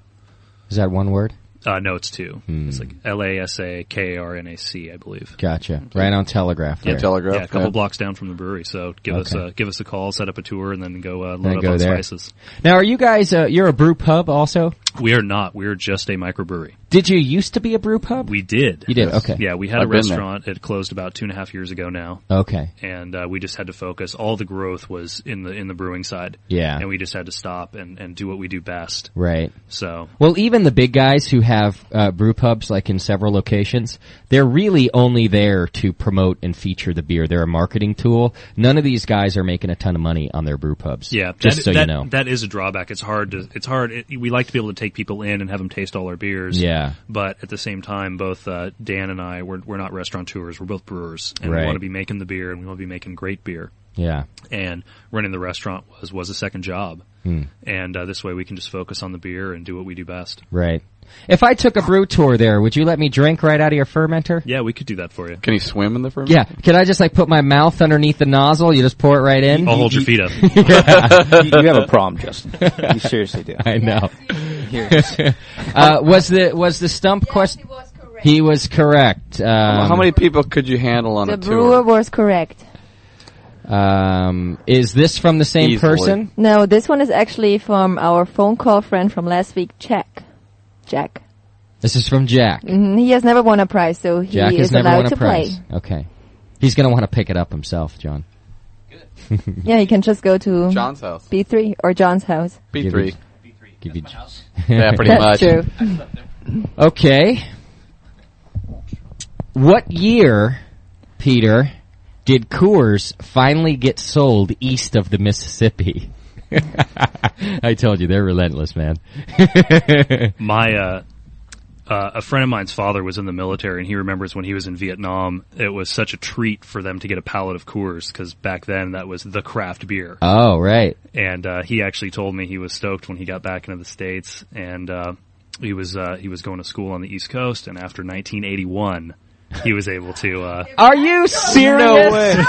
S2: Is that one word?
S6: No, it's 2. It's like LASAKARNAC, I believe.
S2: Gotcha. Right on Telegraph.
S6: Yeah,
S2: there.
S5: Telegraph.
S6: Yeah, a couple blocks down from the brewery. So give us a call, set up a tour, and then go load up on spices.
S2: Now, are you guys? You're a brew pub also?
S6: We are not. We are just a microbrewery.
S2: Did you used to be a brew pub?
S6: We did.
S2: You did. Okay.
S6: Yeah, we had a restaurant. It closed about 2.5 years ago now.
S2: Okay.
S6: And we just had to focus. All the growth was in the brewing side.
S2: Yeah.
S6: And we just had to stop and do what we do best.
S2: Right.
S6: So.
S2: Well, even the big guys who have brew pubs, like in several locations, they're really only there to promote and feature the beer. They're a marketing tool. None of these guys are making a ton of money on their brew pubs.
S6: Yeah.
S2: Just you know.
S6: That is a drawback. It's hard. We like to be able to take people in and have them taste all our beers.
S2: Yeah.
S6: But at the same time, both Dan and I, we're not restaurateurs. We're both brewers, and
S2: right.
S6: we want to be making the beer, and we want to be making great beer.
S2: Yeah.
S6: And running the restaurant was a second job. And this way we can just focus on the beer and do what we do best.
S2: Right. If I took a brew tour there, would you let me drink right out of your fermenter?
S6: Yeah, we could do that for you.
S5: Can you swim in the fermenter?
S2: Yeah. Can I just put my mouth underneath the nozzle? You just pour it right in?
S6: I'll hold your feet up.
S11: You have a problem, Justin. You seriously do.
S2: I know. Was the stump question? He was correct.
S5: How many people could you handle on a tour?
S7: The brewer was correct.
S2: Is this from the same person?
S7: No, this one is actually from our phone call friend from last week, Jack.
S2: This is from Jack.
S7: He has never won a prize, so he
S2: Jack
S7: is
S2: has never
S7: allowed
S2: won a
S7: to
S2: prize.
S7: play.
S2: Okay. He's going to want to pick it up himself, John.
S7: Yeah, you can just go to
S5: John's house.
S7: B3 or John's house.
S5: B3.
S2: Give you
S5: Yeah, pretty much.
S7: That's true.
S2: Okay. What year, Peter, did Coors finally get sold east of the Mississippi? I told you, they're relentless, man.
S6: A friend of mine's father was in the military, and he remembers when he was in Vietnam, it was such a treat for them to get a pallet of Coors, because back then that was the craft beer.
S2: Oh, right.
S6: And he actually told me he was stoked when he got back into the States, and he was going to school on the East Coast, and after 1981, he was able to...
S2: Are you serious?
S6: No way.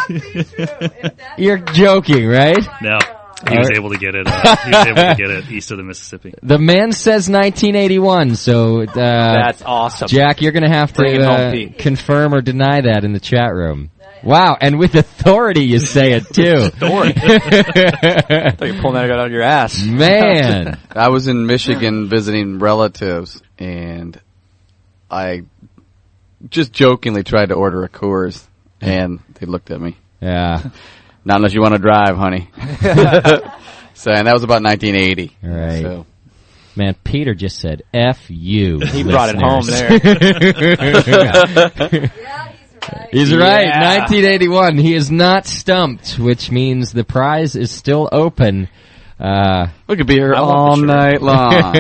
S2: You're joking, right?
S6: No. He was able to get it. He was able to get it east of the Mississippi.
S2: The man says 1981, so
S11: that's awesome.
S2: Jack, you're going to have to confirm or deny that in the chat room. Wow, and with authority you say it too.
S11: Authority. I thought you were pulling that out of your ass.
S2: Man.
S5: I was in Michigan visiting relatives, and I just jokingly tried to order a Coors, and they looked at me.
S2: Yeah.
S5: Not unless you want to drive, honey. So, and that was about 1980.
S2: Right.
S5: So.
S2: Man, Peter just said, F you.
S11: He brought it home there.
S7: Yeah, he's right.
S2: He's right. 1981. He is not stumped, which means the prize is still open.
S5: We could be here all night long.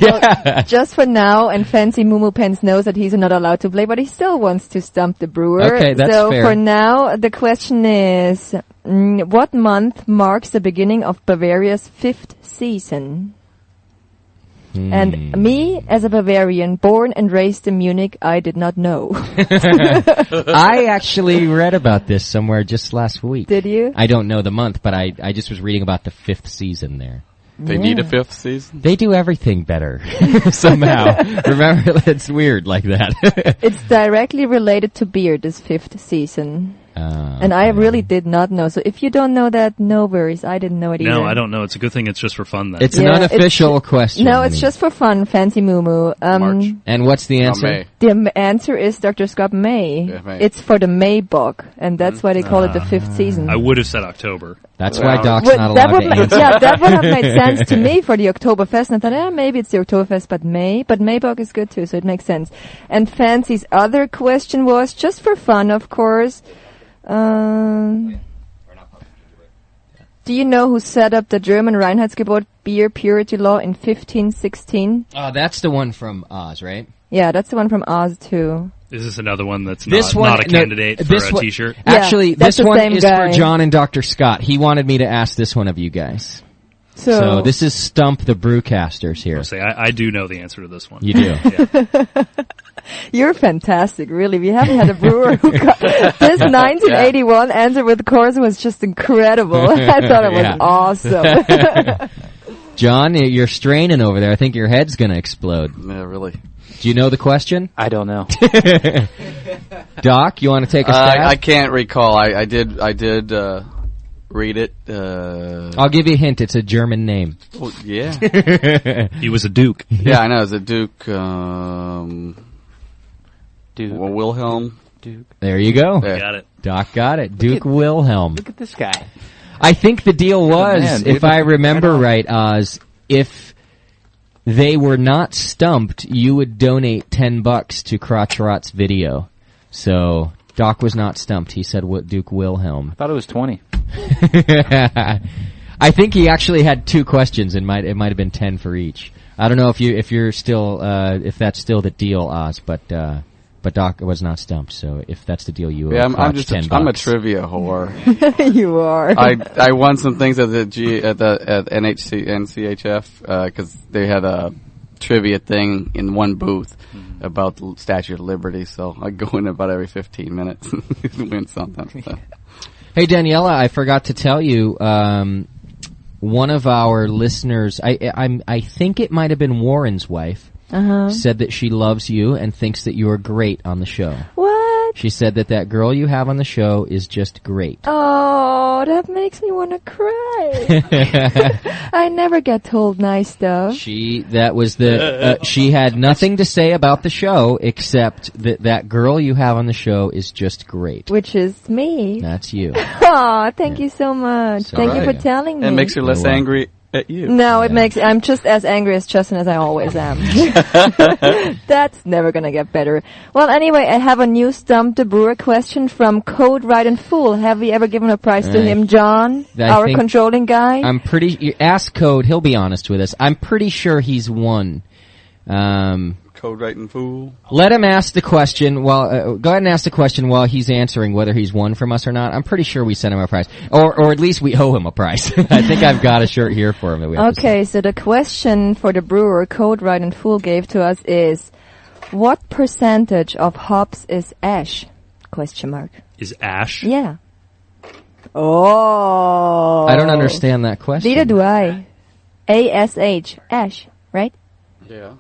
S7: Well, just for now, and Fancy Mumu Pence knows that he's not allowed to play, but he still wants to stump the brewer.
S2: Okay, that's
S7: so
S2: fair.
S7: For now, the question is, what month marks the beginning of Bavaria's 5th season? And me, as a Bavarian, born and raised in Munich, I did not know.
S2: I actually read about this somewhere just last week.
S7: Did you?
S2: I don't know the month, but I just was reading about the 5th season there.
S5: They need a 5th season?
S2: They do everything better, somehow. Remember, it's weird like that.
S7: It's directly related to beer, this 5th season. And I really did not know. So if you don't know that, no worries. I didn't know it either.
S6: No, I don't know. It's a good thing it's just for fun then.
S2: It's an unofficial question.
S7: No, it's just for fun, Fancy Mumu.
S5: March.
S2: And what's the answer?
S5: May.
S7: The answer is Dr. Scott May.
S5: Yeah, May.
S7: It's for the May book, and that's why they call it the 5th season.
S6: I would have said October.
S2: That's why Doc's
S7: Well,
S2: not
S7: that
S2: allowed
S7: would
S2: to answer.
S7: Yeah, that would have made sense to me for the Oktoberfest. And I thought, maybe it's the Oktoberfest, but Maybach is good too, so it makes sense. And Fancy's other question was, just for fun, of course, do you know who set up the German Reinheitsgebot beer purity law in 1516?
S2: Oh, that's the one from Oz, right?
S7: Yeah, that's the one from Oz too.
S6: Is this another one that's
S2: This
S6: not a candidate for a
S2: one-
S6: T-shirt?
S2: Actually,
S7: that's
S2: this
S7: the
S2: one
S7: same
S2: is
S7: guy.
S2: for John and Dr. Scott. He wanted me to ask this one of you guys. So this is Stump the Brewcasters here.
S6: I'll say I do know the answer to this one.
S2: You do.
S6: Yeah.
S7: You're fantastic, really. We haven't had a brewer who got this 1981 answer with course was just incredible. I thought it was awesome.
S2: John, you're straining over there. I think your head's going to explode.
S5: Yeah, really.
S2: Do you know the question?
S11: I don't know.
S2: Doc, you want to take a stab?
S5: I can't recall. I did read it.
S2: I'll give you a hint. It's a German name.
S5: Well, yeah.
S6: He was a Duke.
S5: Yeah, I know. It's a Duke.
S11: Duke.
S5: Well, Wilhelm.
S11: Duke.
S2: There you go.
S5: Yeah.
S6: Got it.
S2: Doc got it. Duke Wilhelm.
S11: Look at this guy.
S2: I think the deal was,
S11: man, dude.
S2: if I remember right, Oz, if they were not stumped, you would donate $10 to Crotch Video. So Doc was not stumped. He said Duke Wilhelm.
S11: I thought it was 20.
S2: I think he actually had 2 questions. It might have been 10 for each. I don't know if you're still if that's still the deal, Oz, but Doc was not stumped. So if that's the deal, you owe Crotch $10.
S5: I'm a trivia whore.
S7: You are.
S5: I won some things at the NCHF because they had a trivia thing in one booth about the Statue of Liberty. So I go in about every 15 minutes and win something. So.
S2: Hey, Daniela, I forgot to tell you, one of our listeners, I think it might have been Warren's wife, said that she loves you and thinks that you are great on the show.
S7: What?
S2: She said that girl you have on the show is just great.
S7: Oh, that makes me want to cry. I never get told nice stuff.
S2: She had nothing to say about the show except that girl you have on the show is just great.
S7: Which is me.
S2: That's you.
S7: Aw, thank you so much. Thank you for telling me.
S5: It makes her less angry at you.
S7: No, I'm just as angry as Justin as I always am. That's never gonna get better. Well, anyway, I have a new Stump the Brewer question from Code Right and Fool. Have we ever given a prize to him, John? Our controlling guy?
S2: Ask Code, he'll be honest with us. I'm pretty sure he's won.
S5: Code Right and Fool.
S2: Let him ask the question go ahead and ask the question while he's answering whether he's won from us or not. I'm pretty sure we sent him a prize. Or at least we owe him a prize. I think I've got a shirt here for him that we have to
S7: Okay, so the question for the brewer Code Right and Fool gave to us is, what percentage of hops is ash? Question mark.
S6: Is ash?
S7: Yeah. Oh.
S2: I don't understand that question.
S7: Neither do I. ASH. Ash, right?
S5: Yeah.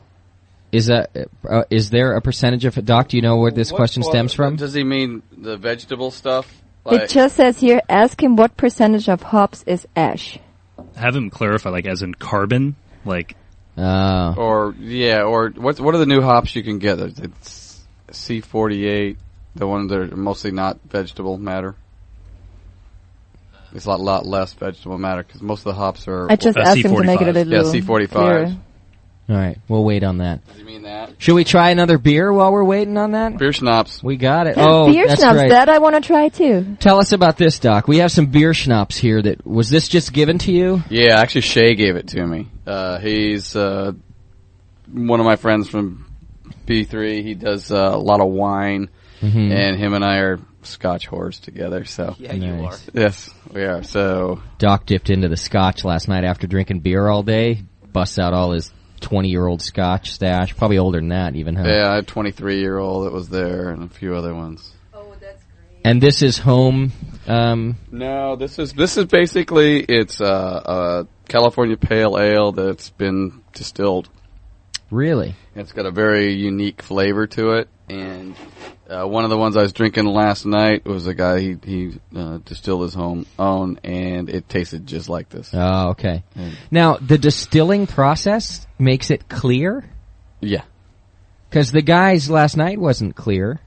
S2: Is there a percentage of Doc? Do you know where this question stems from?
S5: Does he mean the vegetable stuff?
S7: It just says here, ask him what percentage of hops is ash.
S6: Have him clarify, as in carbon,
S5: Or what are the new hops you can get? It's C48, the ones that are mostly not vegetable matter. It's a lot less vegetable matter because most of the hops are.
S7: I just asked him to make it a little
S5: C45.
S7: clearer.
S2: All right, we'll wait on that.
S5: Does he mean that?
S2: Should we try another beer while we're waiting on that?
S5: Beer schnapps.
S2: We got it. Oh,
S7: beer
S2: that's
S7: schnapps,
S2: right.
S7: that I want to try too.
S2: Tell us about this, Doc. We have some beer schnapps here. Was this just given to you?
S5: Yeah, actually Shay gave it to me. He's one of my friends from B3. He does a lot of wine, and him and I are Scotch whores together. So
S11: yeah, you are.
S5: Yes, we are. So
S2: Doc dipped into the Scotch last night after drinking beer all day. Busts out all his 20-year-old Scotch stash. Probably older than that, even. Huh?
S5: Yeah, I had a 23-year-old that was there, and a few other ones.
S7: Oh, that's great.
S2: And this is home.
S5: No, this is basically it's a California Pale Ale that's been distilled.
S2: Really?
S5: It's got a very unique flavor to it, and one of the ones I was drinking last night was a guy he distilled his own, and it tasted just like this.
S2: Oh, okay. Now, the distilling process makes it clear?
S5: Yeah.
S2: Because the guy's last night wasn't clear.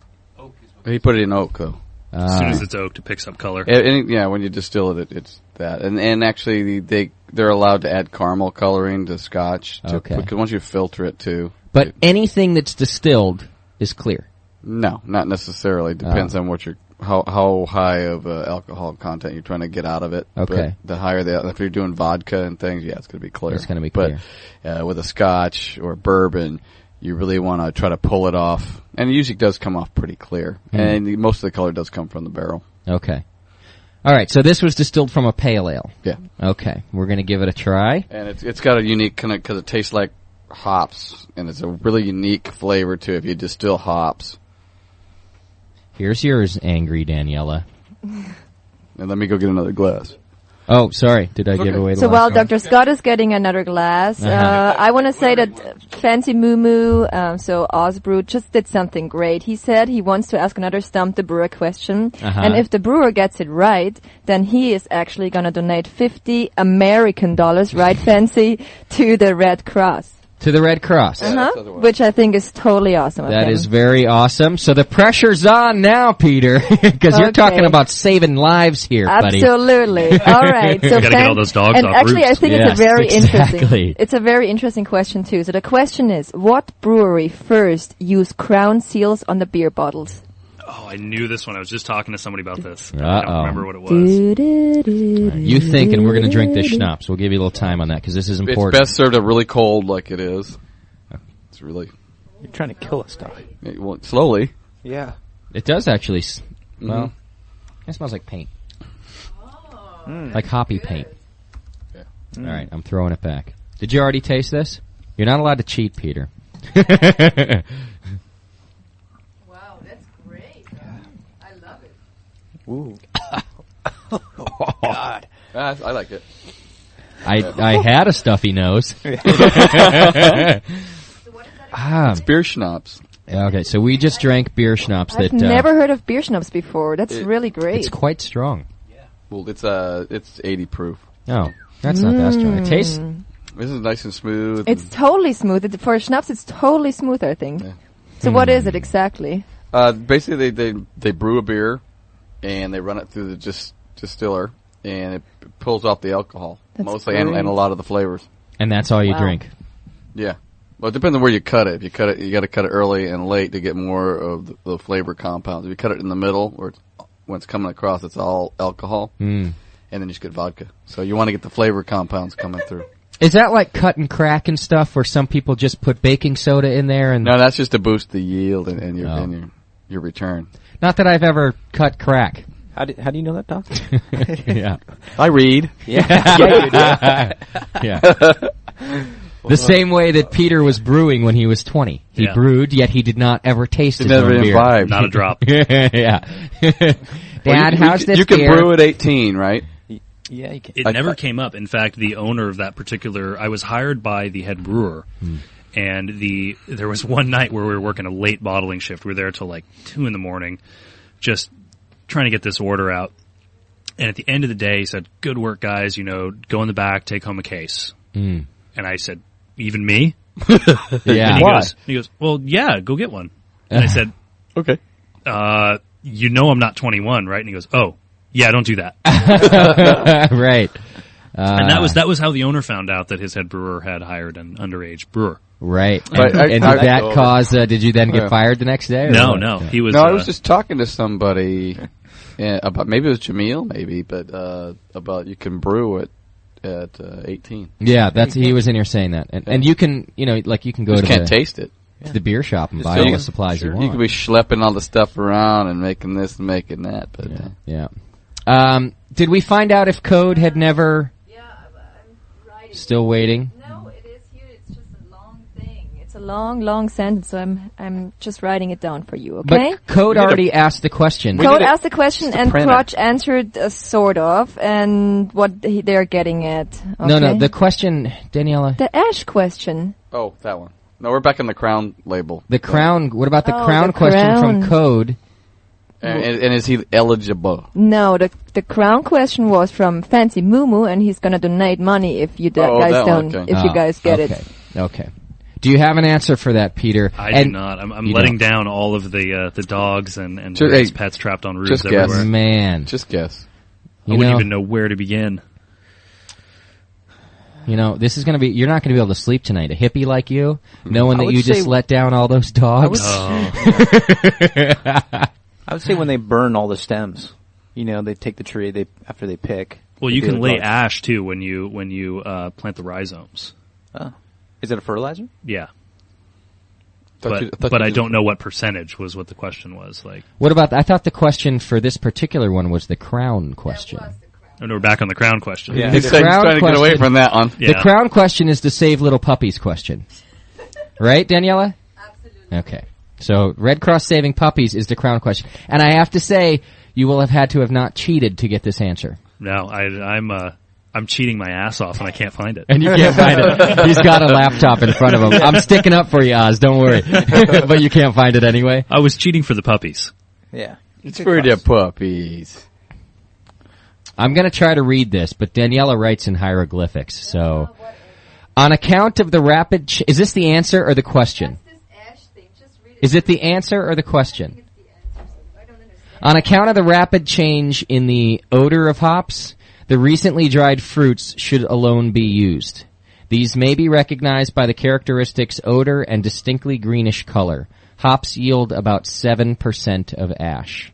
S5: He put it in oak, though.
S6: As soon as it's oaked, it picks up color.
S5: Yeah, when you distill it, it's that. And actually, they're allowed to add caramel coloring to Scotch. Because once you filter it, too.
S2: But anything that's distilled is clear?
S5: No, not necessarily. Depends on what how high of alcohol content you're trying to get out of it.
S2: Okay.
S5: But the higher if you're doing vodka and things, yeah, it's going to be clear.
S2: It's going to be clear.
S5: But with a Scotch or bourbon, you really want to try to pull it off. And it usually does come off pretty clear. And most of the color does come from the barrel.
S2: Okay. All right, so this was distilled from a pale ale.
S5: Yeah.
S2: Okay, we're going to give it a try.
S5: And it's got a unique kind of, because it tastes like hops, and it's a really unique flavor to it if you distill hops.
S2: Here's yours, angry Daniela.
S5: And let me go get another glass.
S2: Oh, sorry. Did I give away the
S7: So
S2: last
S7: while
S2: one?
S7: Dr. Scott is getting another glass, I want to say that Fancy Moo Moo, so Osbrew, just did something great. He said he wants to ask another Stump the Brewer question. And if the brewer gets it right, then he is actually going to donate $50 American, right, Fancy, to the Red Cross.
S2: To the Red Cross.
S7: Which I think is totally awesome.
S2: That is very awesome. So the pressure's on now, Peter, because you're talking about saving lives here, buddy.
S7: Absolutely. All right. So
S6: gotta get all those dogs
S7: and
S6: off
S7: actually,
S6: roofs.
S7: I think it's a very interesting. It's a very interesting question too. So the question is, what brewery first used crown seals on the beer bottles?
S6: Oh, I knew this one. I was just talking to somebody about this.
S2: Uh-oh.
S6: I don't remember what it was.
S2: You think, and we're going to drink this schnapps. We'll give you a little time on that because this is important.
S5: It's best served really cold like it is. It's really...
S11: You're trying to kill us, Doc.
S5: Well, slowly.
S11: Yeah.
S2: It does actually... Well, it smells like paint. Like hoppy paint.
S5: Yeah.
S2: All right, I'm throwing it back. Did you already taste this? You're not allowed to cheat, Peter.
S11: Ooh. Oh, God.
S5: I like it.
S2: I had a stuffy nose.
S5: It's beer schnapps.
S2: Okay, so we just drank beer schnapps.
S7: I've never heard of beer schnapps before. That's really great.
S2: It's quite strong.
S5: Yeah. Well, it's 80 proof.
S2: Oh, that's not that strong. It tastes...
S5: This is nice and smooth.
S7: It's totally smooth. For schnapps, it's totally smooth, I think. Yeah. So what is it exactly?
S5: Basically, they brew a beer, and they run it through the distiller, and it pulls off the alcohol, mostly, and a lot of the flavors.
S2: And that's all you drink?
S5: Yeah. Well, it depends on where you cut it. If you cut it, you got to cut it early and late to get more of the flavor compounds. If you cut it in the middle, when it's coming across, it's all alcohol, and then you just get vodka. So you want to get the flavor compounds coming through.
S2: Is that like cut and crack and stuff, where some people just put baking soda in there? And
S5: no, that's just to boost the yield and your return.
S2: Not that I've ever cut crack.
S11: How do you know that, Doc?
S2: Yeah,
S5: I read.
S2: Yeah. The same way that Peter was brewing when he was 20. He brewed, yet he did not ever taste his own beer.
S5: Imbibed.
S6: Not a drop.
S2: Yeah. Dad, how's this
S5: You can
S2: beer?
S5: brew at 18, right?
S11: Yeah, you can.
S6: It never came up. In fact, the owner of that particular... I was hired by the head brewer, and there was one night where we were working a late bottling shift. We were there till like 2 a.m, just trying to get this order out. And at the end of the day, he said, "Good work, guys. Go in the back, take home a case." And I said, "Even me?"
S2: Yeah.
S6: And he goes, "Well, yeah, go get one." And I said,
S5: "Okay.
S6: I'm not 21, right?" And he goes, "Oh, yeah, don't do that."
S2: Right.
S6: And that was how the owner found out that his head brewer had hired an underage brewer.
S2: Right. And did that cause, did you then get fired the next day?
S6: No. He was.
S5: No, I was just talking to somebody about, maybe it was Jameel, but about you can brew it at 18.
S2: Yeah, he was in here saying that. And you can, you know, like you can go to
S5: can't taste it.
S2: To the beer shop and buy all the supplies you want.
S5: You could be schlepping all the stuff around and making this and making that. But
S2: yeah. Did we find out if Code had never...
S7: Yeah, I'm writing.
S2: Still waiting?
S7: No, it is here. It's just a long thing. It's a long sentence, so I'm just writing it down for you, okay?
S2: But Code already asked the question.
S7: Code asked the question, and Crotch answered sort of, and what they're getting at. Okay?
S2: No, the question, Daniela...
S7: The ash question.
S5: Oh, that one. No, we're back on the crown label.
S2: The crown. What about the crown question from Code?
S5: And is he eligible?
S7: No, the crown question was from Fancy Moo, and he's gonna donate money if you guys don't. Okay. If you guys get it.
S2: Okay. Do you have an answer for that, Peter?
S6: I do not. I'm letting down all of the dogs and various pets trapped on roofs everywhere.
S2: Guess. Man,
S5: just guess.
S6: I wouldn't even know where to begin.
S2: You know, this is going to be... You're not going to be able to sleep tonight. A hippie like you, knowing that you just let down all those dogs.
S11: I would say when they burn all the stems. You know, they take the tree after they pick.
S6: Well, you can lay ash, too, when you plant the rhizomes.
S11: Oh. Is it a fertilizer?
S6: Yeah. But I don't know what percentage was what the question was. Like,
S2: what about... I thought the question for this particular one was the crown question.
S6: And we're back on the crown question.
S5: Yeah, he's trying to get away from that one.
S2: Yeah. The crown question is the save little puppies question. Right, Daniela?
S7: Absolutely.
S2: Okay. So, Red Cross saving puppies is the crown question. And I have to say, you will have had to have not cheated to get this answer.
S6: No, I'm cheating my ass off and I can't find it.
S2: And you can't find it. He's got a laptop in front of him. I'm sticking up for you, Oz, don't worry. But you can't find it anyway?
S6: I was cheating for the puppies.
S11: Yeah.
S5: It's for the puppies.
S2: I'm going to try to read this, but Daniela writes in hieroglyphics. So, on account of the rapid... is this the answer or the question? Is it the answer or the question? On account of the rapid change in the odor of hops, the recently dried fruits should alone be used. These may be recognized by the characteristics odor and distinctly greenish color. Hops yield about 7% of ash.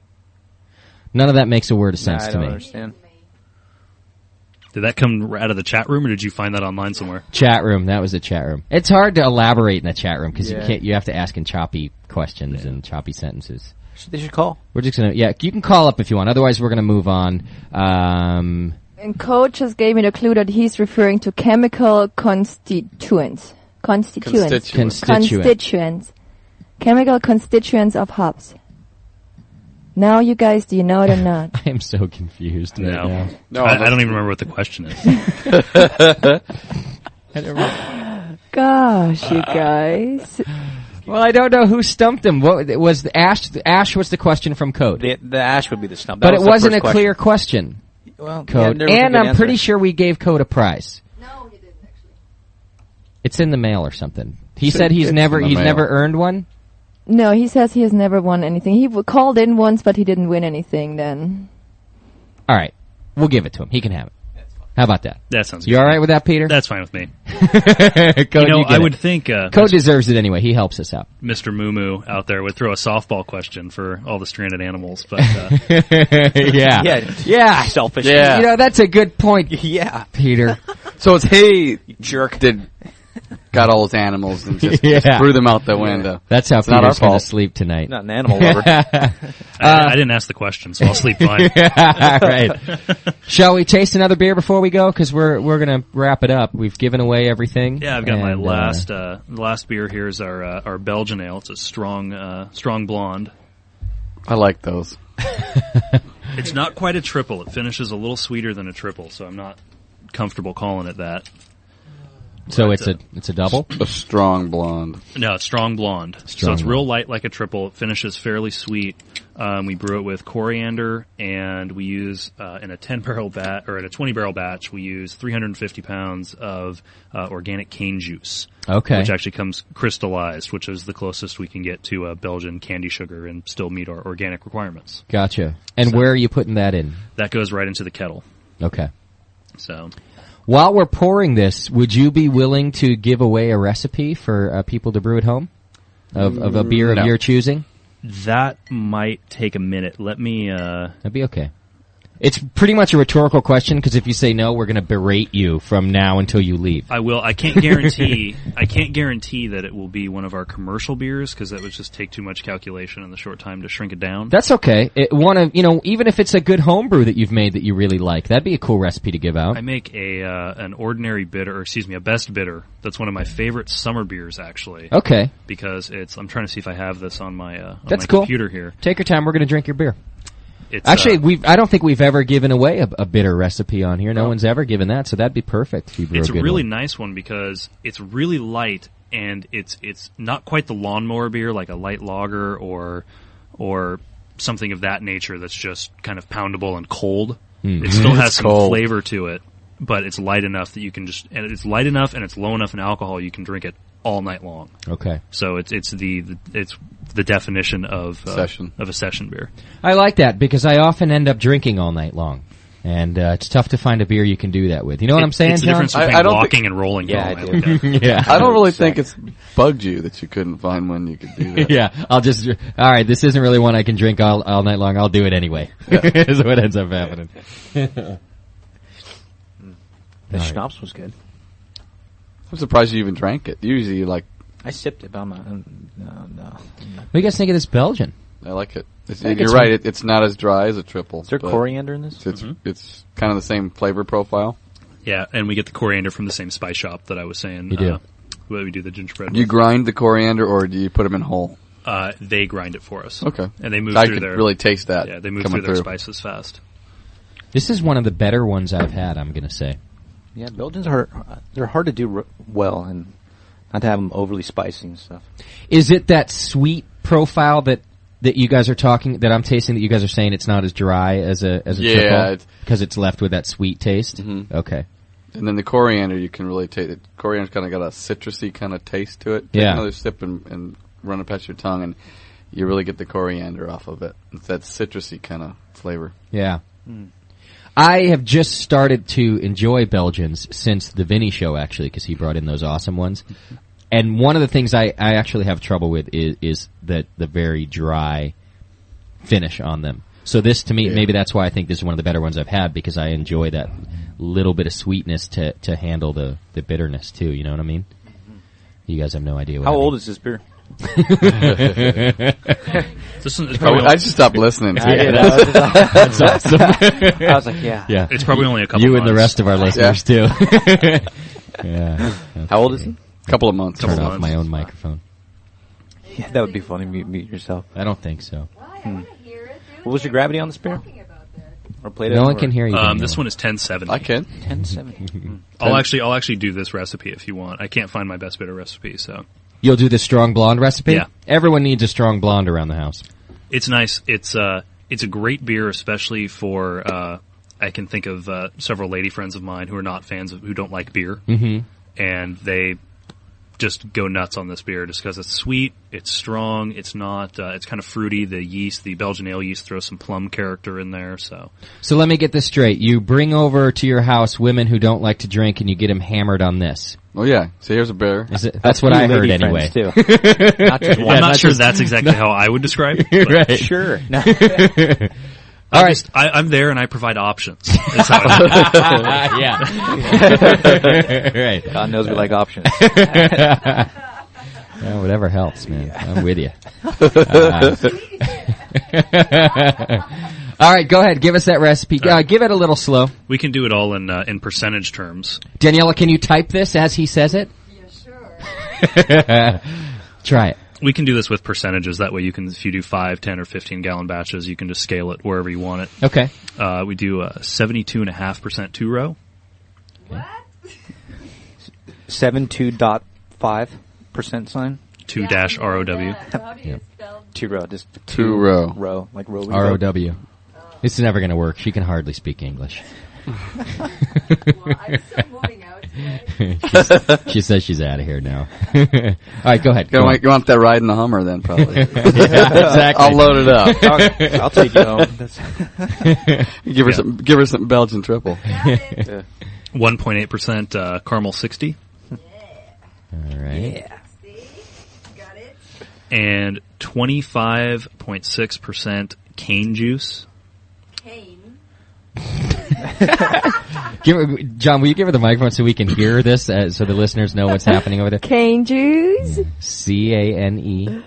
S2: None of that makes a word of sense to me.
S11: I don't understand.
S6: Did that come out of the chat room, or did you find that online somewhere?
S2: Chat room. That was the chat room. It's hard to elaborate in the chat room because you have to ask in choppy questions and choppy sentences.
S11: They should call.
S2: We're just gonna you can call up if you want. Otherwise, we're gonna move on.
S7: And Coach just gave me the clue that he's referring to chemical constituents. Chemical constituents of hops. Now, you guys, do you know it or not?
S2: I am so confused right now.
S6: No, I don't even remember what the question is.
S7: Gosh, you guys.
S2: Well, I don't know who stumped him. What was the ash? Ash was the question from Code.
S11: The ash would be the stump.
S2: But it wasn't a clear question.
S11: Well,
S2: Code. And I'm pretty sure we gave Code a prize.
S7: No, he didn't actually.
S2: It's in the mail or something. He said he's never earned one.
S7: No, he says he has never won anything. He called in once, but he didn't win anything then.
S2: All right. We'll give it to him. He can have it. How about that?
S6: That sounds good.
S2: You all right with that, Peter?
S6: That's fine with me.
S2: Code,
S6: I would think...
S2: Code deserves it anyway. He helps us out.
S6: Mr. Moo out there would throw a softball question for all the stranded animals, but...
S2: Yeah.
S11: Selfish.
S5: Yeah.
S2: You know, that's a good point.
S11: Yeah.
S2: Peter.
S5: So it's, hey, jerk, got all those animals and just threw them out the window.
S2: That's how Peter's going to sleep tonight.
S11: Not an animal lover.
S6: I didn't ask the question, so I'll sleep fine.
S2: Right. Shall we taste another beer before we go? Because we're going to wrap it up. We've given away everything.
S6: Yeah, I've got my last beer here is our Belgian ale. It's a strong blonde.
S5: I like those.
S6: It's not quite a triple. It finishes a little sweeter than a triple, so I'm not comfortable calling it that.
S2: So it's a double?
S5: A strong blonde.
S6: No, it's strong blonde. So it's real light like a triple. It finishes fairly sweet. We brew it with coriander, and we use in a 10-barrel batch or in a 20-barrel batch, we use 350 pounds of organic cane juice.
S2: Okay.
S6: Which actually comes crystallized, which is the closest we can get to a Belgian candy sugar and still meet our organic requirements.
S2: Gotcha. And where are you putting that in?
S6: That goes right into the kettle.
S2: Okay.
S6: So...
S2: While we're pouring this, would you be willing to give away a recipe for people to brew at home of a beer of your choosing?
S6: That might take a minute. Let me...
S2: That'd be okay. It's pretty much a rhetorical question, because if you say no, we're going to berate you from now until you leave.
S6: I will. I can't guarantee that it will be one of our commercial beers, because that would just take too much calculation in the short time to shrink it down.
S2: That's okay. Even if it's a good homebrew that you've made that you really like, that'd be a cool recipe to give out.
S6: I make an ordinary bitter, or excuse me, a best bitter. That's one of my favorite summer beers, actually.
S2: Okay.
S6: Because I'm trying to see if I have this on my
S2: That's
S6: my
S2: cool.
S6: computer here.
S2: Take your time. We're going to drink your beer.
S6: It's,
S2: actually, I don't think we've ever given away a bitter recipe on here. No one's ever given that, so that'd be perfect if you brew
S6: It's
S2: a good
S6: really
S2: one.
S6: nice one because it's really light, and it's not quite the lawnmower beer like a light lager or something of that nature that's just kind of poundable and cold. It still has some flavor to it, but it's light enough that you can and it's light enough and it's low enough in alcohol you can drink it all night long.
S2: Okay.
S6: So it's the definition of a session beer.
S2: I like that because I often end up drinking all night long, and it's tough to find a beer you can do that with. You know what I'm saying,
S6: It's the
S2: John?
S6: difference between walking and rolling.
S11: Yeah,
S6: all
S11: I
S6: night
S11: do.
S6: like that.
S2: Yeah.
S5: I don't really think it's bugged you that you couldn't find one you could do that.
S2: Yeah, all right, this isn't really one I can drink all night long. I'll do it anyway. Is what ends up happening.
S11: The schnapps was good.
S5: I'm surprised you even drank it. Usually,
S11: I sipped it, but I'm not. No.
S2: What do you guys think of this Belgian?
S5: I like it. You're right. It's not as dry as a triple.
S11: Is there coriander in this?
S5: It's kind of the same flavor profile.
S6: Yeah, and we get the coriander from the same spice shop that I was saying.
S2: You do.
S6: Where we do the gingerbread.
S5: Do you grind the coriander or do you put them in whole?
S6: They grind it for us.
S5: Okay.
S6: And they move
S5: I
S6: through
S5: could
S6: their...
S5: really taste that.
S6: Yeah, they move
S5: coming
S6: through their spices fast.
S2: This is one of the better ones I've had, I'm going to say.
S11: Yeah, Belgians they're hard to do well and not to have them overly spicy and stuff.
S2: Is it that sweet profile that you guys are talking, that I'm tasting, that you guys are saying it's not as dry as a triple? Because it's left with that sweet taste?
S5: Mm-hmm.
S2: Okay.
S5: And then the coriander, you can really taste it. Coriander's kind of got a citrusy kind of taste to it. Take another sip and run it past your tongue, and you really get the coriander off of it. It's that citrusy kind of flavor.
S2: Yeah. I have just started to enjoy Belgians since the Vinny show, actually, because he brought in those awesome ones. And one of the things I actually have trouble with is the very dry finish on them. So this, to me, maybe that's why I think this is one of the better ones I've had, because I enjoy that little bit of sweetness to handle the bitterness, too. You know what I mean? You guys have no idea what
S11: How old is this beer?
S5: I just stopped listening.
S2: That's awesome.
S11: I was like, yeah.
S6: It's probably only a couple
S2: You
S6: months.
S2: and the rest of our listeners, too. Yeah.
S11: How old is he?
S5: Couple of months.
S2: Turn off my own microphone.
S11: Yeah, that would be funny. Mute yourself.
S2: I don't think so.
S11: What was your gravity on this beer? Or played
S2: No one can hear you.
S6: This one is 1070.
S5: I can.
S11: 1070.
S6: I'll actually do this recipe if you want. I can't find my best bitter recipe, so.
S2: You'll do the strong blonde recipe?
S6: Yeah.
S2: Everyone needs a strong blonde around the house.
S6: It's nice. It's a great beer, especially for, I can think of, several lady friends of mine who are not fans who don't like beer.
S2: Mm-hmm.
S6: And they just go nuts on this beer just because it's sweet, it's strong, it's not, it's kind of fruity. The yeast, the Belgian ale yeast throws some plum character in there, so.
S2: So let me get this straight. You bring over to your house women who don't like to drink and you get them hammered on this.
S5: Oh yeah. So here's a beer.
S2: That's what I heard anyway.
S11: Too. Not just one.
S6: I'm not sure that's exactly how I would describe it.
S2: Right.
S11: Sure. No.
S2: All right.
S6: I'm there and I provide options.
S2: Yeah. Right.
S11: God knows we like options.
S2: Yeah, whatever helps, man. I'm with you. All right, go ahead. Give us that recipe. Give it a little slow.
S6: We can do it all in percentage terms.
S2: Daniela, can you type this as he says it? Yeah, sure. Try it.
S6: We can do this with percentages. That way you can, if you do 5, 10, or 15 gallon batches, you can just scale it wherever you want it.
S2: Okay.
S6: We do 72.5% 2-row.
S11: What? 72.5% sign?
S6: 2-ROW.
S7: How do you spell?
S11: 2-row. Just
S5: Two-row.
S11: row. Like row.
S2: ROW. This is never going to work. She can hardly speak English.
S7: Well, I'm still moving out
S2: She says she's out of here now. All right, go ahead.
S5: You want that ride in the Hummer then, probably.
S2: Yeah, exactly.
S5: I'll load it up.
S11: I'll take you home.
S5: Give her some Belgian triple.
S6: 1.8% caramel 60.
S2: All right.
S7: Yeah. See? Got it.
S6: And 25.6% cane juice.
S7: Cane.
S2: John, will you give her the microphone so we can hear this, so the listeners know what's happening over there?
S7: Cane juice.
S2: CANE.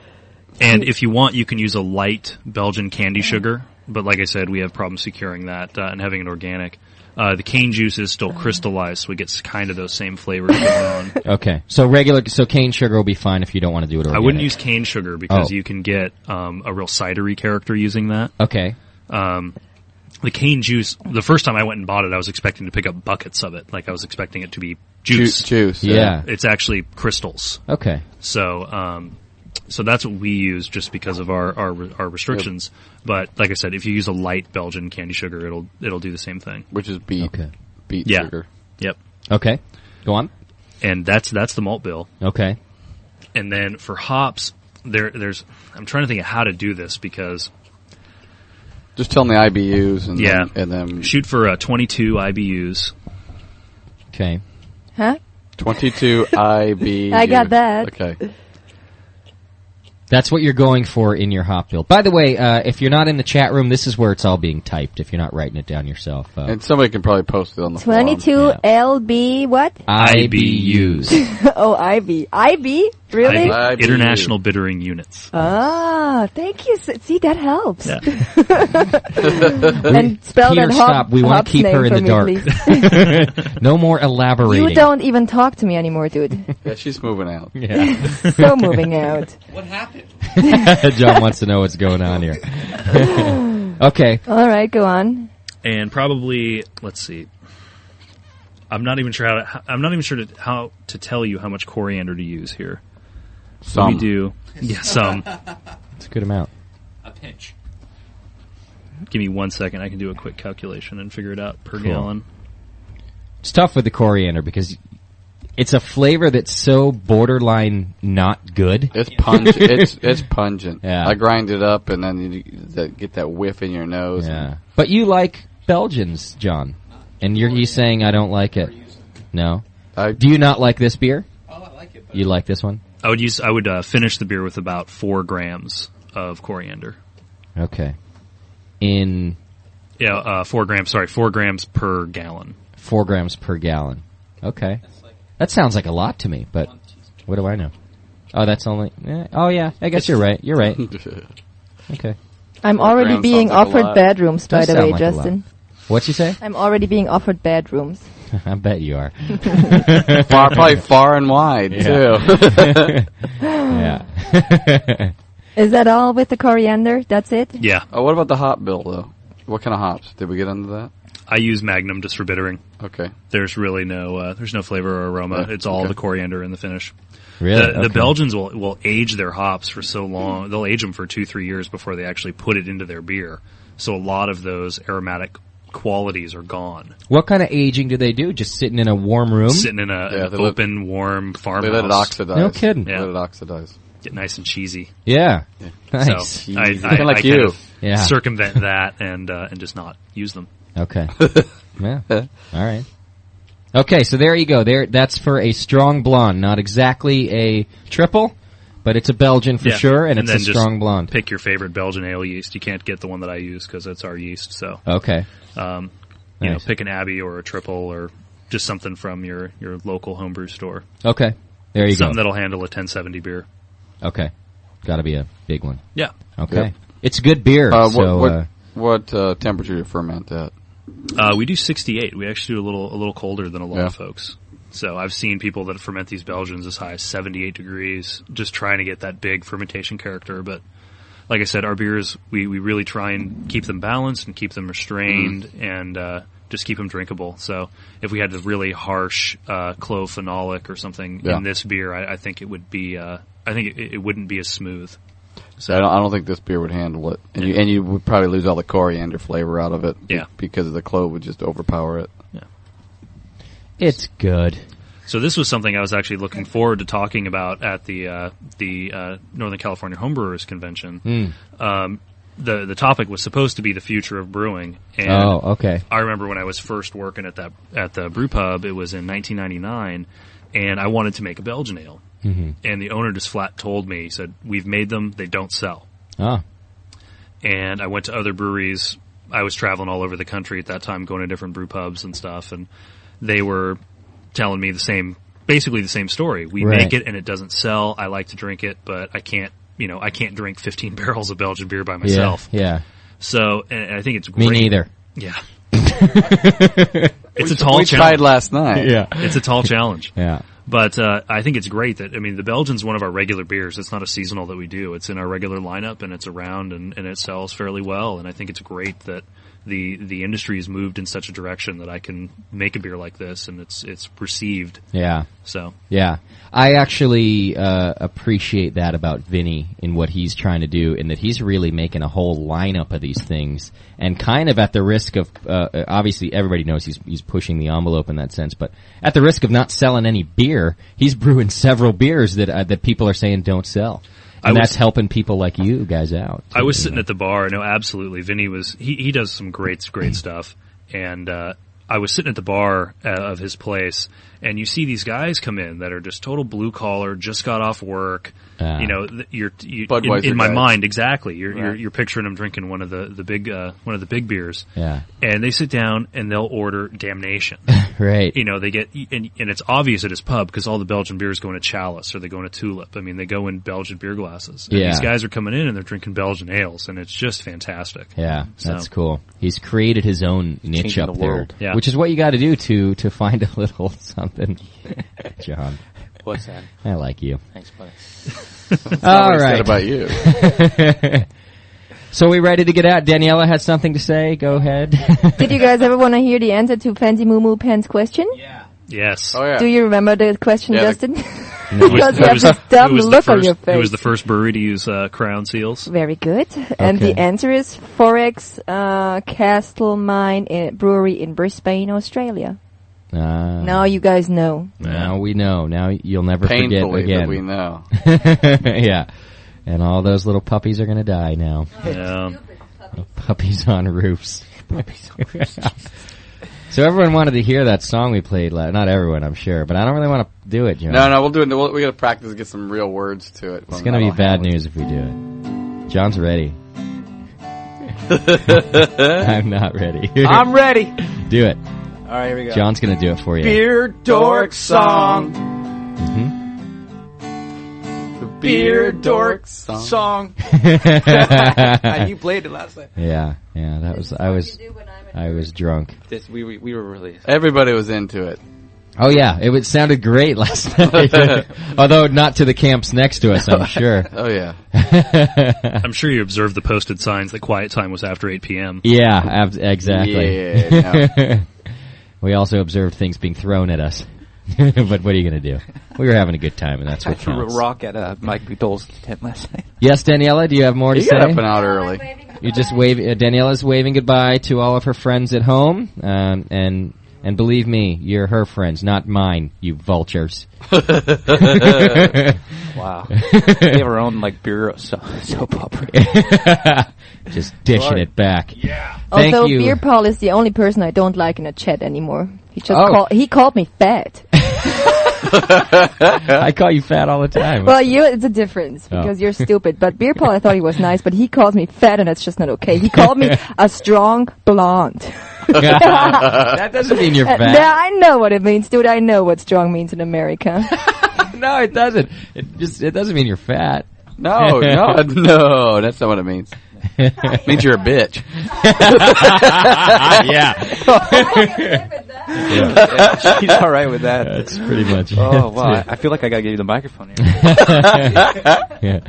S6: And if you want, you can use a light Belgian candy sugar. But like I said, we have problems securing that and having it organic. The cane juice is still crystallized, so it gets kind of those same flavors going on.
S2: Okay. So cane sugar will be fine if you don't want to do it organic.
S6: I wouldn't use cane sugar because you can get a real cidery character using that.
S2: Okay.
S6: The cane juice, the first time I went and bought it, I was expecting to pick up buckets of it. Like I was expecting it to be juice.
S5: Juice.
S2: Yeah.
S6: It's actually crystals.
S2: Okay.
S6: So, so that's what we use just because of our restrictions. Yep. But like I said, if you use a light Belgian candy sugar, it'll do the same thing.
S5: Which is beet.
S2: Okay.
S5: Beet sugar.
S6: Yep.
S2: Okay. Go on.
S6: And that's the malt bill.
S2: Okay.
S6: And then for hops, there's I'm trying to think of how to do this because
S5: just tell them the IBUs and then
S6: shoot for 22 IBUs.
S2: Okay.
S7: Huh?
S5: 22 IBUs.
S7: I got that.
S5: Okay.
S2: That's what you're going for in your hop bill. By the way, if you're not in the chat room, this is where it's all being typed, if you're not writing it down yourself.
S5: And somebody can probably post it on the
S7: 22
S5: forum.
S7: LB what?
S2: IBUs.
S7: Oh, IB. IB? Really?
S6: IB. International Bittering Units.
S7: Ah, thank you. See, that helps.
S6: Yeah.
S7: And spell
S2: Peter,
S7: that
S2: stop. We want to keep her in the dark.
S6: No more elaborating.
S7: You don't even talk to me anymore, dude.
S5: Yeah, she's moving out.
S2: Yeah.
S7: So moving out.
S11: What happened?
S2: John wants to know what's going on here. Okay.
S7: All right, go on.
S6: And probably, let's see. I'm not even sure how to tell you how much coriander to use here.
S5: Some.
S6: We do. Yeah, some.
S2: It's a good amount.
S11: A pinch.
S6: Give me 1 second. I can do a quick calculation and figure it out per
S2: Cool.
S6: gallon.
S2: It's tough with the coriander because it's a flavor that's so borderline not good.
S5: It's pungent. it's pungent.
S2: Yeah.
S5: I grind it up and then you get that whiff in your nose.
S2: Yeah. But you like Belgians, John. And you saying I don't like it. No? Do you not like this beer?
S11: Oh, I like it.
S2: You like this one?
S6: I would finish the beer with about 4 grams of coriander.
S2: Okay.
S6: 4 grams. Sorry, 4 grams per gallon.
S2: 4 grams per gallon. Okay. That sounds like a lot to me, but what do I know? Oh, that's only... oh, yeah. I guess you're right. You're right. Okay.
S7: I'm already being offered bedrooms, by the way, Justin.
S2: What'd you say?
S7: I'm already being offered bedrooms.
S2: I bet you are.
S5: Probably far and wide, too.
S2: Yeah.
S7: Is that all with the coriander? That's it?
S6: Yeah.
S5: Oh, what about the hop bill, though? What kind of hops? Did we get into that?
S6: I use Magnum just for bittering.
S5: Okay.
S6: There's really no flavor or aroma. It's all the coriander in the finish.
S2: Really?
S6: The Belgians will age their hops for so long. They'll age them for 2-3 years before they actually put it into their beer. So a lot of those aromatic qualities are gone.
S2: What kind of aging do they do? Just sitting in a warm room?
S6: Sitting in an open, warm farmhouse.
S5: They let it oxidize.
S2: No kidding.
S6: Yeah.
S5: Let it oxidize.
S6: Get nice and cheesy.
S2: Yeah.
S6: So
S2: Nice.
S6: I
S5: like
S6: kind
S5: you.
S6: of circumvent that and just not use them.
S2: Okay. Yeah. All right. Okay, so there you go. That's for a strong blonde. Not exactly a triple, but it's a Belgian for sure, and it's a strong blonde.
S6: Pick your favorite Belgian ale yeast. You can't get the one that I use because it's our yeast. So
S2: okay.
S6: You know, pick an Abbey or a triple or just something from your local homebrew store.
S2: Okay. There you go.
S6: Something that'll handle a 1070 beer.
S2: Okay. Got to be a big one.
S6: Yeah.
S2: Okay.
S5: Yep.
S2: It's good beer.
S5: What temperature do you ferment at?
S6: We do 68. We actually do a little colder than a lot of folks. So I've seen people that ferment these Belgians as high as 78 degrees, just trying to get that big fermentation character. But like I said, our beers, we really try and keep them balanced and keep them restrained and just keep them drinkable. So if we had a really harsh clove phenolic or something in this beer, I think it would be I think it wouldn't be as smooth.
S5: So I don't think this beer would handle it, and you would probably lose all the coriander flavor out of it.
S6: Yeah.
S5: Because the clove would just overpower it.
S6: Yeah.
S2: It's good.
S6: So this was something I was actually looking forward to talking about at the Northern California Homebrewers Convention. The topic was supposed to be the future of brewing. And
S2: okay.
S6: I remember when I was first working at the brew pub, it was in 1999, and I wanted to make a Belgian ale. And the owner just flat told me, he said, "We've made them, they don't sell." And I went to other breweries. I was traveling all over the country at that time, going to different brew pubs and stuff, and they were telling me basically the same story. We make it and it doesn't sell. I like to drink it, but I can't drink 15 barrels of Belgian beer by myself.
S2: Yeah.
S6: So, and I think it's great.
S2: Me neither.
S6: Yeah. It's a tall challenge.
S5: We tried last night.
S2: Yeah.
S6: It's a tall challenge.
S2: Yeah.
S6: But I think it's great that, the Belgian's one of our regular beers. It's not a seasonal that we do. It's in our regular lineup, and it's around, and it sells fairly well. And I think it's great that the industry has moved in such a direction that I can make a beer like this, and it's received.
S2: Yeah.
S6: So.
S2: Yeah. I actually appreciate that about Vinny in what he's trying to do, in that he's really making a whole lineup of these things, and kind of at the risk of obviously everybody knows he's pushing the envelope in that sense, but at the risk of not selling any beer, he's brewing several beers that people are saying don't sell. And that's helping people like you guys out.
S6: I was sitting at the bar. No, absolutely. Vinny he does some great stuff. And I was sitting at the bar of his place, and you see these guys come in that are just total blue collar, just got off work.
S5: Budweiser
S6: in my
S5: guys.
S6: mind, exactly. You're picturing them drinking one of the big beers.
S2: Yeah.
S6: And they sit down and they'll order Damnation.
S2: Right.
S6: They get, and it's obvious at his pub because all the Belgian beers go in a chalice or they go in a tulip. They go in Belgian beer glasses. And these guys are coming in and they're drinking Belgian ales, and it's just fantastic.
S2: Yeah, that's cool. He's created his own niche up there,
S6: yeah.
S2: Which is what you got to do to find a little something. John,
S11: what's that?
S2: I like you.
S11: Thanks, buddy.
S2: All right.
S5: About you.
S2: So we ready to get out? Daniela has something to say. Go ahead.
S7: Did you guys ever want to hear the answer to Fancy Moo Moo Pants question?
S6: Yeah. Yes.
S5: Oh yeah.
S7: Do you remember the question, Justin?
S6: No.
S7: Because you have this dumb look on your face.
S6: Who was the first brewery to use crown seals?
S7: Very good. And the answer is Forex Castle Mine Brewery in Brisbane, Australia. Now you guys know.
S2: Now we know. Now you'll never
S5: Painfully
S2: forget again.
S5: That we know.
S2: Yeah. And all those little puppies are going to die now.
S6: Yeah.
S2: Puppies on roofs. So everyone wanted to hear that song we played. Not everyone, I'm sure, but I don't really want to do it, John.
S5: No, we'll do it. We got to practice and get some real words to it.
S2: It's going to be bad news if we do it. John's ready. I'm not ready.
S11: I'm ready.
S2: Do it.
S11: All right, here we go.
S2: John's going to do it for you.
S11: Beer Dork Song. The Beer Dork Song. You played it last night.
S2: Yeah. That was. I was drunk.
S11: We were really.
S5: Everybody was into it.
S2: Oh yeah, it sounded great last night. Although not to the camps next to us, I'm sure.
S5: Oh yeah.
S6: I'm sure you observed the posted signs that quiet time was after 8 p.m.
S2: Yeah, exactly.
S5: Yeah. No.
S2: We also observed things being thrown at us. But what are you going to do? We were having a good time, and that's what
S11: threw
S2: counts.
S11: a rock at Mike Bedole's tent last night.
S2: Yes, Daniela, do you have more to say?
S5: You got up and out early.
S2: You just wave. Daniela's waving goodbye to all of her friends at home, and believe me, you're her friends, not mine, you vultures.
S11: Wow. We have our own, beer soap opera.
S2: Just dishing it back.
S6: Yeah.
S2: Thank
S7: Although
S2: you.
S7: Beer Paul is the only person I don't like in a chat anymore. He called me fat.
S2: I call you fat all the time.
S7: Well, it's a difference because you're stupid. But Beer Paul, I thought he was nice, but he called me fat, and that's just not okay. He called me a strong blonde.
S2: That doesn't mean you're fat.
S7: Yeah, I know what it means, dude. I know what strong means in America.
S2: No, it doesn't. It doesn't mean you're fat.
S5: No, that's not what it means. It means you're a bitch.
S2: Yeah.
S11: She's all right with that.
S2: That's pretty much
S11: Oh, wow. I feel like I got to give you the microphone here.
S2: Yeah.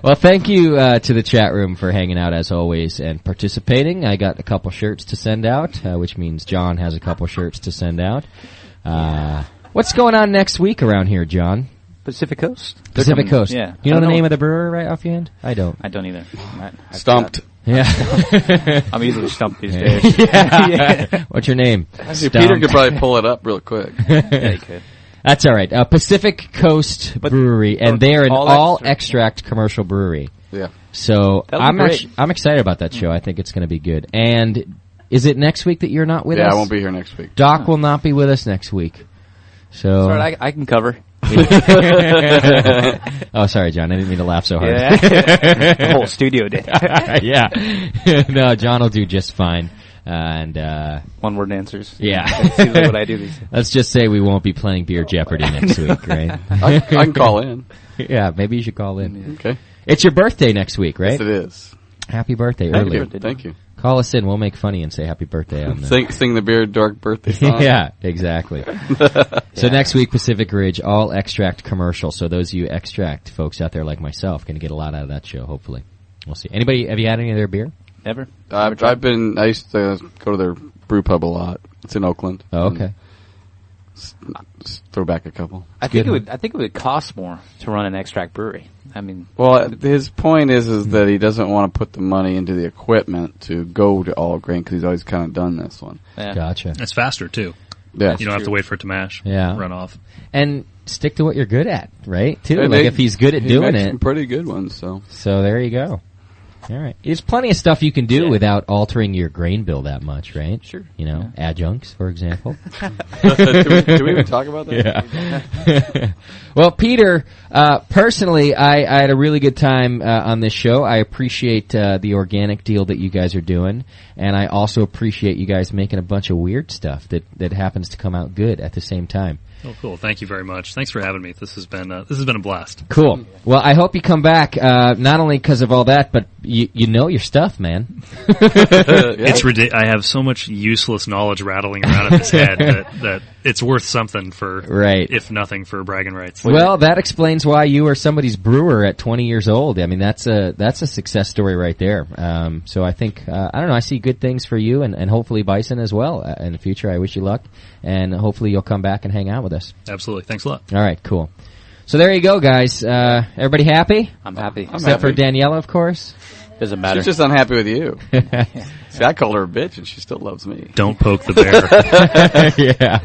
S2: Well, thank you to the chat room for hanging out as always and participating. I got a couple shirts to send out, which means John has a couple shirts to send out. What's going on next week around here, John?
S11: Pacific Coast.
S2: Pacific Coast.
S11: Yeah.
S2: You know the name of the brewer right offhand? I don't.
S11: I don't either.
S5: Stumped.
S2: Yeah.
S11: I'm easily stumped these days.
S2: Yeah. What's your name?
S5: Actually, Peter could probably pull it up real quick.
S11: Yeah, he could.
S2: That's all right. Pacific Coast Brewery, and they are an all extract commercial brewery.
S5: Yeah.
S2: So
S11: That'll be great.
S2: I'm excited about that show. I think it's going to be good. And is it next week that you're not with us?
S5: Yeah, I won't be here next week.
S2: Doc will not be with us next week. So
S11: Sorry, I can cover.
S2: Oh, sorry, John. I didn't mean to laugh so hard.
S11: Yeah. The whole studio did.
S2: Yeah. No, John will do just fine. And
S11: one-word answers.
S2: Yeah.
S11: That's usually what I do these days.
S2: Let's just say we won't be playing Beer Jeopardy next week, right?
S5: I can call in.
S2: Yeah, maybe you should call in.
S5: Okay.
S2: It's your birthday next week, right?
S5: Yes, it is.
S2: Happy birthday
S5: Thank
S2: early.
S5: you. Thank you.
S2: Call us in. We'll make funny and say happy birthday on the
S5: Sing the Beer Dork birthday song.
S2: Yeah, exactly. So next week, Pacific Ridge, all extract commercial. So those of you extract folks out there like myself going to get a lot out of that show, hopefully. We'll see. Anybody, have you had any of their beer?
S11: Never.
S5: I used to go to their brew pub a lot. It's in Oakland.
S2: Oh, okay.
S5: Just throw back a couple.
S11: I think it would cost more to run an extract brewery. I mean,
S5: well, his point is that he doesn't want to put the money into the equipment to go to all grain because he's always kind of done this one.
S11: Yeah.
S2: Gotcha.
S6: It's faster too.
S5: Yeah,
S6: you don't have to wait for it to mash.
S2: Yeah,
S6: run off.
S2: And stick to what you're good at, right? Too.
S5: And
S2: like if he's good at doing
S5: makes
S2: it,
S5: some pretty good ones. So
S2: there you go. All right. There's plenty of stuff you can do without altering your grain bill that much, right?
S11: Sure.
S2: You know, adjuncts, for example.
S5: do we even talk about that?
S2: Yeah. Well, Peter, personally, I had a really good time on this show. I appreciate the organic deal that you guys are doing, and I also appreciate you guys making a bunch of weird stuff that happens to come out good at the same time.
S6: Oh, cool. Thank you very much. Thanks for having me. This has been a blast.
S2: Cool. Well, I hope you come back, not only because of all that, but you know your stuff, man.
S6: It's ridiculous. I have so much useless knowledge rattling around in his head that it's worth something for, if nothing, for bragging rights.
S2: Well, that explains why you are somebody's brewer at 20 years old. I mean, that's a success story right there. So I think, I don't know, I see good things for you and hopefully Bison as well in the future. I wish you luck, and hopefully you'll come back and hang out with us.
S6: Absolutely. Thanks a lot.
S2: All right, cool. So there you go, guys. Everybody happy?
S11: I'm happy.
S2: Except for Daniela, of course.
S11: Doesn't matter.
S5: She's just unhappy with you. See, I called her a bitch, and she still loves me.
S6: Don't poke the bear.
S2: Yeah.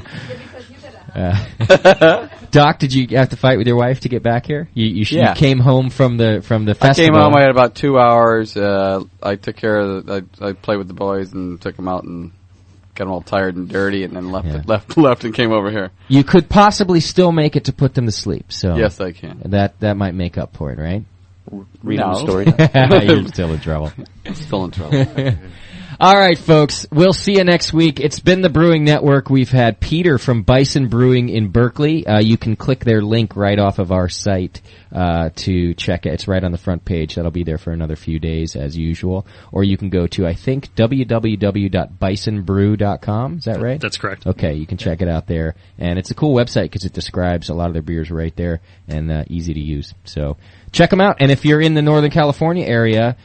S2: Doc, did you have to fight with your wife to get back here? You came home from the festival.
S5: I came home. I had about 2 hours. I took care of I played with the boys and took them out and got them all tired and dirty, and then left and came over here.
S2: You could possibly still make it to put them to sleep. So
S5: yes, I can.
S2: That might make up for it, right?
S11: Read the story.
S2: You're still in trouble.
S5: Still in trouble.
S2: All right, folks. We'll see you next week. It's been the Brewing Network. We've had Peter from Bison Brewing in Berkeley. You can click their link right off of our site to check it. It's right on the front page. That'll be there for another few days, as usual. Or you can go to, I think, www.bisonbrew.com. Is that right?
S6: That's correct.
S2: Okay, you can check it out there. And it's a cool website because it describes a lot of their beers right there and easy to use. So check them out. And if you're in the Northern California area,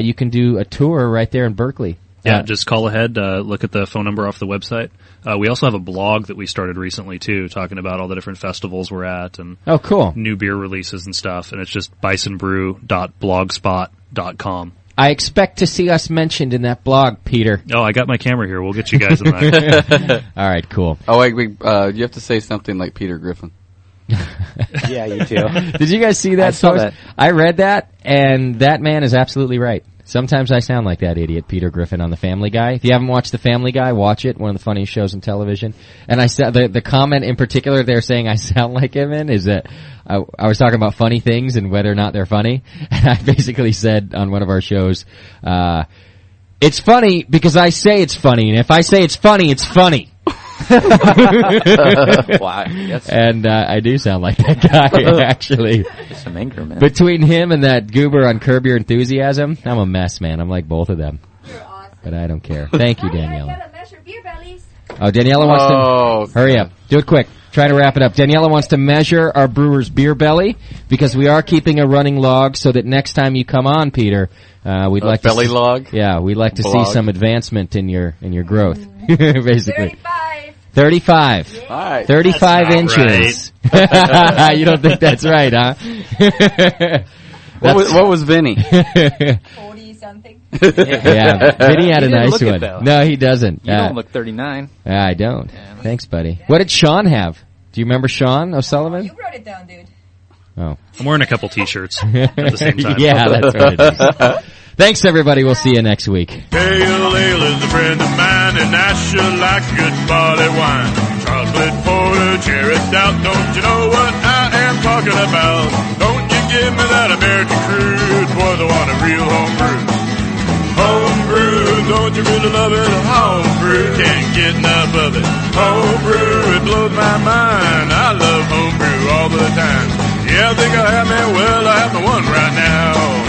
S2: you can do a tour right there in Berkeley.
S6: Yeah, just call ahead, look at the phone number off the website. We also have a blog that we started recently, too, talking about all the different festivals we're at and
S2: cool.
S6: New beer releases and stuff, and it's just bisonbrew.blogspot.com.
S2: I expect to see us mentioned in that blog, Peter.
S6: Oh, I got my camera here. We'll get you guys in that.
S2: All right, cool.
S5: Oh, wait, you have to say something like Peter Griffin.
S11: Yeah, you do.
S2: Did you guys see that?
S11: I saw that.
S2: I read that, and that man is absolutely right. Sometimes I sound like that idiot, Peter Griffin, on The Family Guy. If you haven't watched The Family Guy, watch it. One of the funniest shows on television. And I said the comment in particular they're saying I sound like him in is that I was talking about funny things and whether or not they're funny. And I basically said on one of our shows, it's funny because I say it's funny. And if I say it's funny, it's funny.
S11: Wow. Yes.
S2: And I do sound like that guy, actually.
S11: Some anger, man.
S2: Between him and that goober on Curb Your Enthusiasm, I'm a mess, man. I'm like both of them. You're awesome. But I don't care. Thank you, Daniela. Oh, Daniela wants to... Hurry up. Do it quick. Try to wrap it up. Daniela wants to measure our brewer's beer belly because we are keeping a running log so that next time you come on, Peter, we'd like
S5: belly
S2: to
S5: log.
S2: Yeah, we'd like to
S5: Blog.
S2: see some advancement in your growth. Basically, 35.
S5: All right.
S2: 35 inches. Right. You don't think that's right, huh?
S5: What was Vinny?
S7: 47. something.
S2: Yeah, Vinny had a nice one. No, he doesn't.
S11: You don't look 39.
S2: I don't. Yeah. Thanks, buddy. What did Sean have? Do you remember Sean O'Sullivan?
S7: You wrote it down, dude.
S2: Oh.
S6: I'm wearing a couple T-shirts at the same time.
S2: Yeah, that's what it is. Thanks, everybody. We'll see you next week.
S14: Pale ale is a friend of mine, and I sure like good barley wine. Chocolate porter, cherry stout, don't you know what I am talking about? Don't you give me that American crude, boy, I want a real homebrew. Homebrew, don't you really love it? Homebrew, can't get enough of it. Homebrew, it blows my mind. I love homebrew all the time. Yeah, I think I have me, well, I have me one right now.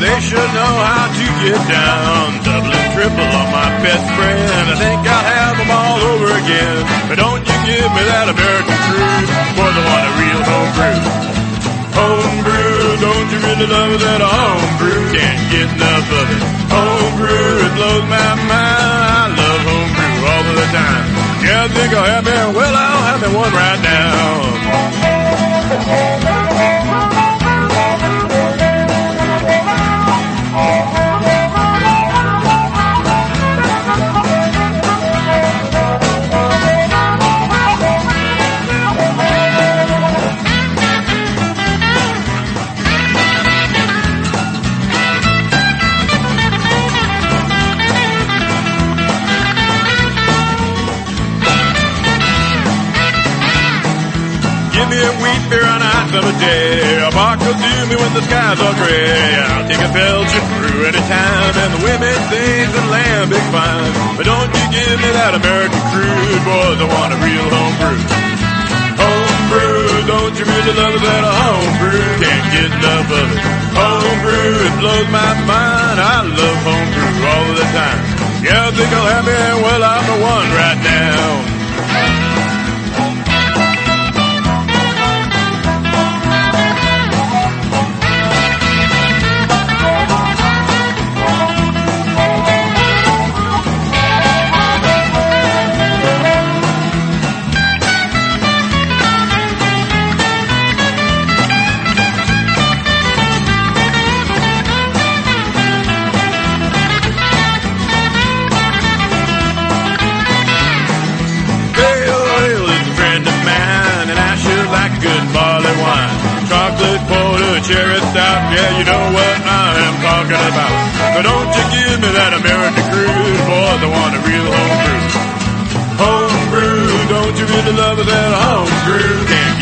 S14: They should know how to get down. Double and triple on my best friend. I think I'll have them all over again. But don't you give me that American crude, boy, I want a real homebrew. Homebrew, don't you really love that homebrew? Can't get enough of it. Homebrew, it blows my mind. I love homebrew all of the time. Yeah, I think I'll have me, well, I'll have me one right now. Give me a wheat beer on a hot summer day. A bark will do me when the skies are gray. I'll take a Belgian brew anytime, and the women sings and lambic fine. But don't you give me that American crude, boys, I want a real homebrew. Homebrew, don't you really love that homebrew? Can't get enough of it. Homebrew, it blows my mind. I love homebrew all of the time. Yeah, I think I'll have me, well, I'm the one right now. Cherry stout, yeah, you know what I am talking about. But don't you give me that American crude, boys, I want a real homebrew. Homebrew, don't you really love that homebrew? Can't